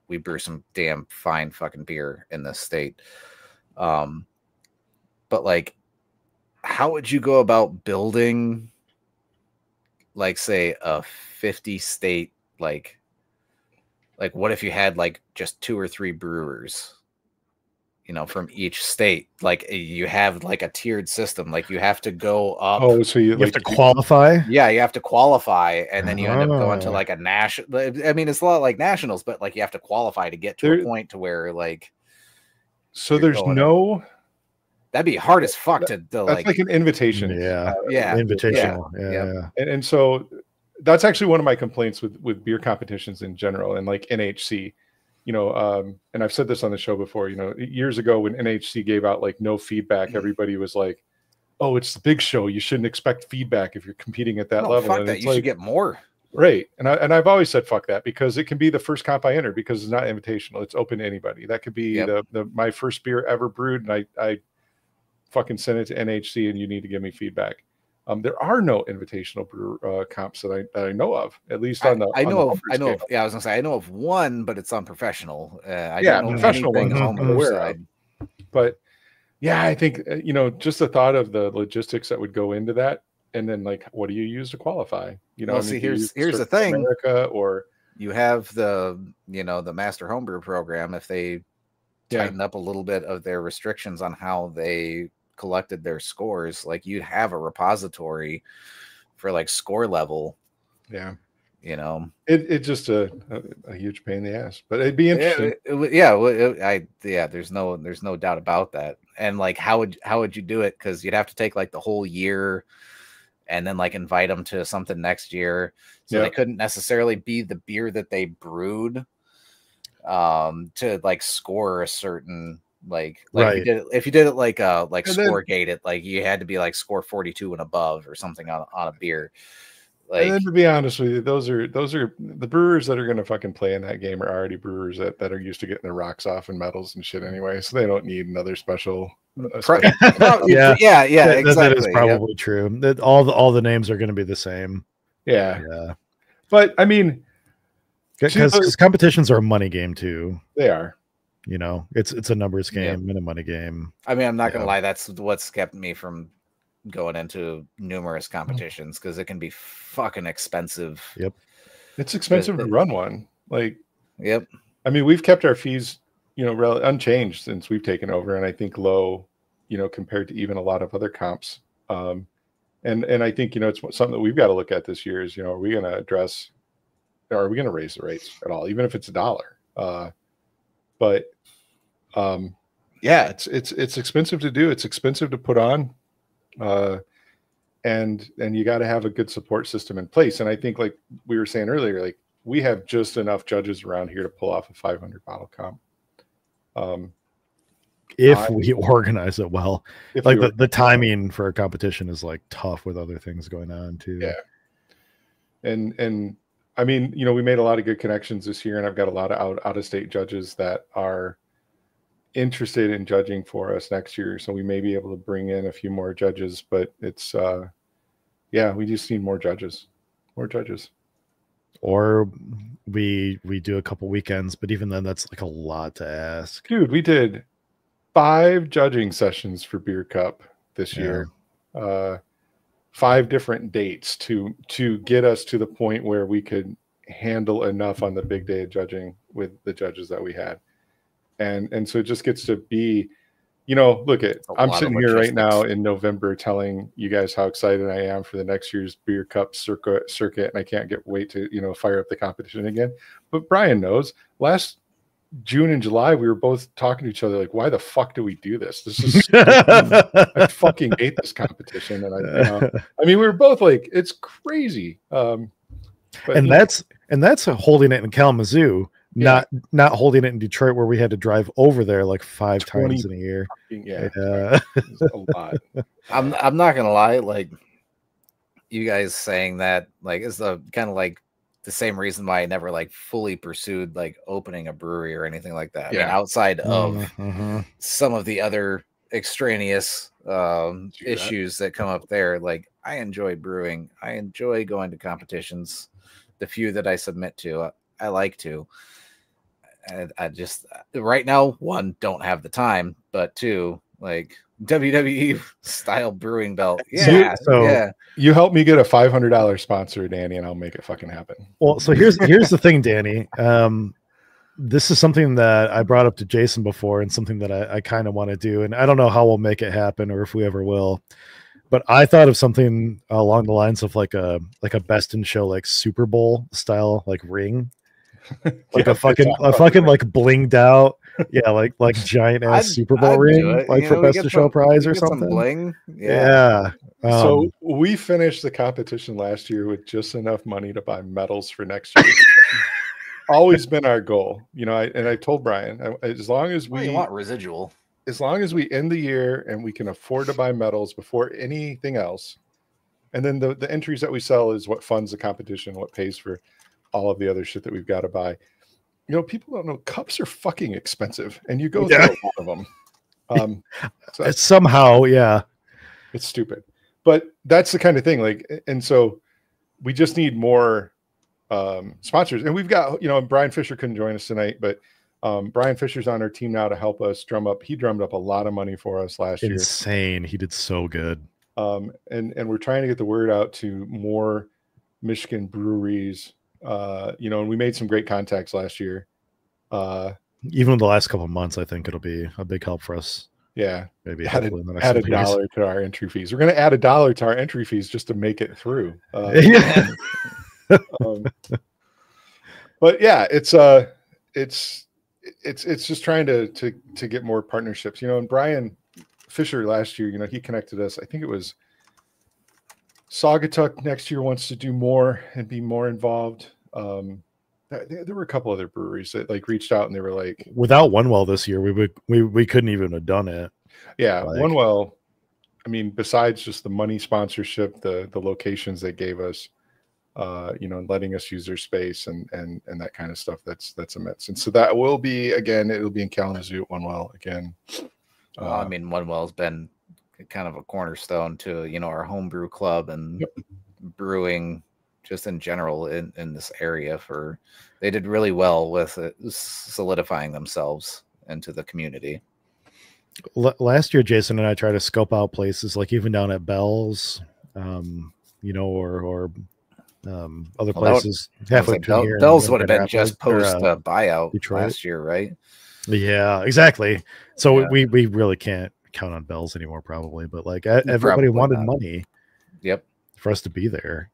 we brew some damn fine fucking beer in this state. But like, how would you go about building, like, say, a 50 state, like what if you had like just 2 or 3 brewers, you know, from each state? Like, you have like a tiered system. Like, you have to go up. Oh, so you have to qualify? Yeah, you have to qualify, and then you end up going to like a national. I mean, it's a lot like nationals, but like you have to qualify to get to a point to where like. So there's no. That'd be hard as fuck to that's like an invitation. Invitational. Yeah. And so that's actually one of my complaints with beer competitions in general, and like NHC. You know, and I've said this on the show before, you know, years ago when NHC gave out like no feedback, everybody was like, oh, it's the big show, you shouldn't expect feedback if you're competing at that level. Fuck and that. You should get more. Right. And I've always said fuck that, because it can be the first comp I enter, because it's not invitational. It's open to anybody. That could be my first beer ever brewed, and I fucking send it to NHC and you need to give me feedback. There are no invitational brew comps that I know of, at least on the. I know of. Yeah, I was gonna say I know of one, but it's unprofessional. I yeah, don't know professional anything ones I'm homebrew aware side. of. But yeah, I think just the thought of the logistics that would go into that, and then like, what do you use to qualify? Well, see, here's the thing. America, or you have the the Master Homebrew program. If they tighten up a little bit of their restrictions on how they collected their scores, like you'd have a repository for like score level. Yeah. It's just a huge pain in the ass, but it'd be interesting. There's no doubt about that. And like, how would you do it? Because you'd have to take like the whole year and then like invite them to something next year. So they couldn't necessarily be the beer that they brewed to like score a certain right. if you did it like score gated, like you had to be like score 42 and above or something on a beer. Like, and then to be honest with you, those are the brewers that are going to fucking play in that game are already brewers that are used to getting their rocks off and medals and shit anyway, so they don't need another special. Exactly. That is probably true. That all the names are going to be the same. Yeah. But I mean, because competitions are a money game too. They are. It's a numbers game and a money game. I mean, I'm not gonna lie. That's what's kept me from going into numerous competitions, because it can be fucking expensive. Yep. It's expensive to run one. Like, yep. I mean, we've kept our fees, unchanged since we've taken over, and I think low, compared to even a lot of other comps. And I think, it's something that we've got to look at this year is, are we going to address, or are we going to raise the rates at all, even if it's $1? But it's expensive to do. It's expensive to put on. And you got to have a good support system in place. And I think, like we were saying earlier, like we have just enough judges around here to pull off a 500 bottle comp. If we organize it well, like the timing for a competition is like tough with other things going on too. Yeah. And I mean, we made a lot of good connections this year, and I've got a lot of out of state judges that are interested in judging for us next year, so we may be able to bring in a few more judges, but it's we just need more judges or we do a couple weekends, but even then that's like a lot to ask. Dude, we did 5 judging sessions for Beer Cup this year, 5 different dates to get us to the point where we could handle enough on the big day of judging with the judges that we had. And so it just gets to be, I'm sitting here right now in November telling you guys how excited I am for the next year's Beer Cup circuit, and I can't wait to, fire up the competition again. But Brian knows, last June and July, we were both talking to each other like, why the fuck do we do this? This is I fucking hate this competition. And I mean, we were both like, it's crazy. That's holding it in Kalamazoo. Not holding it in Detroit, where we had to drive over there like 5 times in a year. A lot. I'm not gonna lie, like you guys saying that like is the kind of like the same reason why I never like fully pursued like opening a brewery or anything like that. I mean, outside of some of the other extraneous issues that come up there, like I enjoy brewing. I enjoy going to competitions. The few that I submit to, I like to. And I just right now, 1, don't have the time, but 2, like WWE style brewing belt. You help me get a $500 sponsor, Danny, and I'll make it fucking happen. Well, so here's the thing, Danny. This is something that I brought up to Jason before, and something that I kind of want to do, and I don't know how we'll make it happen or if we ever will. But I thought of something along the lines of like a best in show, like Super Bowl style, like ring. Like a fucking like blinged out, like giant ass Super Bowl ring, like for best of show prize or something. Bling. So we finished the competition last year with just enough money to buy medals for next year. Always been our goal, I told Brian, as long as we want residual, as long as we end the year and we can afford to buy medals before anything else, and then the entries that we sell is what funds the competition, what pays for all of the other shit that we've got to buy. People don't know cups are fucking expensive, and you go through a lot of them. It's somehow, it's stupid. but that's the kind of thing. Like, and so we just need more sponsors. And we've got, Brian Fisher couldn't join us tonight, but Brian Fisher's on our team now to help us drum up. He drummed up a lot of money for us last year. Insane. He did so good. And we're trying to get the word out to more Michigan breweries. And we made some great contacts last year. Even in the last couple of months, I think it'll be a big help for us. Yeah. Maybe add $1 to our entry fees. We're going to add $1 to our entry fees just to make it through. But yeah, it's just trying to get more partnerships, and Brian Fisher last year, he connected us. I think it was Saugatuck next year wants to do more and be more involved. There were a couple other breweries that like reached out and they were like, without OneWell this year, we couldn't even have done it. Yeah. OneWell, I mean, besides just the money sponsorship, the locations they gave us, and letting us use their space and that kind of stuff, that's immense. And so that will be, again, it'll be in Kalamazoo at OneWell again. I mean, OneWell's been kind of a cornerstone to, our homebrew club and brewing just in general in this area. They did really well with it, solidifying themselves into the community. Last year, Jason and I tried to scope out places like even down at Bell's, or other places. Bell's would have been just post buyout Detroit. Last year, right? Yeah, exactly. So we really can't count on Bell's anymore, probably. But like everybody wanted money. Yep. For us to be there,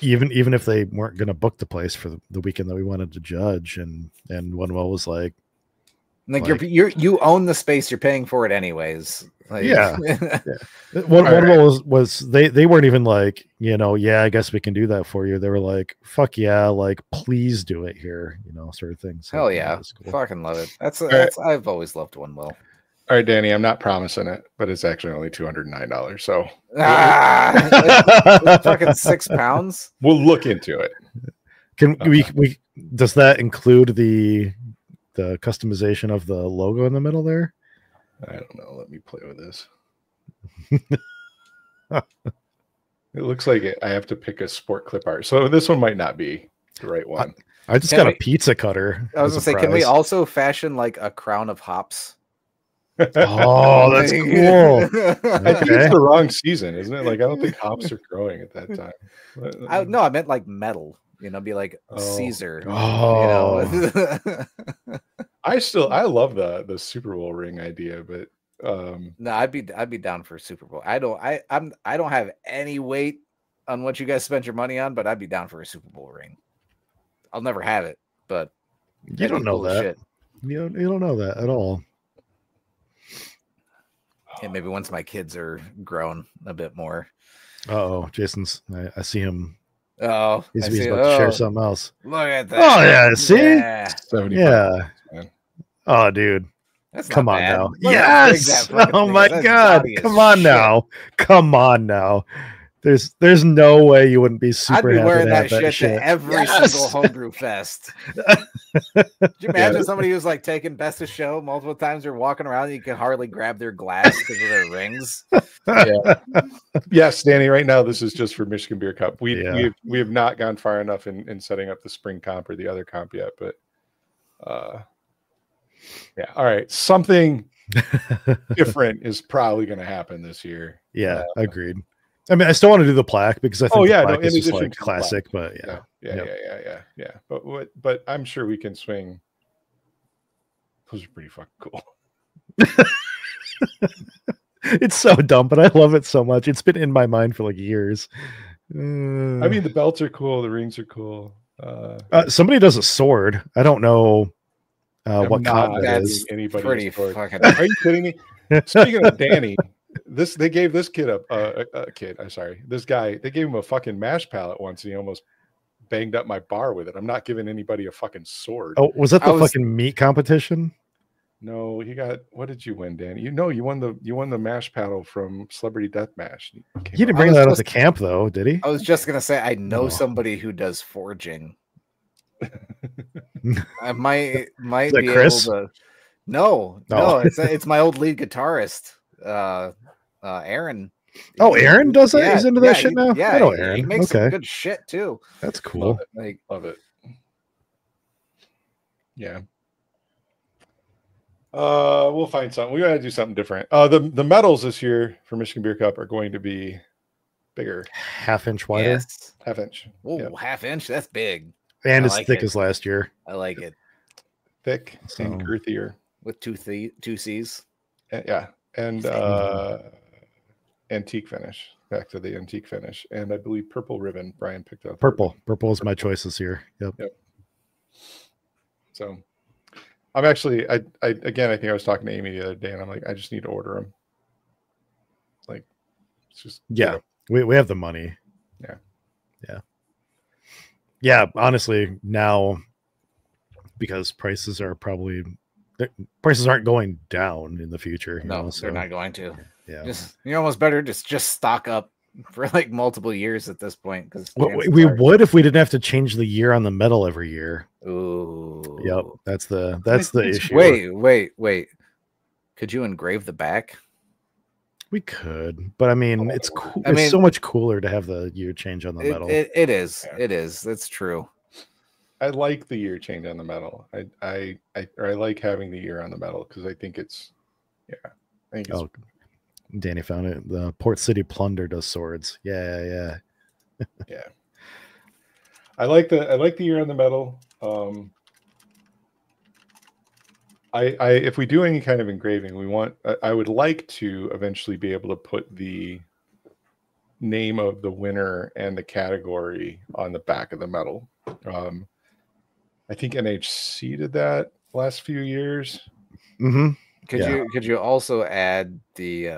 even if they weren't going to book the place for the weekend that we wanted to judge, and OneWell was like you own the space, you're paying for it anyways. OneWell was they weren't even like, I guess we can do that for you. They were like, fuck yeah, like please do it here, sort of thing. So, hell yeah, cool. Fucking love it. That's I've always loved OneWell. All right, Danny, I'm not promising it, but it's actually only $209. So it's fucking £6. We'll look into it. Can we does that include the customization of the logo in the middle there? I don't know. Let me play with this. It looks like I have to pick a sport clip art. So this one might not be the right one. I just got a pizza cutter. I was going to say, can we also fashion like a crown of hops? Oh, that's cool. I think it's the wrong season, isn't it? Like, I don't think hops are growing at that time. No, I meant like metal. Be like Caesar. I love the Super Bowl ring idea, but no, I'd be down for Super Bowl. I don't have any weight on what you guys spent your money on, but I'd be down for a Super Bowl ring. I'll never have it, but you don't know that. Shit. You don't know that at all. Yeah, maybe once my kids are grown a bit more. Jason's. I see him. Oh, he's about to share something else. Look at that. Oh yeah, see? Yeah. Oh, dude. That's come on bad. now. Yes. Oh my God. Come on now. Come on now. There's no way you wouldn't be super happy. I'd be wearing that shit to every single homebrew fest. Could you imagine somebody who's like taking best of show multiple times or walking around and you can hardly grab their glass because of their rings? Yes, Danny, right now this is just for Michigan Beer Cup. We have not gone far enough in setting up the spring comp or the other comp yet, but all right. Something different is probably going to happen this year. Yeah, agreed. I mean, I still want to do the plaque because I think the plaque is just like classic, but yeah. But I'm sure we can swing. Those are pretty fucking cool. It's so dumb, but I love it so much. It's been in my mind for like years. I mean, the belts are cool. The rings are cool. Somebody does a sword. I don't know what kind it is. Pretty fucking. Are you kidding me? Speaking of Danny. They gave this kid this guy, they gave him a fucking mash pallet once and he almost banged up my bar with it. I'm not giving anybody a fucking sword. Oh, was that the fucking meat competition? No, what did you win, Danny? You won the mash paddle from Celebrity Deathmatch. He didn't bring that up to camp though, did he? I was just gonna say I know somebody who does forging. I might be Chris? able to. No, it's my old lead guitarist. Aaron. Oh, Aaron does that? Yeah, He's into that shit now? Yeah, I know he Aaron. makes some Okay. good shit too. That's cool. Like, Love it. Yeah. We'll find something. We gotta do something different. The medals this year for Michigan Beer Cup are going to be bigger, Half-inch wider. yes. half-inch. Whoa, Yep. half-inch. That's big. And I as like thick it. as last year. I like it. Thick and So- girthier. With two C's. Yeah. And antique finish. Back to the antique finish. And I believe purple ribbon. Brian picked up. Purple. Purple is my choice this year. Yep. So I'm actually, I again, I think I was talking to Amy the other day, and I'm like, I just need to order them. Like, it's just Yeah. We have the money. Yeah. Yeah. Yeah. Honestly, now, because prices aren't going down in the future. You No, know, so, they're not going to. Yeah. You're almost better just stock up for like multiple years at this point. Because We would if we didn't have to change the year on the metal every year. Ooh. Yep. That's the issue. Wait. Could you engrave the back? We could, but I mean, it's cool. I mean, it's so much cooler to have the year change on the metal. It is. Yeah. It is. That's true. I like the year change on the metal. I like having the year on the metal because I think it's, I think it's, Danny found it. The Port City Plunder does swords. Yeah. yeah. I like the year on the metal. If we do any kind of engraving, I would like to eventually be able to put the name of the winner and the category on the back of the medal. I think NHC did that last few years. Mm-hmm. Could you also add the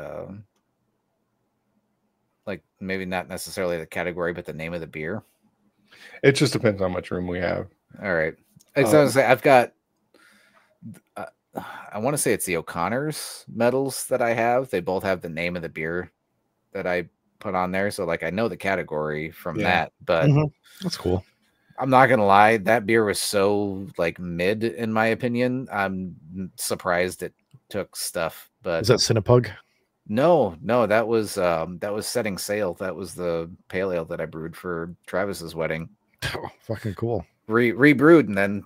like maybe not necessarily the category, but the name of the beer? It just depends on how much room we have. All right. I've got I want to say it's the O'Connor's medals that I have. They both have the name of the beer that I put on there. So like I know the category from that, but That's cool. I'm not gonna lie, that beer was so like mid in my opinion. I'm surprised it took stuff. But Is that Cinnapug? No, that was Setting Sail. That was the pale ale that I brewed for Travis's wedding. Oh, fucking cool. Rebrewed and then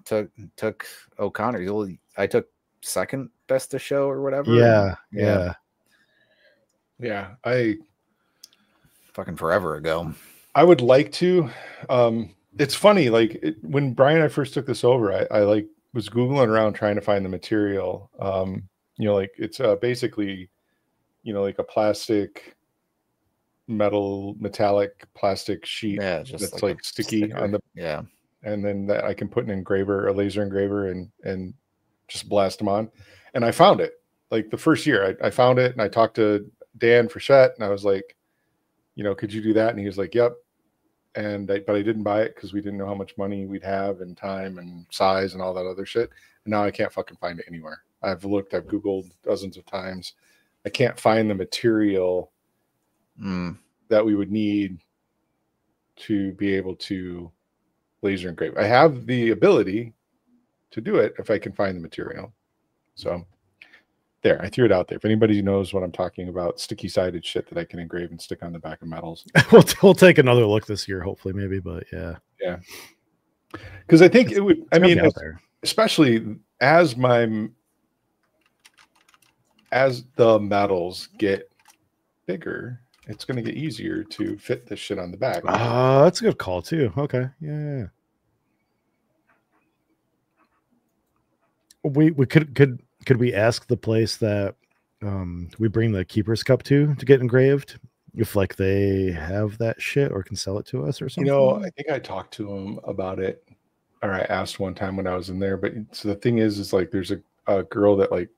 took O'Connor's. I took second best to show or whatever. Yeah. I Fucking forever ago. I would like to. It's funny, like when Brian and I first took this over, I like was Googling around trying to find the material. Like it's basically, like a metallic plastic sheet just that's like sticky on the and then that I can put an engraver, a laser engraver, and just blast them on. And I found it like the first year. I found it and I talked to Dan Frechette and I was like, could you do that? And he was like, yep. But I didn't buy it because we didn't know how much money we'd have and time and size and all that other shit. And now I can't fucking find it anywhere. I've Googled dozens of times. I can't find the material that we would need to be able to laser engrave. I have the ability to do it if I can find the material. So there, I threw it out there. If anybody knows what I'm talking about, sticky sided shit that I can engrave and stick on the back of medals. We'll take another look this year, hopefully, maybe, but yeah. Because I think it would, especially as the medals get bigger, it's going to get easier to fit this shit on the back. That's a good call too. Okay. Yeah. We could we ask the place that we bring the Keeper's Cup to get engraved if like they have that shit or can sell it to us or something? I think I talked to them about it, or I asked one time when I was in there. But so the thing is like there's a girl that like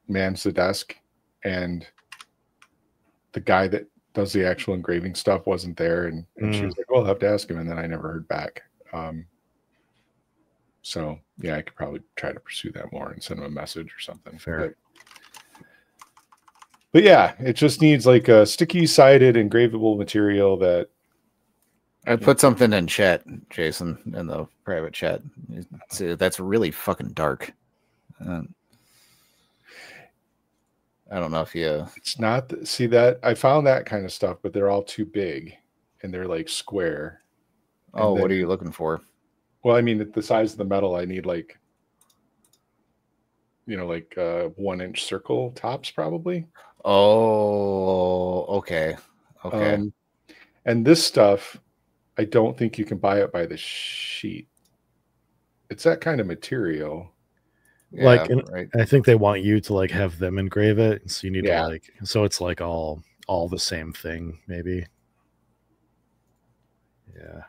mans the desk, and the guy that does the actual engraving stuff wasn't there, and she was like, "Oh, I'll have to ask him," and then I never heard back. So yeah, I could probably try to pursue that more and send him a message or something. Fair. But yeah, it just needs like a sticky sided engravable material that I put something in chat, Jason, in the private chat. That's really fucking dark. I don't know if you. It's not. See that I found that kind of stuff, but they're all too big, and they're like square. Oh, what are you looking for? Well, I mean, the size of the metal, I need like, like 1-inch circle tops probably. Oh, okay. Okay. And this stuff, I don't think you can buy it by the sheet. It's that kind of material. Like, Yeah, right. I think they want you to like have them engrave it, so you need Yeah. to like, so it's like all the same thing, maybe. Yeah,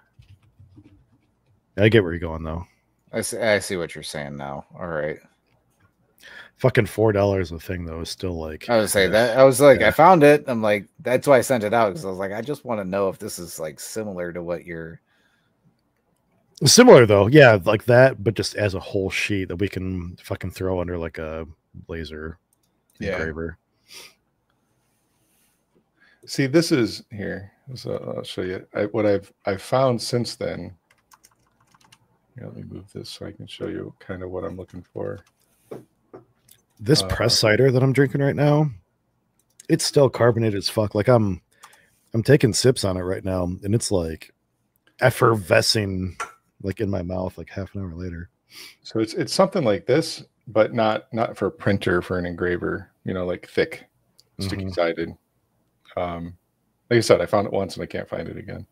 I get where you're going though. I see what you're saying now. All right. Fucking $4 a thing though is still like. I would say that. I was like, yeah. I found it. I'm like, that's why I sent it out, because I was like, I just want to know if this is like similar to what you're. Similar though, yeah, like that, but just as a whole sheet that we can fucking throw under like a laser engraver. See, this is here. So I'll show you what I've found since then. Here, let me move this so I can show you kind of what I'm looking for. This press cider that I'm drinking right now, it's still carbonated as fuck. Like I'm taking sips on it right now, and it's like effervescing, like in my mouth, like half an hour later. So it's something like this, but not for a printer, for an engraver. Like thick, sticky sided. Like I said, I found it once and I can't find it again.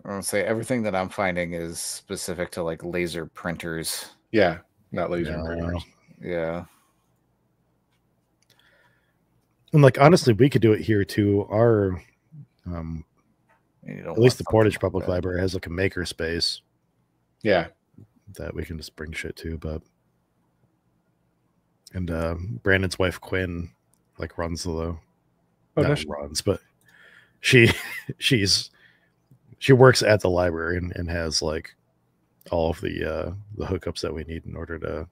I would say everything that I'm finding is specific to like laser printers. Yeah, not laser engravers. Yeah. And like honestly, we could do it here too. Our at least the Portage Public Library has like a maker space. Yeah. That we can just bring shit to, but Brandon's wife Quinn like runs the runs, but she works at the library and has like all of the hookups that we need in order to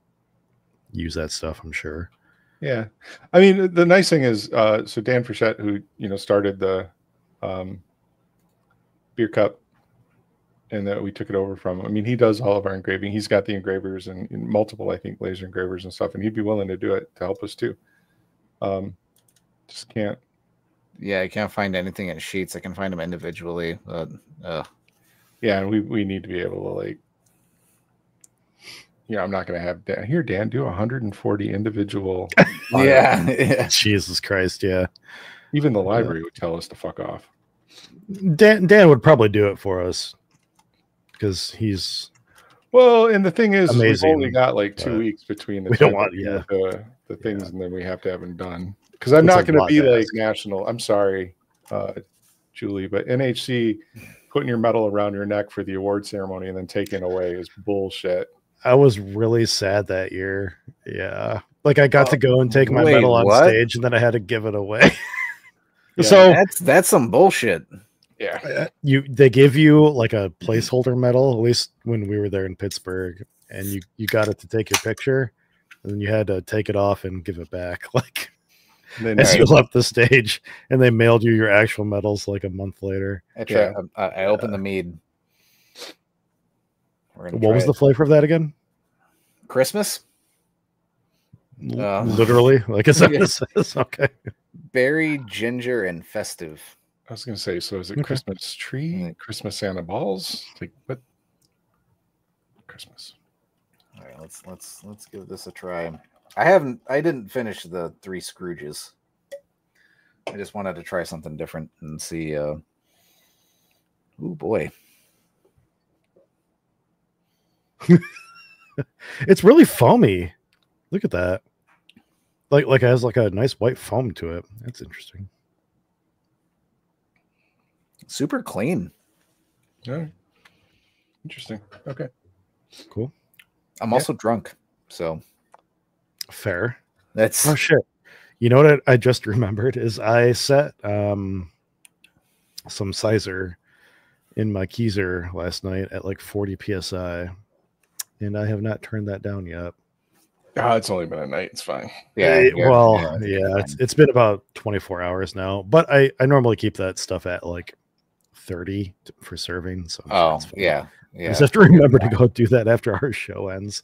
use that stuff, I'm sure. Yeah. I mean, the nice thing is, so Dan Frechette, who, started the beer cup and that we took it over from, I mean, he does all of our engraving. He's got the engravers and multiple, I think, laser engravers and stuff, and he'd be willing to do it to help us too. Just can't. Yeah, I can't find anything in sheets. I can find them individually. Yeah, and we need to be able to like, I'm not going to have Dan do 140 individual. Yeah. Jesus Christ. Yeah. Even the library would tell us to fuck off. Dan would probably do it for us because he's well, and the thing is, amazing, we've only got like 2 weeks between the we don't want the things, and then we have to have them done. Because I'm not going to be like national. I'm sorry, Julie, but NHC putting your medal around your neck for the award ceremony and then taking away is bullshit. I was really sad that year. Yeah. Like I got to go and take my medal on stage and then I had to give it away. Yeah, so that's some bullshit. Yeah. They give you like a placeholder medal, at least when we were there in Pittsburgh, and you got it to take your picture and then you had to take it off and give it back. Like as you left the stage, and they mailed you your actual medals like a month later. I opened the mead. What was the flavor of that again? Christmas. Literally, like is that what it says? Okay. Berry, ginger, and festive. I was gonna say, so is it Christmas tree, Christmas Santa balls? Like what? Christmas. All right, let's give this a try. I didn't finish the 3 Scrooges. I just wanted to try something different and see. Oh boy. It's really foamy. Look at that. Like it has like a nice white foam to it. That's interesting. Super clean. Yeah. Interesting. Okay. Cool. I'm also drunk, so fair. That's oh shit. You know what I just remembered is I set some sizer in my Keyser last night at like 40 psi, and I have not turned that down yet. It's only been a night. It's fine. It's been about 24 hours now, but I normally keep that stuff at like 30 for serving. So I just have to remember to go do that after our show ends.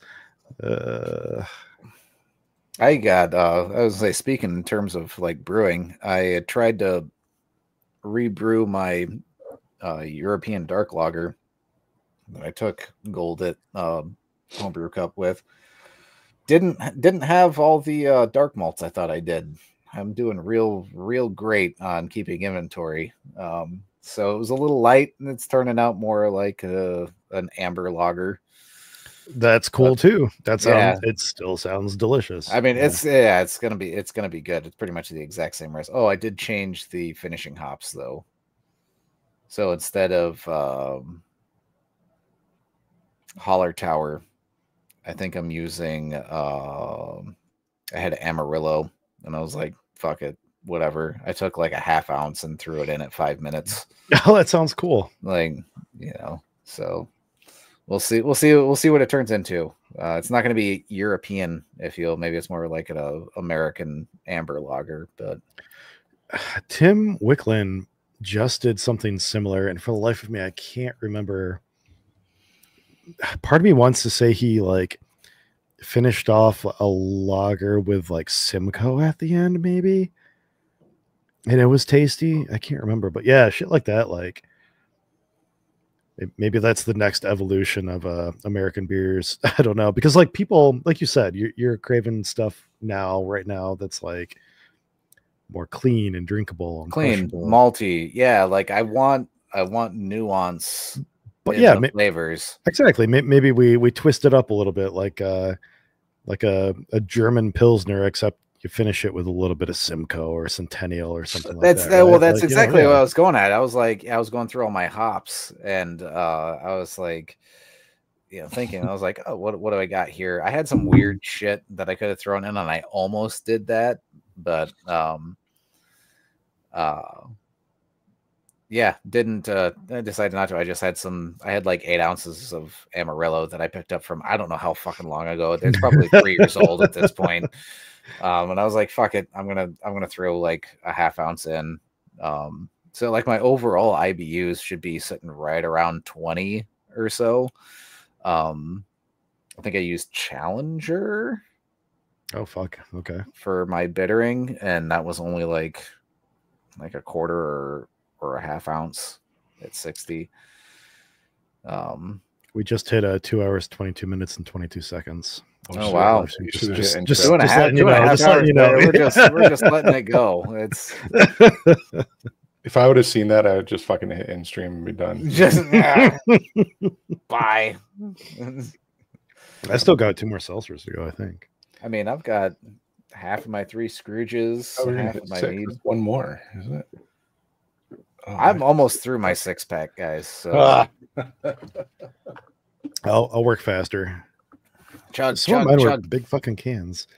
I got I was gonna say, speaking in terms of like brewing, I had tried to rebrew my European dark lager that I took gold at homebrew cup with. Didn't have all the dark malts I thought I did. I'm doing real great on keeping inventory. So it was a little light, and it's turning out more like an amber lager. That's cool too. That yeah. sounds. It still sounds delicious. I mean, it's gonna be good. It's pretty much the exact same recipe. Oh, I did change the finishing hops though. So instead of Holler Tower, I think I'm using I had Amarillo, and I was like, fuck it, whatever. I took like a half ounce and threw it in at 5 minutes. Oh, that sounds cool. Like, so we'll see what it turns into. It's not going to be European, maybe it's more like an American amber lager. But Tim Wicklin just did something similar, and for the life of me, I can't remember. Part of me wants to say he like finished off a lager with like Simcoe at the end, maybe, and it was tasty. I can't remember, but yeah, shit like that. Like maybe that's the next evolution of American beers. I don't know, because like people, like you said, you're craving stuff right now that's like more clean and drinkable and clean, malty. Yeah, like I want nuance. But yeah, flavors. Exactly. Maybe we twist it up a little bit, like a German Pilsner, except you finish it with a little bit of Simcoe or Centennial or something like that. Well, right? that's like, exactly what I was going at. I was going through all my hops, and I was like, thinking, I was like, oh, what do I got here? I had some weird shit that I could have thrown in, and I almost did that, but yeah, didn't I decided not to. I just had I had like 8 ounces of Amarillo that I picked up from I don't know how fucking long ago. It's probably 3 years old at this point. And I was like, fuck it, I'm gonna throw like a half ounce in. So like my overall IBUs should be sitting right around 20 or so. I think I used Challenger. Oh fuck. Okay. For my bittering, and that was only like a quarter or a half ounce at 60. We just hit 2 hours, 22 minutes, and 22 seconds. Oh wow! Just 2.5 hours. We're just letting it go. It's. If I would have seen that, I would just fucking hit end stream and be done. Just bye. I still got 2 more seltzers to go, I think. I mean, I've got half of my 3 Scrooges, half of my mead. One more, isn't it? Oh, I'm almost through my 6-pack, guys. So I'll work faster. Chug. Were big fucking cans.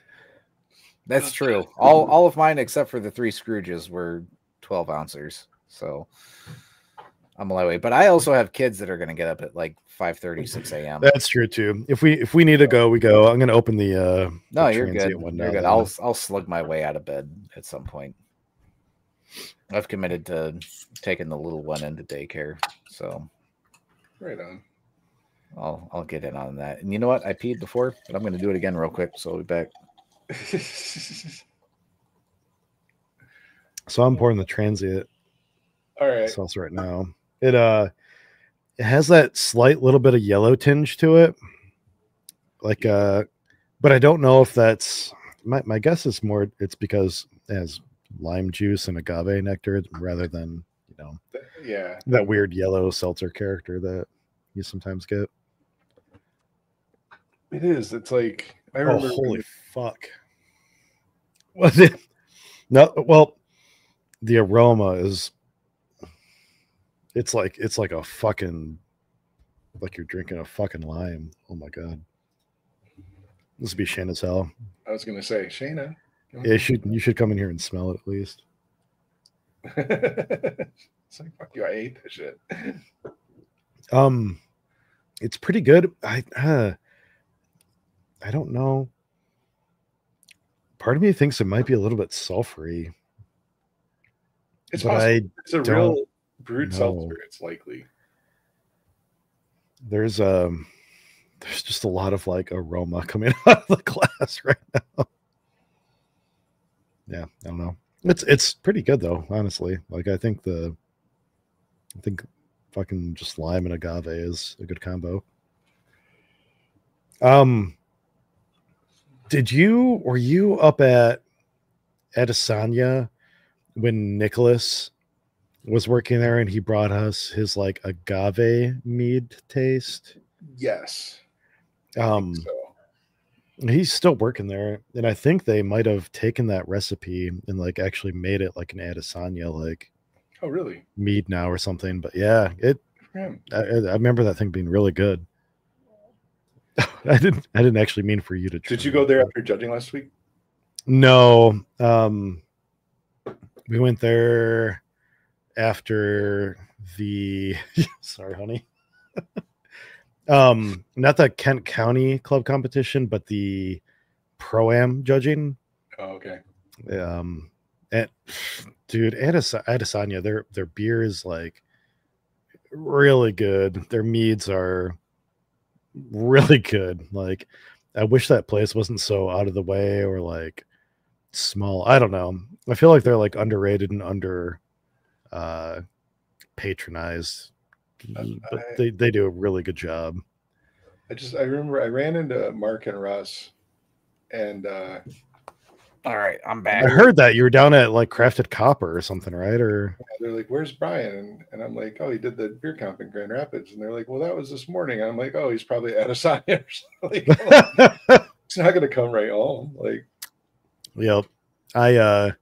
That's true. All of mine except for the 3 Scrooges were 12 ounces. So I'm a lightweight. But I also have kids that are going to get up at like 5:30, 6 a.m. That's true too. If we need to go, we go. I'm going to open the. No, you're good. You're good. I'll slug my way out of bed at some point. I've committed to taking the little one into daycare, so right on. I'll get in on that. And you know what? I peed before, but I'm going to do it again real quick. So I'll be back. So I'm pouring the transient. All right. Sauce right now. It has that slight little bit of yellow tinge to it, like but I don't know if that's my guess is more. It's because it has lime juice and agave nectar rather than that weird yellow seltzer character that you sometimes get. It is. It's like I remember. Oh, holy fuck! Was it? No. Well, the aroma is. It's like a fucking. Like you're drinking a fucking lime. Oh my god. This would be Shayna's hell. I was gonna say Shayna. Yeah, you should come in here and smell it at least. It's like fuck you. I hate this shit. It's pretty good. I don't know. Part of me thinks it might be a little bit sulfury. It's possible. It's a real brewed seltzer. It's likely. There's just a lot of like aroma coming out of the glass right now. yeah, I don't know. It's pretty good though, honestly. Like I think fucking just lime and agave is a good combo. Were you up at Adesanya when Nicholas was working there and he brought us his like agave mead taste? Yes. So. So. He's still working there, and I think they might have taken that recipe and like actually made it like an Adesanya like Oh, really? mead now or something. But yeah, Yeah. I remember that thing being really good. I didn't actually mean for you to try. Did you go there after judging last week? No. We went there after the sorry, honey. Not the Kent County club competition, but the Pro-Am judging. Oh, okay. And dude, Adesanya, their beer is like really good. Their meads are really good. Like, I wish that place wasn't so out of the way or like small. I don't know. I feel like they're like underrated and under patronized, but they do a really good job. I remember I ran into Mark and Russ, and all right, I'm back. I heard that you were down at like Crafted Copper or something, right? Or they're like, "Where's Brian?" And I'm like, "Oh, he did the beer comp in Grand Rapids." And they're like, "Well, that was this morning." And I'm like, "Oh, he's probably at Asanya or something." Like, oh, he's not gonna come right home. Like, yep. I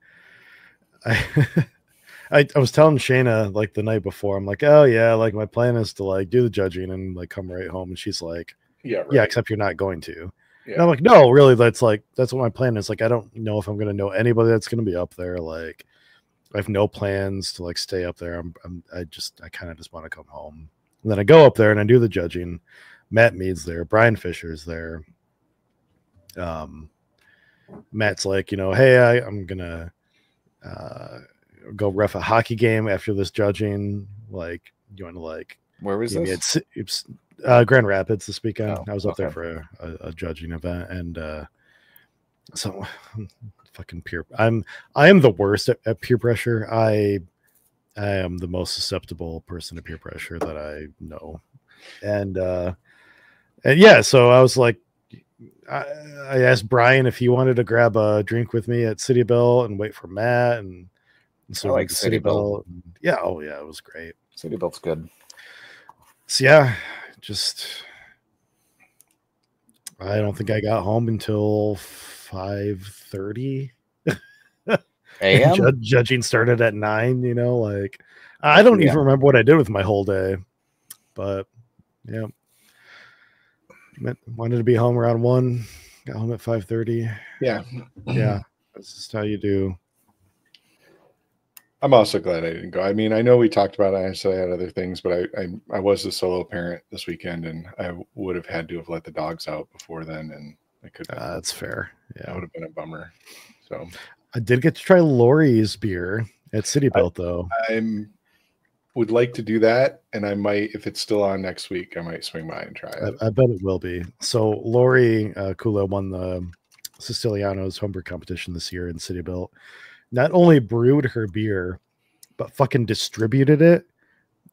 was telling Shayna like the night before, I'm like, oh yeah, like my plan is to like do the judging and like come right home. And she's like, yeah, right. Yeah, except you're not going to. Yeah. And I'm like, no, really, that's what my plan is. Like, I don't know if I'm gonna know anybody that's gonna be up there. Like, I have no plans to like stay up there. I kind of just want to come home. And then I go up there and I do the judging. Matt Mead's there, Brian Fisher's there. Matt's like, hey, I'm gonna go ref a hockey game after this judging. Like, you want to like, where was this? It's Grand Rapids this weekend. I was up there for a judging event, and so fucking peer. I am the worst at peer pressure. I am the most susceptible person to peer pressure that I know, and yeah. So I was like, I asked Brian if he wanted to grab a drink with me at City Bell and wait for Matt, and so I like City Bell. Yeah, oh yeah, it was great. City Bell's good. So yeah, just I don't think I got home until 5:30 a.m. Judging started at 9. Like I don't even remember what I did with my whole day, but yeah, wanted to be home around 1. Got home at 5:30. Yeah, that's just how you do. I'm also glad I didn't go. I mean, I know we talked about it. I said I had other things, but I was a solo parent this weekend, and I would have had to have let the dogs out before then, and I could. That's fair. Yeah, that would have been a bummer. So I did get to try Lori's beer at City Belt, though. I would like to do that, and I might, if it's still on next week, I might swing by and try it. I bet it will be. So Lori Kula won the Siciliano's homebrew competition this year in City Belt. Not only brewed her beer, but fucking distributed it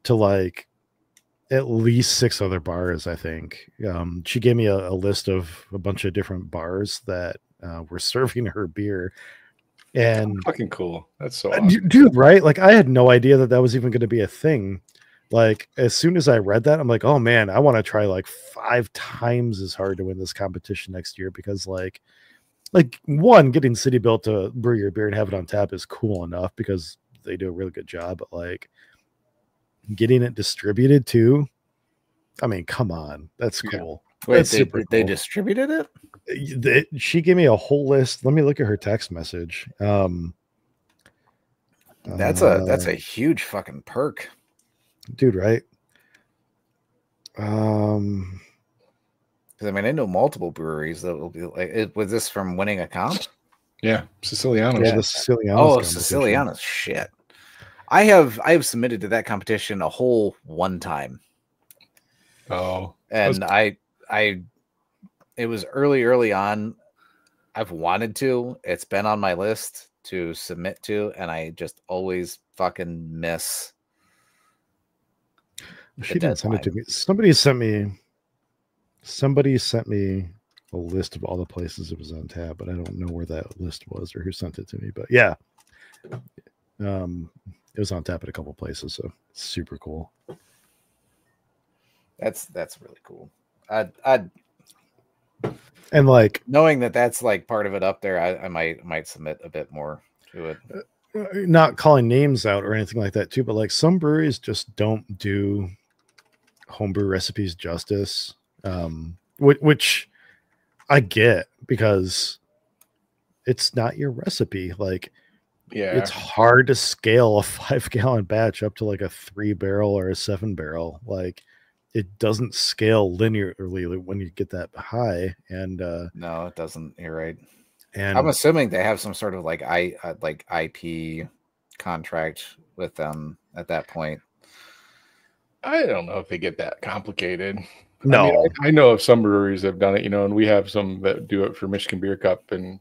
to like at least 6 other bars, I think. She gave me a list of a bunch of different bars that were serving her beer. And fucking cool. That's so awesome. Dude, right? Like I had no idea that was even going to be a thing. Like as soon as I read that, I'm like, oh man, I want to try like 5 times as hard to win this competition next year, because like one, getting City Built to brew your beer and have it on tap is cool enough because they do a really good job, but like getting it distributed too, I mean, come on, that's cool. Wait, they distributed it? She gave me a whole list. Let me look at her text message. That's a huge fucking perk, dude, right? Because I mean, I know multiple breweries that will be like. Was this from winning a comp? Yeah, Siciliano. Yeah, the Siciliano. Oh, Siciliano shit. I have submitted to that competition a whole 1 time. Oh, and it was early on. I've wanted to. It's been on my list to submit to, and I just always fucking miss. She didn't send it to me. Somebody sent me a list of all the places it was on tap, but I don't know where that list was or who sent it to me. But yeah, it was on tap at a couple places, so it's super cool. That's really cool. I'd and like knowing that that's like part of it up there, I might submit a bit more to it. Not calling names out or anything like that too, but like some breweries just don't do homebrew recipes justice, which I get because it's not your recipe. Like, it's hard to scale a 5-gallon batch up to like a 3-barrel or a 7-barrel. Like, it doesn't scale linearly when you get that high. And no, it doesn't. You're right. And I'm assuming they have some sort of like IP contract with them at that point. I don't know if they get that complicated. No, I mean, I know of some breweries that have done it, and we have some that do it for Michigan Beer Cup, and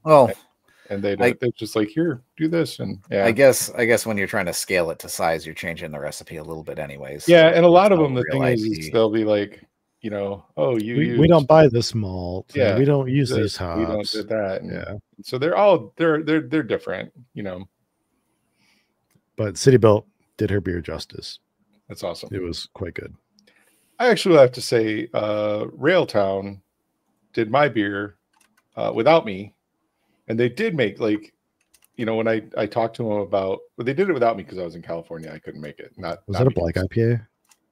they're just like, here, do this, and yeah. I guess when you're trying to scale it to size, you're changing the recipe a little bit, anyways. Yeah, and a lot of them, the thing is they'll be like, oh, we don't buy this malt. Yeah, we don't use these hops. We don't do that. And yeah, so they're different, But City Built did her beer justice. That's awesome. It was quite good. I actually have to say, Railtown did my beer without me, and they did make when I talked to them about, they did it without me because I was in California. I couldn't make it. Was that a black IPA?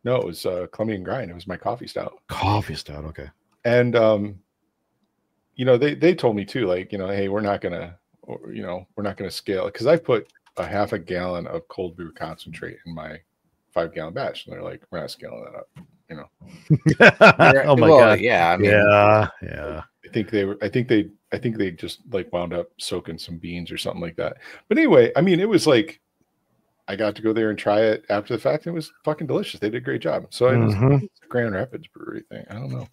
No, it was Colombian Grind. It was my coffee stout. Coffee stout, okay. And they told me too, hey, we're not gonna scale it because I put a half a gallon of cold brew concentrate in my 5-gallon batch, and they're like, we're not scaling that up. Oh my god! Yeah, I mean, yeah. I think they just wound up soaking some beans or something like that. But anyway, I mean, it was like I got to go there and try it after the fact. And it was fucking delicious. They did a great job. So it's a Grand Rapids brewery thing. I don't know.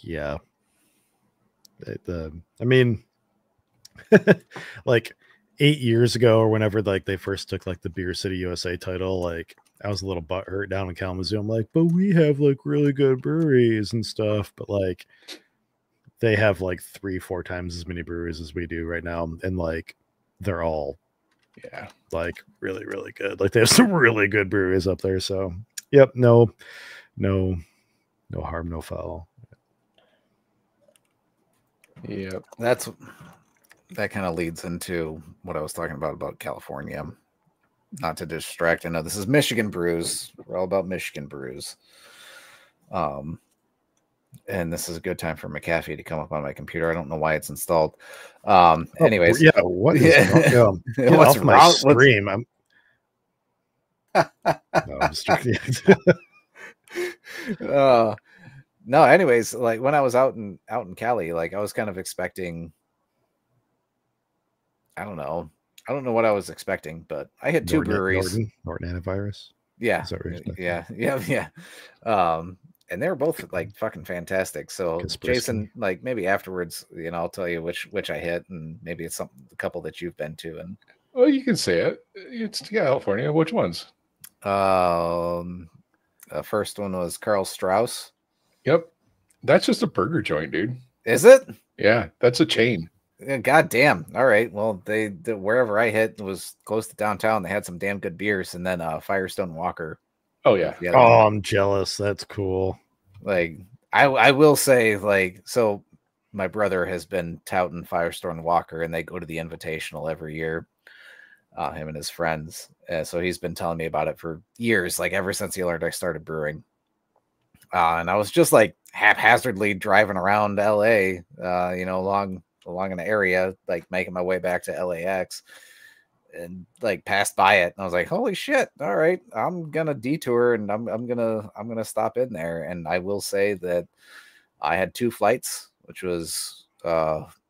Yeah. I mean, like 8 years ago or whenever they first took the Beer City USA title, I was a little butthurt down in Kalamazoo. I'm like, but we have really good breweries and stuff, but they have 3-4 times as many breweries as we do right now, and they're all really, really good. They have some really good breweries up there. So yep, no harm, no foul. Yeah, that kind of leads into what I was talking about California. Not to distract. I know this is Michigan brews. We're all about Michigan brews. And this is a good time for McAfee to come up on my computer. I don't know why it's installed. Anyways, yeah. What is wrong? What's my wrong? Stream? No. Anyways, when I was out in Cali, I was kind of expecting. I don't know what I was expecting, but I had two breweries. Norton Antivirus. Yeah. Yeah. And they were both fucking fantastic. So Jason, maybe afterwards, I'll tell you which I hit, and maybe it's a couple that you've been to. And well, you can say it. It's California. Which ones? The first one was Karl Strauss. Yep, that's just a burger joint, dude. Is it? Yeah, that's a chain. God damn. All right. Well, they wherever I hit was close to downtown. They had some damn good beers, and then Firestone Walker. Oh yeah. Oh, I'm jealous. That's cool. I will say, so my brother has been touting Firestone Walker, and they go to the Invitational every year. Him and his friends. So he's been telling me about it for years, ever since he learned I started brewing. And I was just haphazardly driving around LA, along an area, making my way back to LAX, and passed by it, and I was like, holy shit, all right, I'm gonna detour, and I'm gonna stop in there. And I will say that I had 2 flights, which was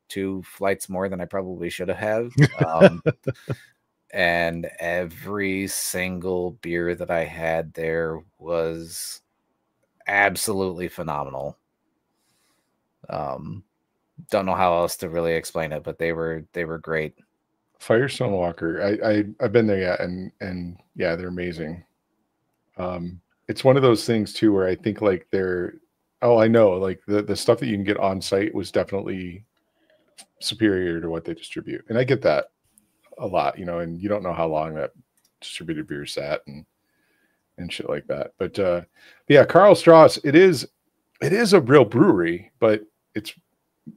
2 flights more than I probably should have had. And every single beer that I had there was absolutely phenomenal. don't know how else to really explain it, but they were great. Firestone Walker. I've been there yet, and yeah, they're amazing. It's one of those things too where I think like they're I know like the stuff that you can get on site was definitely superior to what they distribute, and I get that a lot, and you don't know how long that distributed beer sat and shit like that. But yeah, Karl Strauss, it is a real brewery, but it's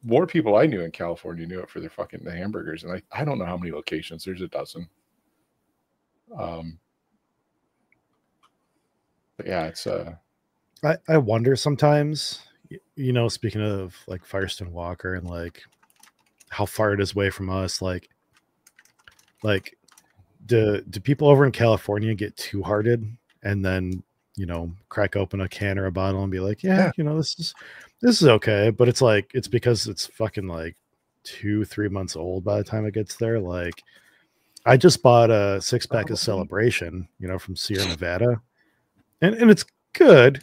more people I knew in California knew it for their the hamburgers, and I don't know how many locations. There's a dozen. But yeah, it's I wonder sometimes, speaking of like Firestone Walker and like how far it is away from us, like do people over in California get too hearted and then crack open a can or a bottle and be like, yeah. this is okay, but it's like it's because it's fucking like 2-3 months old by the time it gets there. Like I just bought a 6-pack of Celebration, from Sierra Nevada, and it's good,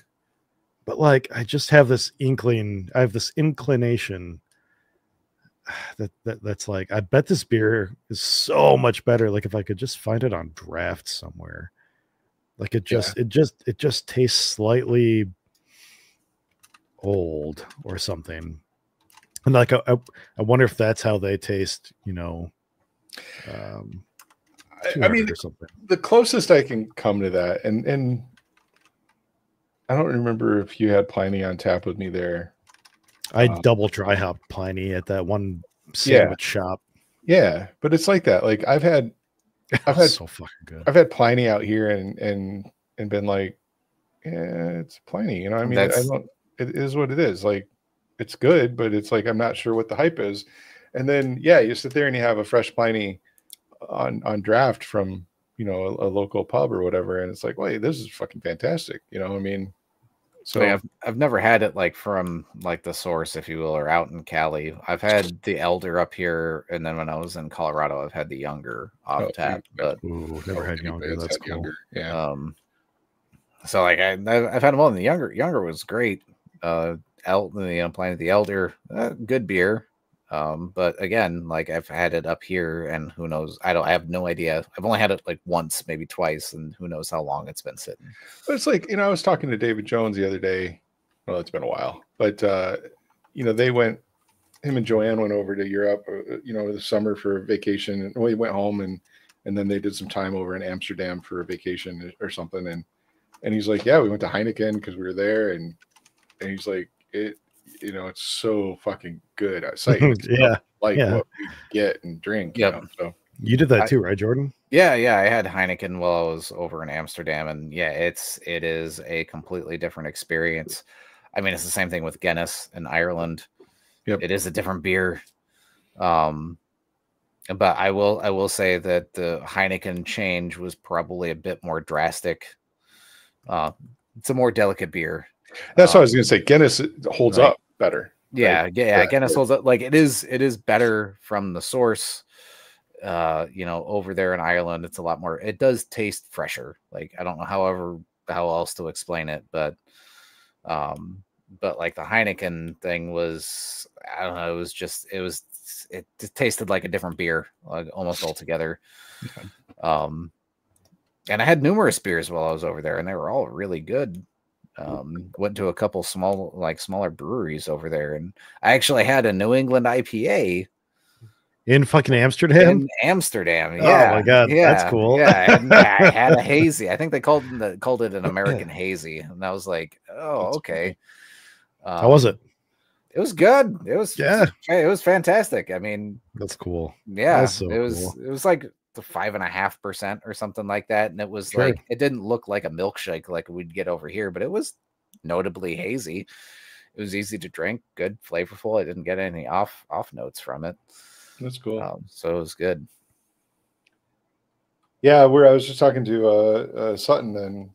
but like I just have this inclination that's like, I bet this beer is so much better like if I could just find it on draft somewhere. Like it just tastes slightly old or something. And like I wonder if that's how they taste, I mean, or something. The closest I can come to that, and I don't remember if you had Pliny on tap with me there. I double dry hop Pliny at that one sandwich shop. Yeah, but it's like that. Like I've had so fucking good. I've had Pliny out here and been like, yeah, it's Pliny. I mean, it is what it is. Like it's good, but it's like I'm not sure what the hype is. And then you sit there and you have a fresh Pliny on draft from a local pub or whatever, and it's like, wait, this is fucking fantastic. I mean, so like I've never had it like from like the source, if you will, or out in Cali. I've had the elder up here, and then when I was in Colorado, I've had the younger off tap. But never had younger. That's cool. Younger. Yeah. So like I've had them all, and the younger was great. Playing the elder, good beer. But again, like I've had it up here, and who knows? I have no idea. I've only had it like once, maybe twice, and who knows how long it's been sitting. But it's like, I was talking to David Jones the other day. Well, it's been a while, but him and Joanne went over to Europe, the summer for vacation, and he went home and then they did some time over in Amsterdam for a vacation or something. And he's like, yeah, we went to Heineken because we were there, and he's like, it's so fucking good at site. What we get and drink. Yeah. So you did that too, right, Jordan? Yeah. I had Heineken while I was over in Amsterdam, and it is a completely different experience. I mean, it's the same thing with Guinness in Ireland. Yep. It is a different beer. But I will say that the Heineken change was probably a bit more drastic. It's a more delicate beer. That's what I was going to say. Guinness holds up better. Yeah. Guinness holds up. Like it is better from the source. Over there in Ireland, it's a lot more. It does taste fresher. Like I don't know, how else to explain it, but like the Heineken thing was, I don't know. It just tasted like a different beer, like almost altogether. And I had numerous beers while I was over there, and they were all really good. Went to a couple smaller breweries over there, and I actually had a New England IPA in fucking Amsterdam. Yeah. Oh my god, that's cool. Yeah, I had a hazy. I think they called it an American hazy, and I was like, oh, okay. How was it? It was good. It was fantastic. I mean, that's cool. Yeah, that's so cool. It was like the 5.5% or something like that, and it was like, it didn't look like a milkshake like we'd get over here, but it was notably hazy. It was easy to drink, good, flavorful. I didn't get any off notes from it. That's cool. So it was good. Yeah, I was just talking to Sutton, and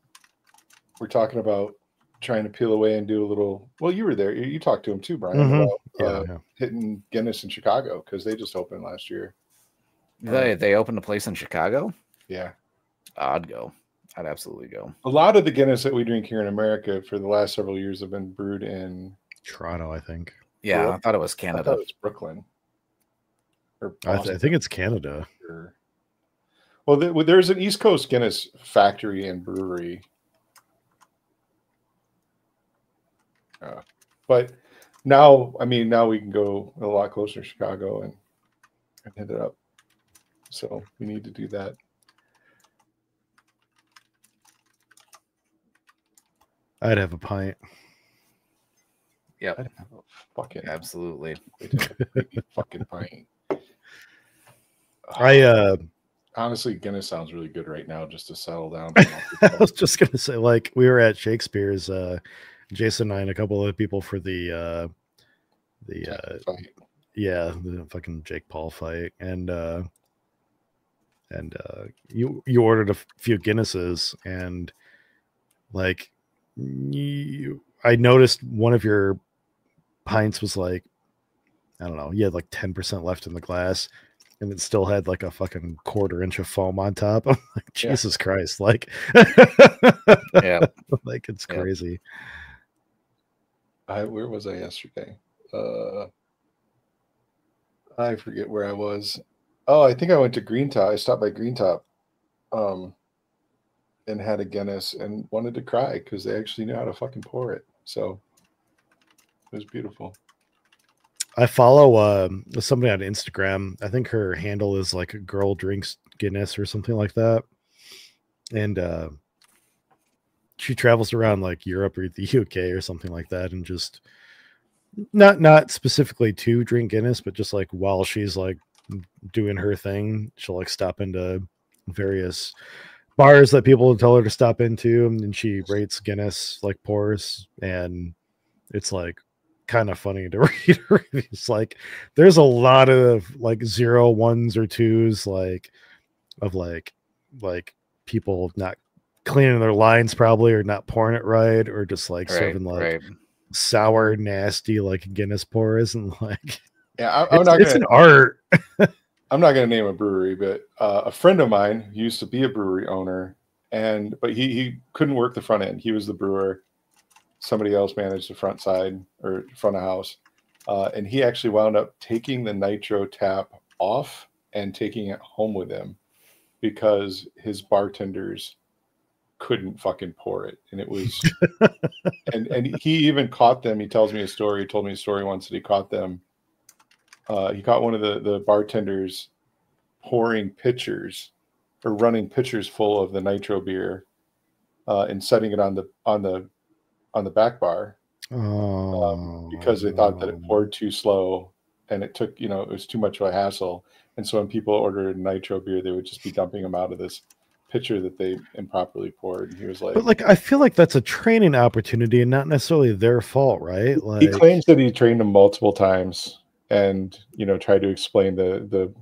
we're talking about trying to peel away and do a little. Well, you were there. You talked to him too, Brian, about hitting Guinness in Chicago because they just opened last year. They opened a place in Chicago? Yeah. I'd go. I'd absolutely go. A lot of the Guinness that we drink here in America for the last several years have been brewed in Toronto, I think. Yeah, I thought it was I Canada. thought it was Brooklyn. Or I think it's Canada. Well, there's an East Coast Guinness factory and brewery. But now, I mean, now we can go a lot closer to Chicago and hit it up. So we need to do that. I'd have a pint. Yep. I'd have a fucking Absolutely. fucking pint. Honestly, Guinness sounds really good right now, just to settle down. I was just gonna say, like, we were at Shakespeare's, Jason and I and a couple of people for the fucking Jake Paul fight, and you ordered a few Guinnesses, and like I noticed one of your pints was like, I don't know, you had like 10% left in the glass, and it still had like a fucking quarter-inch of foam on top. I'm like, Jesus Christ, like, yeah, like it's crazy. Where was I yesterday? I forget where I was. Oh, I think I went to Green Top. I stopped by Green Top, and had a Guinness and wanted to cry because they actually knew how to fucking pour it. So it was beautiful. I follow somebody on Instagram. I think her handle is like a girl drinks Guinness or something like that. And she travels around like Europe or the UK or something like that, and just not specifically to drink Guinness, but just like while she's like doing her thing, she'll like stop into various bars that people tell her to stop into, and she rates Guinness like pours, and it's like kind of funny to read her reviews. Like there's a lot of like 0, 1s or 2s, like of like people not cleaning their lines probably, or not pouring it right, or just like serving like sour, nasty like Guinness pours, and like it's an art. I'm not going to name a brewery, but a friend of mine used to be a brewery owner, but he couldn't work the front end. He was the brewer. Somebody else managed the front side or front of house. And he actually wound up taking the nitro tap off and taking it home with him because his bartenders couldn't fucking pour it. And it was, and he even caught them. He tells me a story. He told me a story once that he caught them. He caught one of the bartenders pouring pitchers or running pitchers full of the nitro beer and setting it on the back bar because they thought that it poured too slow and it took, it was too much of a hassle. And so when people ordered nitro beer, they would just be dumping them out of this pitcher that they improperly poured. And he was like, but like, I feel like that's a training opportunity and not necessarily their fault, right? Like, he claims that he trained them multiple times and, tried to explain the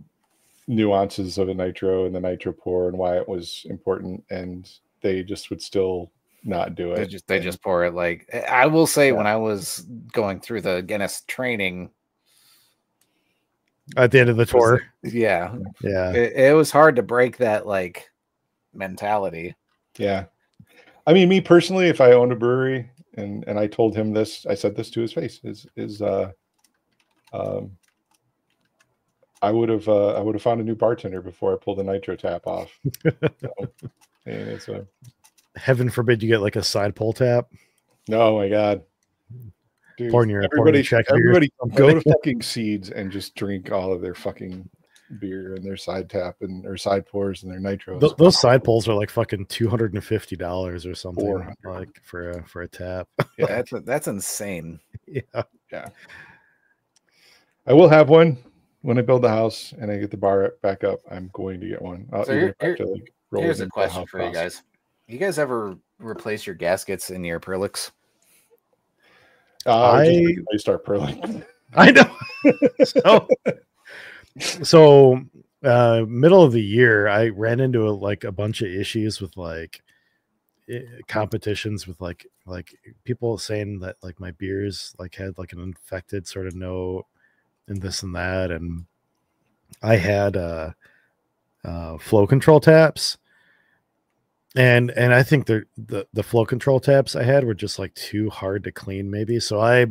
nuances of a nitro and the nitro pour and why it was important. And they just would still not do it. They just pour it. Like, I will say, when I was going through the Guinness training at the end of the tour, it was hard to break that like mentality. Yeah, I mean, me personally, if I owned a brewery and I told him this, I said this to his face, I would have found a new bartender before I pulled the nitro tap off. And it's heaven forbid you get like a side pull tap. No, my God. Dude, everybody go to fucking Seeds and just drink all of their fucking beer and their side tap or side pours and their nitros. Those side pulls are like fucking $250 or something, like for a tap. Yeah, that's insane. Yeah. I will have one when I build the house and I get the bar back up. I'm going to get one. Here's a question for you guys. You guys ever replace your gaskets in your Perlix? I start Perling. I know. So middle of the year, I ran into a bunch of issues with like competitions with like people saying that like my beers like had like an infected sort of note and this and that, and I had flow control taps. And I think the flow control taps I had were just like too hard to clean, maybe. So I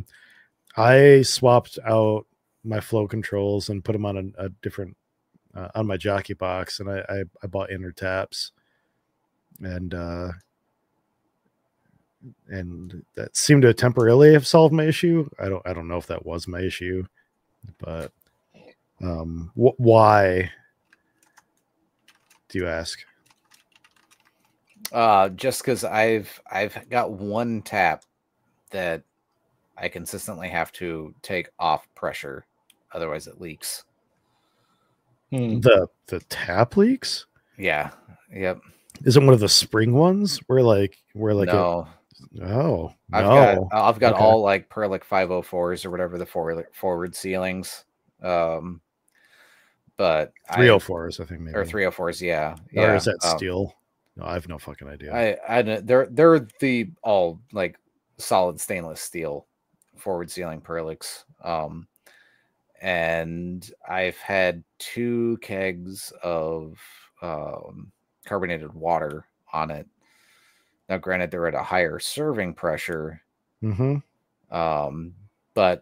I swapped out my flow controls and put them on a different on my jockey box, and I bought inner taps, and that seemed to temporarily have solved my issue. I don't know if that was my issue, but why do you ask? Just because I've got one tap that I consistently have to take off pressure, otherwise it leaks. The tap leaks? Yeah. Yep. Is it one of the spring ones where no. Oh, I've got Okay. all like Perlic 504s or whatever the forward ceilings. But 304s, I think maybe. or 304s, yeah. Or is that steel? No, I have no fucking idea. They're the all like solid stainless steel forward ceiling Perlics. And I've had 2 kegs of carbonated water on it. Now, granted, they're at a higher serving pressure, but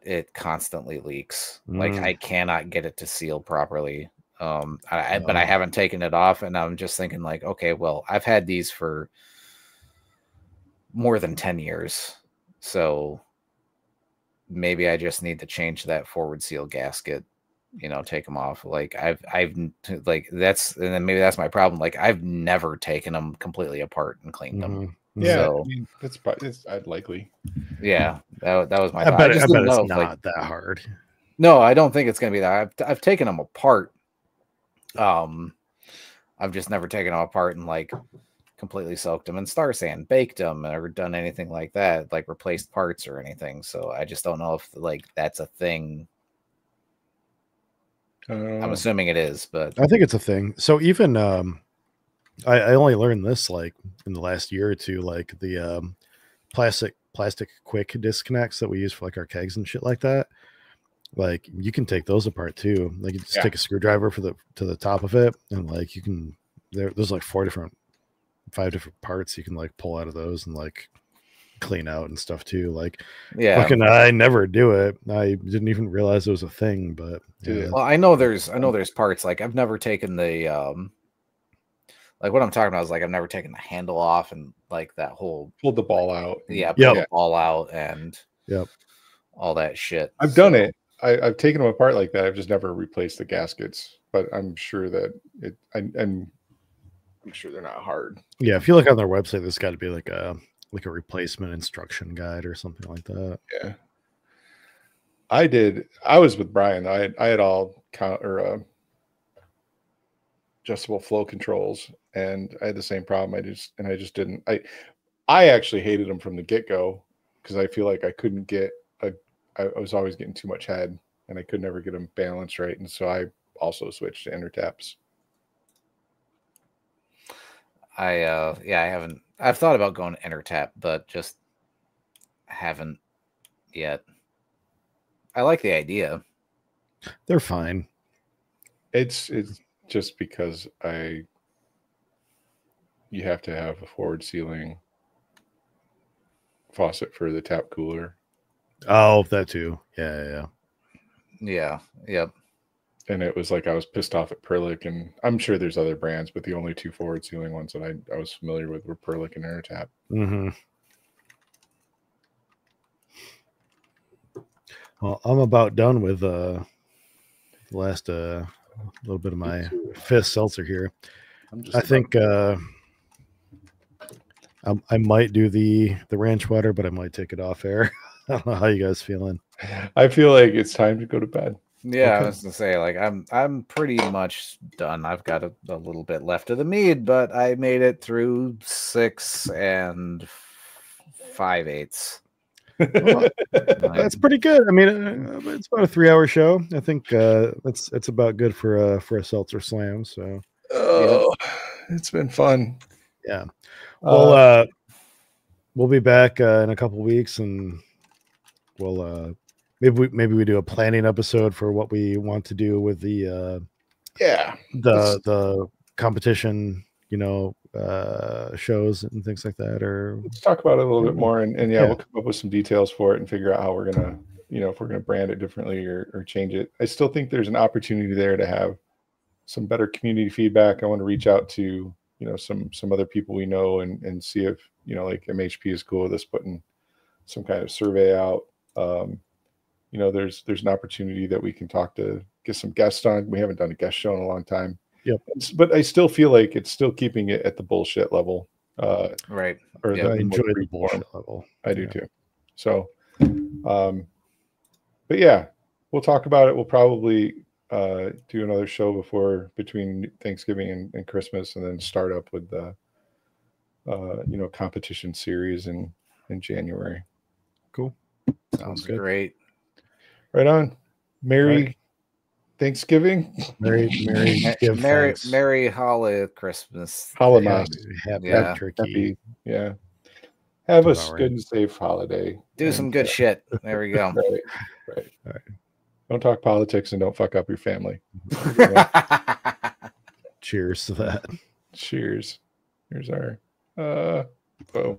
it constantly leaks. Like I cannot get it to seal properly. But I haven't taken it off, and I'm just thinking like, okay, well, I've had these for more than 10 years, so maybe I just need to change that forward seal gasket. Take them off. Like I've like that's, and then maybe that's my problem. Like I've never taken them completely apart and cleaned them. Yeah, so, I mean, it's I'd likely. Yeah, that was my. I bet it's not like, that hard. No, I don't think it's gonna be that. I've taken them apart. I've just never taken them apart and like completely soaked them in Star Sand, baked them, or done anything like that, like replaced parts or anything. So I just don't know if like that's a thing. I'm assuming it is, but I think it's a thing. So even I only learned this like in the last year or two, like the plastic quick disconnects that we use for like our kegs and shit like that. Like you can take those apart too. Like you just take a screwdriver to the top of it, and like you can there's like 5 different parts you can like pull out of those and like clean out and stuff too. Like fucking I never do it. I didn't even realize it was a thing, but well, I know there's parts. Like I've never taken the like what I'm talking about is like I've never taken the handle off and like that whole pulled the ball out. Yeah, pulled the ball out and all that shit. I've done it. I've taken them apart like that. I've just never replaced the gaskets, but I'm sure that I'm sure they're not hard. Yeah, if you look on their website, there's got to be like a replacement instruction guide or something like that. Yeah, I was with Brian. I had all adjustable flow controls, and I had the same problem. I just didn't. I actually hated them from the get-go because I feel like I couldn't get I was always getting too much head, and I could never get them balanced right, and so I also switched to inner taps. I haven't. I've thought about going inner tap, but just haven't yet. I like the idea. They're fine. It's just because you have to have a forward sealing faucet for the tap cooler. Oh, that too. Yeah. Yep. And it was like I was pissed off at Perlic, and I'm sure there's other brands, but the only 2 forward sealing ones that I was familiar with were Perlic and Airtap. Well, I'm about done with the last little bit of my 5th seltzer here. I think I might do the ranch water, but I might take it off air. I don't know how you guys feeling. I feel like it's time to go to bed. Yeah, okay. I was gonna say, like, I'm pretty much done. I've got a little bit left of the mead, but I made it through 6 5/8. Well, that's pretty good. I mean, it's about a 3-hour show. I think it's about good for a seltzer slam. So, it's been fun. Yeah. Well, we'll be back in a couple weeks, and we'll maybe we do a planning episode for what we want to do with the competition, shows and things like that. Or let's talk about it a little bit more, and we'll come up with some details for it and figure out how we're gonna you know, if we're going to brand it differently or change it. I still think there's an opportunity there to have some better community feedback. I want to reach out to, you know, some other people we know and see if, you know, like MHP is cool with us putting some kind of survey out. You know, there's an opportunity that we can get some guests on. We haven't done a guest show in a long time. Yep. But I still feel like it's still keeping it at the bullshit level. Right. Or Yeah, I enjoy the free bullshit form. level. I do too. So, but yeah, we'll talk about it. We'll probably do another show between Thanksgiving and Christmas, and then start up with the you know, competition series in January. Cool. sounds good. great. Right on. Merry Right. Thanksgiving. Merry give thanks. Merry Holly Christmas. Holocaust. Happy Yeah. turkey. Happy, yeah. Have a Devouring. good and safe holiday. Do And, some good shit. There we go. Right. All right. Don't talk politics and don't fuck up your family. Cheers to that. Cheers. Here's our oh.